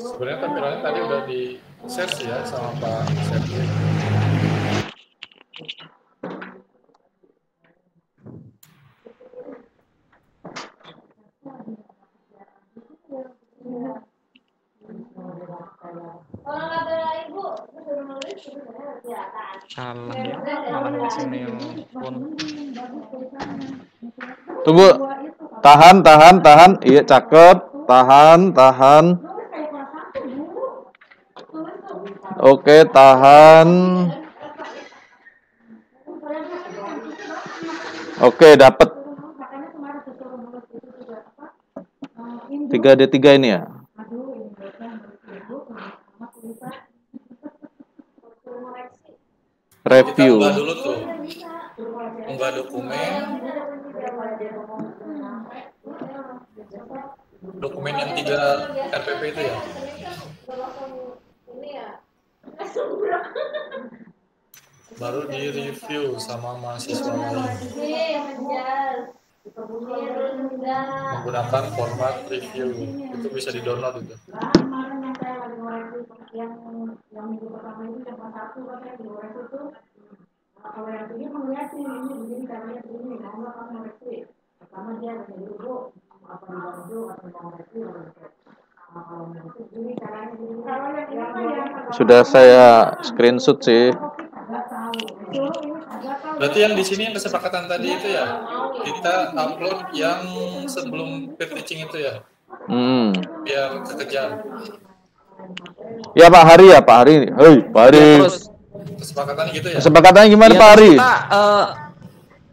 Sebenarnya tampilannya tadi udah di share sih ya sama Pak Sergei. Salah ya, malah di sini yang pun. Tunggu. Tahan. Iya, cakep. Tahan. Oke, tahan. Oke, dapat. 3D3 ini ya. Review. Kita unggah dulu tuh. Unggah dokumen. Dokumen yang 3 RPP itu ya. Baru di review sama mahasiswa lain. Menggunakan format review. Itu bisa di-download itu. Sudah saya screenshot sih. Berarti yang di sini yang kesepakatan tadi itu ya, kita upload yang sebelum peer teaching itu ya, biar kekejar. Ya Pak Hari ya Pak Hari. Hei Pak Hari. Ya, terus kesepakatannya gitu ya. Kesepakatannya gimana ya, Pak Hari?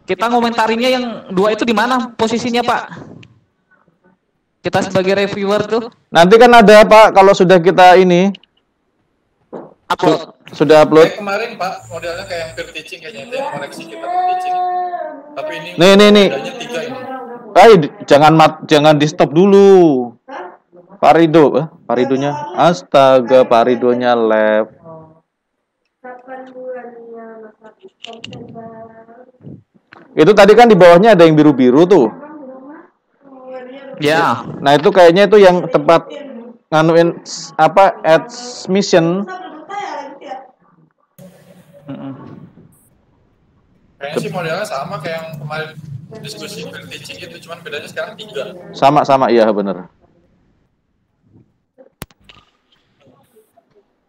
Kita ngomentarinya yang 2 itu di mana posisinya Pak? Kita sebagai reviewer tuh. Nanti kan ada Pak kalau sudah kita ini. Upload. Sudah upload. Kayak kemarin Pak, modelnya kayak yang peer teaching kayaknya itu yang koreksi kita peer teaching. Tapi ini Nih. modalnya 3 ini. Jangan di stop dulu. Pak Rido, Pak Ridonya. Astaga, Pak Ridonya left. Itu tadi kan di bawahnya ada yang biru-biru tuh. Ya. Nah, itu kayaknya itu yang tempat nganuin apa admission. Kayaknya sih modelnya sama kayak yang kemarin diskusi peer teaching itu, cuman bedanya sekarang 3. Sama, iya bener.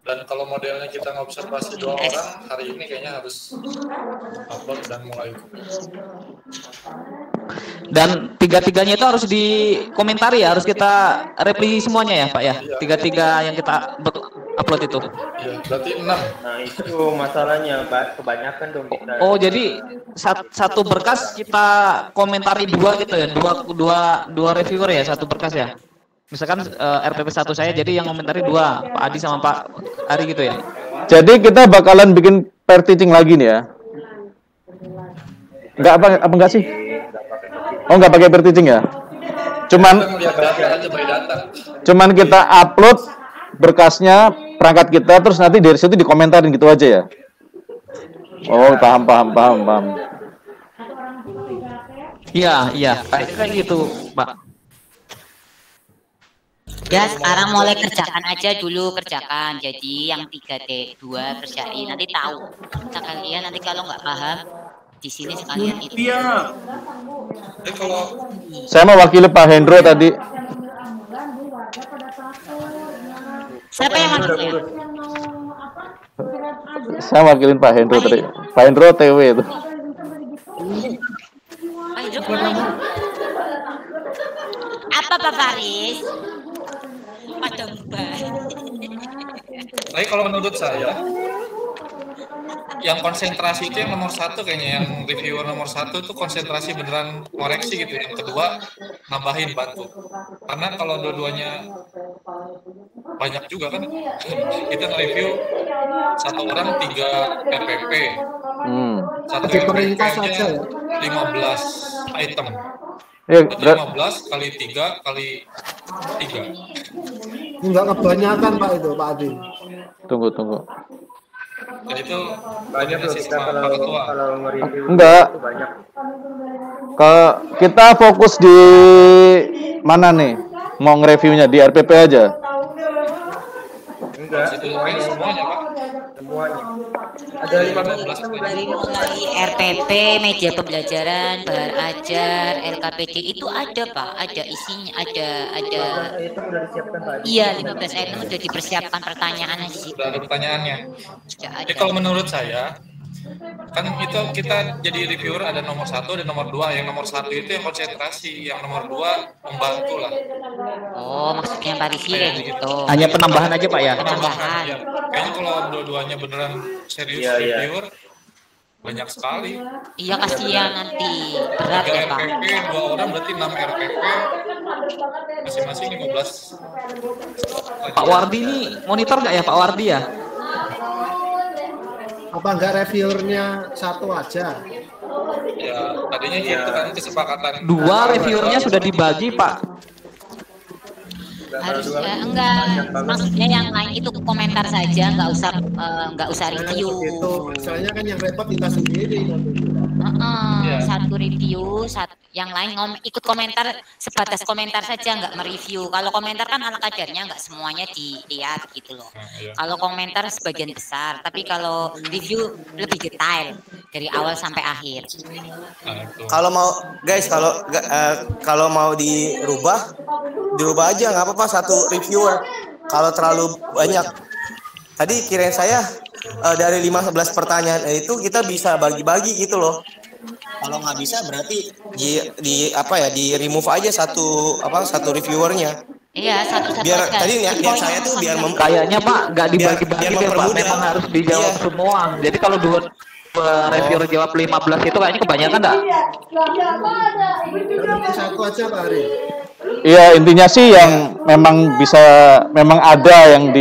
Dan kalau modelnya kita ngobservasi 2 orang, hari ini kayaknya harus upload dan mulai. Dan 3-3-nya itu harus dikomentari ya, harus kita reply semuanya ya Pak ya. 3-3 yang kita upload itu. Iya, berarti 6. Nah, itu masalahnya, Pak. Kebanyakan dong kita. Oh, jadi satu berkas kita komentari 2 gitu ya. Dua reviewer ya, satu berkas ya. Misalkan RPP 1 saya, jadi yang komentari 2, Pak Adi sama Pak Ari gitu ya. Jadi kita bakalan bikin pair teaching lagi nih ya. Enggak sih? Oh, enggak pakai pair teaching ya? Cuman kita upload berkasnya, perangkat kita, terus nanti dari situ dikomentarin gitu aja ya. Oh, paham. Iya, kayak gitu, Pak. Ya, sekarang mulai kerjakan aja dulu, kerjakan. Jadi yang 3D2 kerjain, nanti tahu. Sekalian nanti kalau nggak paham di sini sekalian itu. Iya. Saya mewakili Pak Hendro tadi. Siapa yang wakilnya? Saya wakilin Pak Hendro tadi. Pak Hendro TW itu. Apa Pak Faris? Pada mbak. Tapi kalau menurut saya, yang konsentrasi itu yang nomor 1 kayaknya, yang reviewer nomor 1 itu konsentrasi beneran koreksi gitu. Yang kedua nambahin bantu. Karena kalau dua-duanya banyak juga kan, kita nge-review satu orang 3 RPP, satu RPP aja 15 item. Ya, 15 kali 3 kali 3. Enggak kebanyakan Pak itu, Pak Adi. Tunggu. Dan itu banyak tuh kita kalau nge-review enggak. itu banyak. Kalau kita fokus di mana nih? Mau nge-reviewnya di RPP aja? Enggak, semuanya Pak. Semuanya. Ada 15 dari mulai RPP, media pembelajaran, bahan ajar, LKPD itu ada Pak, ada isinya, ada. Itu udah disiapkan Pak. Iya, 15 item udah dipersiapkan pertanyaannya sih. Sudah ada pertanyaannya. Jadi kalau menurut saya, kan itu kita jadi reviewer ada nomor 1 dan nomor 2. Yang nomor 1 itu yang konsentrasi, yang nomor 2 membantu lah. Oh, maksudnya Pak Rizky kayak gitu. Hanya penambahan aja Pak ya? Penambahan. Ya. Kayaknya kalau dua-duanya beneran serius reviewer, banyak sekali. Iya, kasihan nanti. Berat ya Pak. 3 RPP, 2 orang berarti 6 RPP. Masing-masing 15. Pak Wardi ini monitor nggak ya Pak Wardi ya? Apa enggak reviewernya 1 aja? Ya, tadinya gitu kan kesepakatan. 2 reviewernya sudah dibagi Pak. Harusnya enggak, maksudnya yang lain itu komentar saja, nggak usah review. Gitu. Soalnya kan yang repot kita sendiri. Satu review, yang lain ikut komentar, sebatas komentar saja, nggak mereview. Kalau komentar kan ala kadarnya nggak semuanya dilihat gitu loh. Kalau komentar sebagian besar, tapi kalau review lebih detail dari awal sampai akhir. Kalau mau guys, kalau mau dirubah aja, nggak apa-apa 1 reviewer. Kalau terlalu banyak, tadi kirain saya dari 15 pertanyaan itu kita bisa bagi-bagi gitu loh. Kalau nggak bisa berarti di remove aja satu reviewernya. Iya, satu-satu. Biar tadi niat saya tuh biar kayaknya Pak nggak dibagi-bagi deh Pak, memang harus dijawab semua. Jadi kalau 2 reviewer jawab 15 itu kayaknya kebanyakan enggak? Satu aja Pak Ari. Iya, intinya sih yang memang ada yang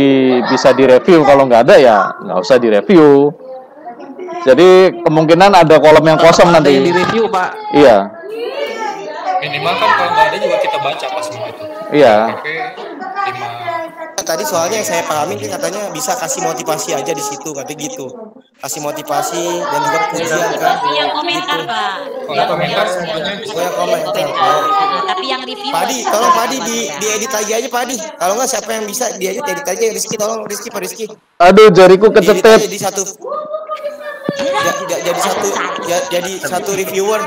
bisa direview. Kalau nggak ada ya nggak usah direview. Jadi kemungkinan ada kolom yang kosong nanti. Yang direview Pak. Iya. Minimal kan kalau nggak ada juga kita baca pas semua itu. Iya. Tadi soalnya yang saya pahami katanya bisa kasih motivasi aja di situ, katanya gitu. Kasih motivasi dan juga pujian kan. Yang komentar Pak. Kalau komentar semuanya bisa komentar. Tapi yang review. Padi, tolong Padi diedit lagi aja Padi. Kalau nggak siapa yang bisa diedit aja Rizky, tolong Rizky Pak Rizky. Aduh, jariku kecetet. Jadi satu reviewer.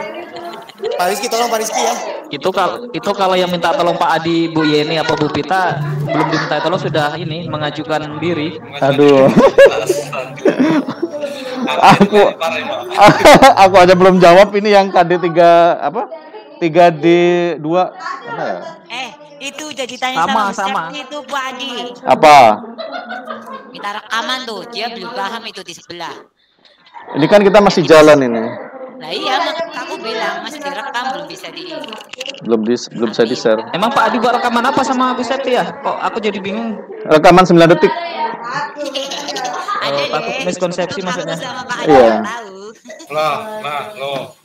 Pak Rizky, tolong Pak Rizky ya. Itu kalau yang minta tolong Pak Adi, Bu Yeni apa Bu Pita belum diminta tolong sudah mengajukan diri. Aduh. aku aja belum jawab ini yang KD 3 apa? 3D2 apa ya? Itu udah ditanya sama. Itu Pak Adi. Apa? Kita rekaman tuh, dia belum paham itu di sebelah. Ini kan kita masih jalan ini. Nah iya, aku bilang masih direkam, belum bisa belum bisa di-share. Emang Pak Adi buat rekaman apa sama Bu Septi ya? Kok aku jadi bingung. Rekaman 9 detik. Takut miskonsepsi maksudnya. Iya. Loh.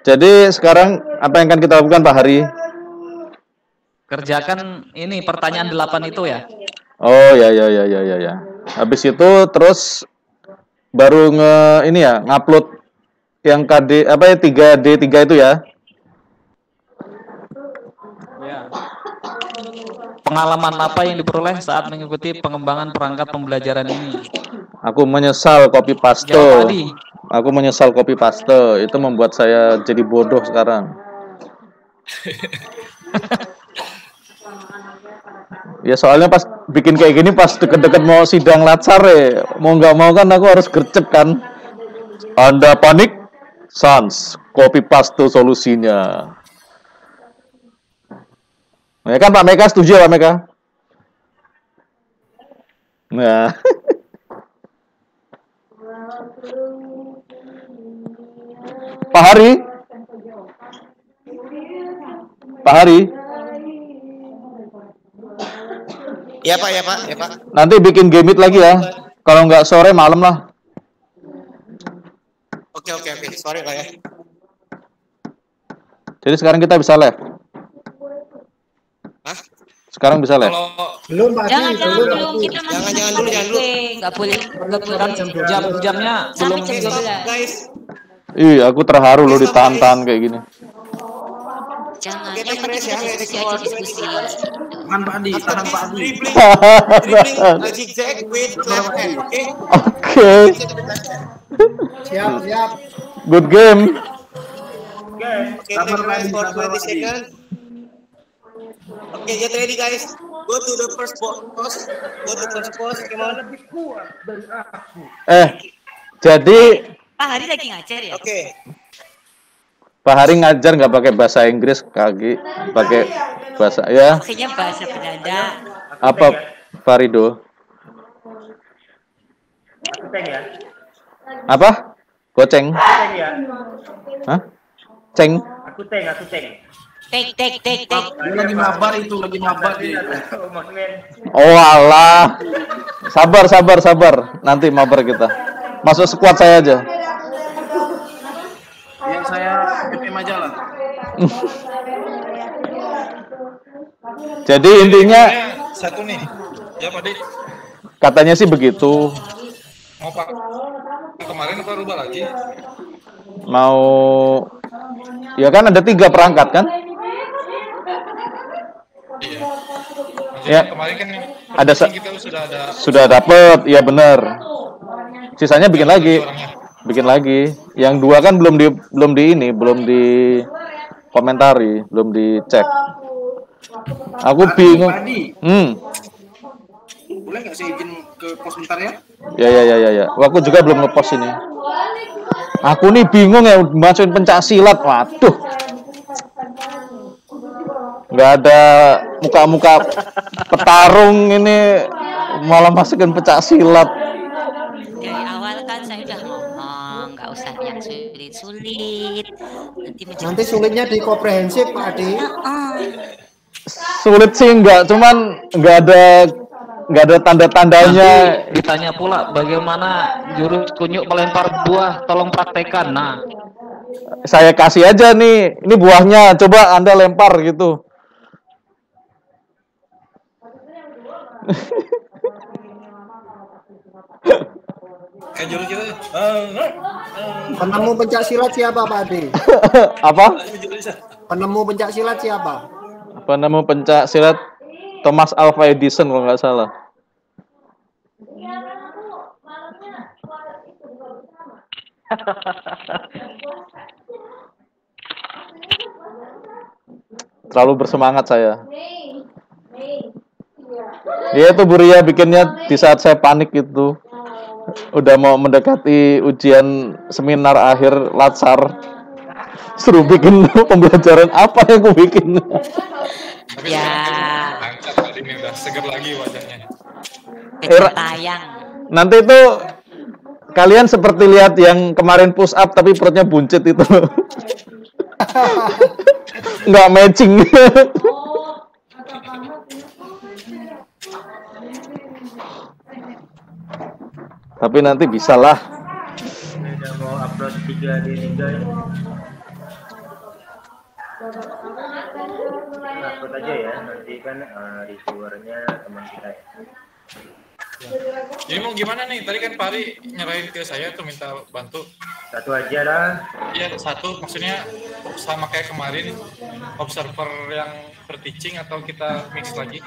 Jadi sekarang apa yang akan kita lakukan Pak Hari? Kerjakan ini pertanyaan 8 itu ya. Oh ya. Habis itu terus baru ngupload yang KD 3D3 itu ya. Ya. Pengalaman apa yang diperoleh saat mengikuti pengembangan perangkat pembelajaran ini? Aku menyesal copy paste. Itu membuat saya jadi bodoh sekarang. Ya soalnya pas bikin kayak gini pas deket-deket mau sidang latsar ya, mau nggak mau kan aku harus gercep kan. Anda panik? Sans, copy paste solusinya. Ya kan Pak Meka setuju ya Pak Meka? Nah. Pak Hari? Pak Hari? Ya Pak, ya Pak, ya Pak. Nanti bikin game it lagi ya. Kalau nggak sore malam lah. Oke. Sorry Pak ya. Jadi sekarang kita bisa live. Hah? Sekarang bisa live. Belum Pak. Jangan dulu. Kita masih Jangan dulu. Nggak boleh. Jamnya Sampai belum jam 12. Guys. Ih, aku terharu loh ditahan-tahan kayak gini. Jangan. Yang penting kita diskusi aja diskusi. Tahan Pak Adi, tahan Pak Adi. Dribbling zigzag with left hand, oke? Oke. Siap. Good game. Oke, sabar guys for 20 seconds. Oke, get ready guys. Go to the first post. Come on. Jadi Pak Hari lagi ngajar ya? Oke. Pak Hari ngajar nggak pakai bahasa Inggris, kaki pakai bahasa ya. Maksudnya bahasa Belanda. Apa Farido? Ceng ya. Apa? Goceng? Ceng ya. Hah? Ceng? Aku ceng. Tek. Lagi mabar dia. Oh alah. Sabar. Nanti mabar kita. Masuk squad saya aja. Yang saya PM aja lah. Jadi intinya satu nih. Ya Pak Di. Katanya sih begitu. Mau Pak kemarin apa rubah lagi? Mau ya kan ada 3 perangkat kan? Iya. Ya. Kemarin kan Ada kita sudah dapet, ya benar. Sisanya bikin lagi. Yang 2 kan belum di komentari, belum dicek. Aku bingung. Boleh nggak sih izin ke pos bentar ya? Ya. Aku juga belum ngepost ini. Aku nih bingung ya masukin pencak silat. Waduh. Nggak ada muka-muka petarung ini malah masukin pencak silat. Dari awal kan saya udah ngomong nggak usah yang sulit-sulit. Nanti sulitnya di komprehensif Pak Adi. Sulit sih enggak, cuman nggak ada tanda-tandanya. Nanti ditanya pula bagaimana jurus kunyuk melempar buah, tolong praktekkan. Nah, saya kasih aja nih, ini buahnya, coba Anda lempar gitu. Jurus kita. Penemu pencak silat siapa Pak Adi? Apa? Penemu pencak silat siapa? Penemu pencak silat Thomas Alva Edison kalau nggak salah. Terlalu bersemangat saya. Iya tuh Bu Ria bikinnya di saat saya panik itu. Udah mau mendekati ujian seminar akhir latsar. Suruh bikin pembelajaran apa yang aku bikin. Ya. Lancar tadi ini udah seger lagi wajahnya. Tayang. Nanti itu kalian seperti lihat yang kemarin push up tapi perutnya buncit itu. Nggak matching. Tapi nanti bisa lah. Udah mau upload 3 di 3 ya. Upload aja ya, nanti kan reviewernya teman kita ya. Jadi mau gimana nih? Tadi kan Pak Ari nyerahin ke saya tuh minta bantu. Satu aja lah. Iya, satu. Maksudnya sama kayak kemarin observer yang per teaching atau kita mix lagi?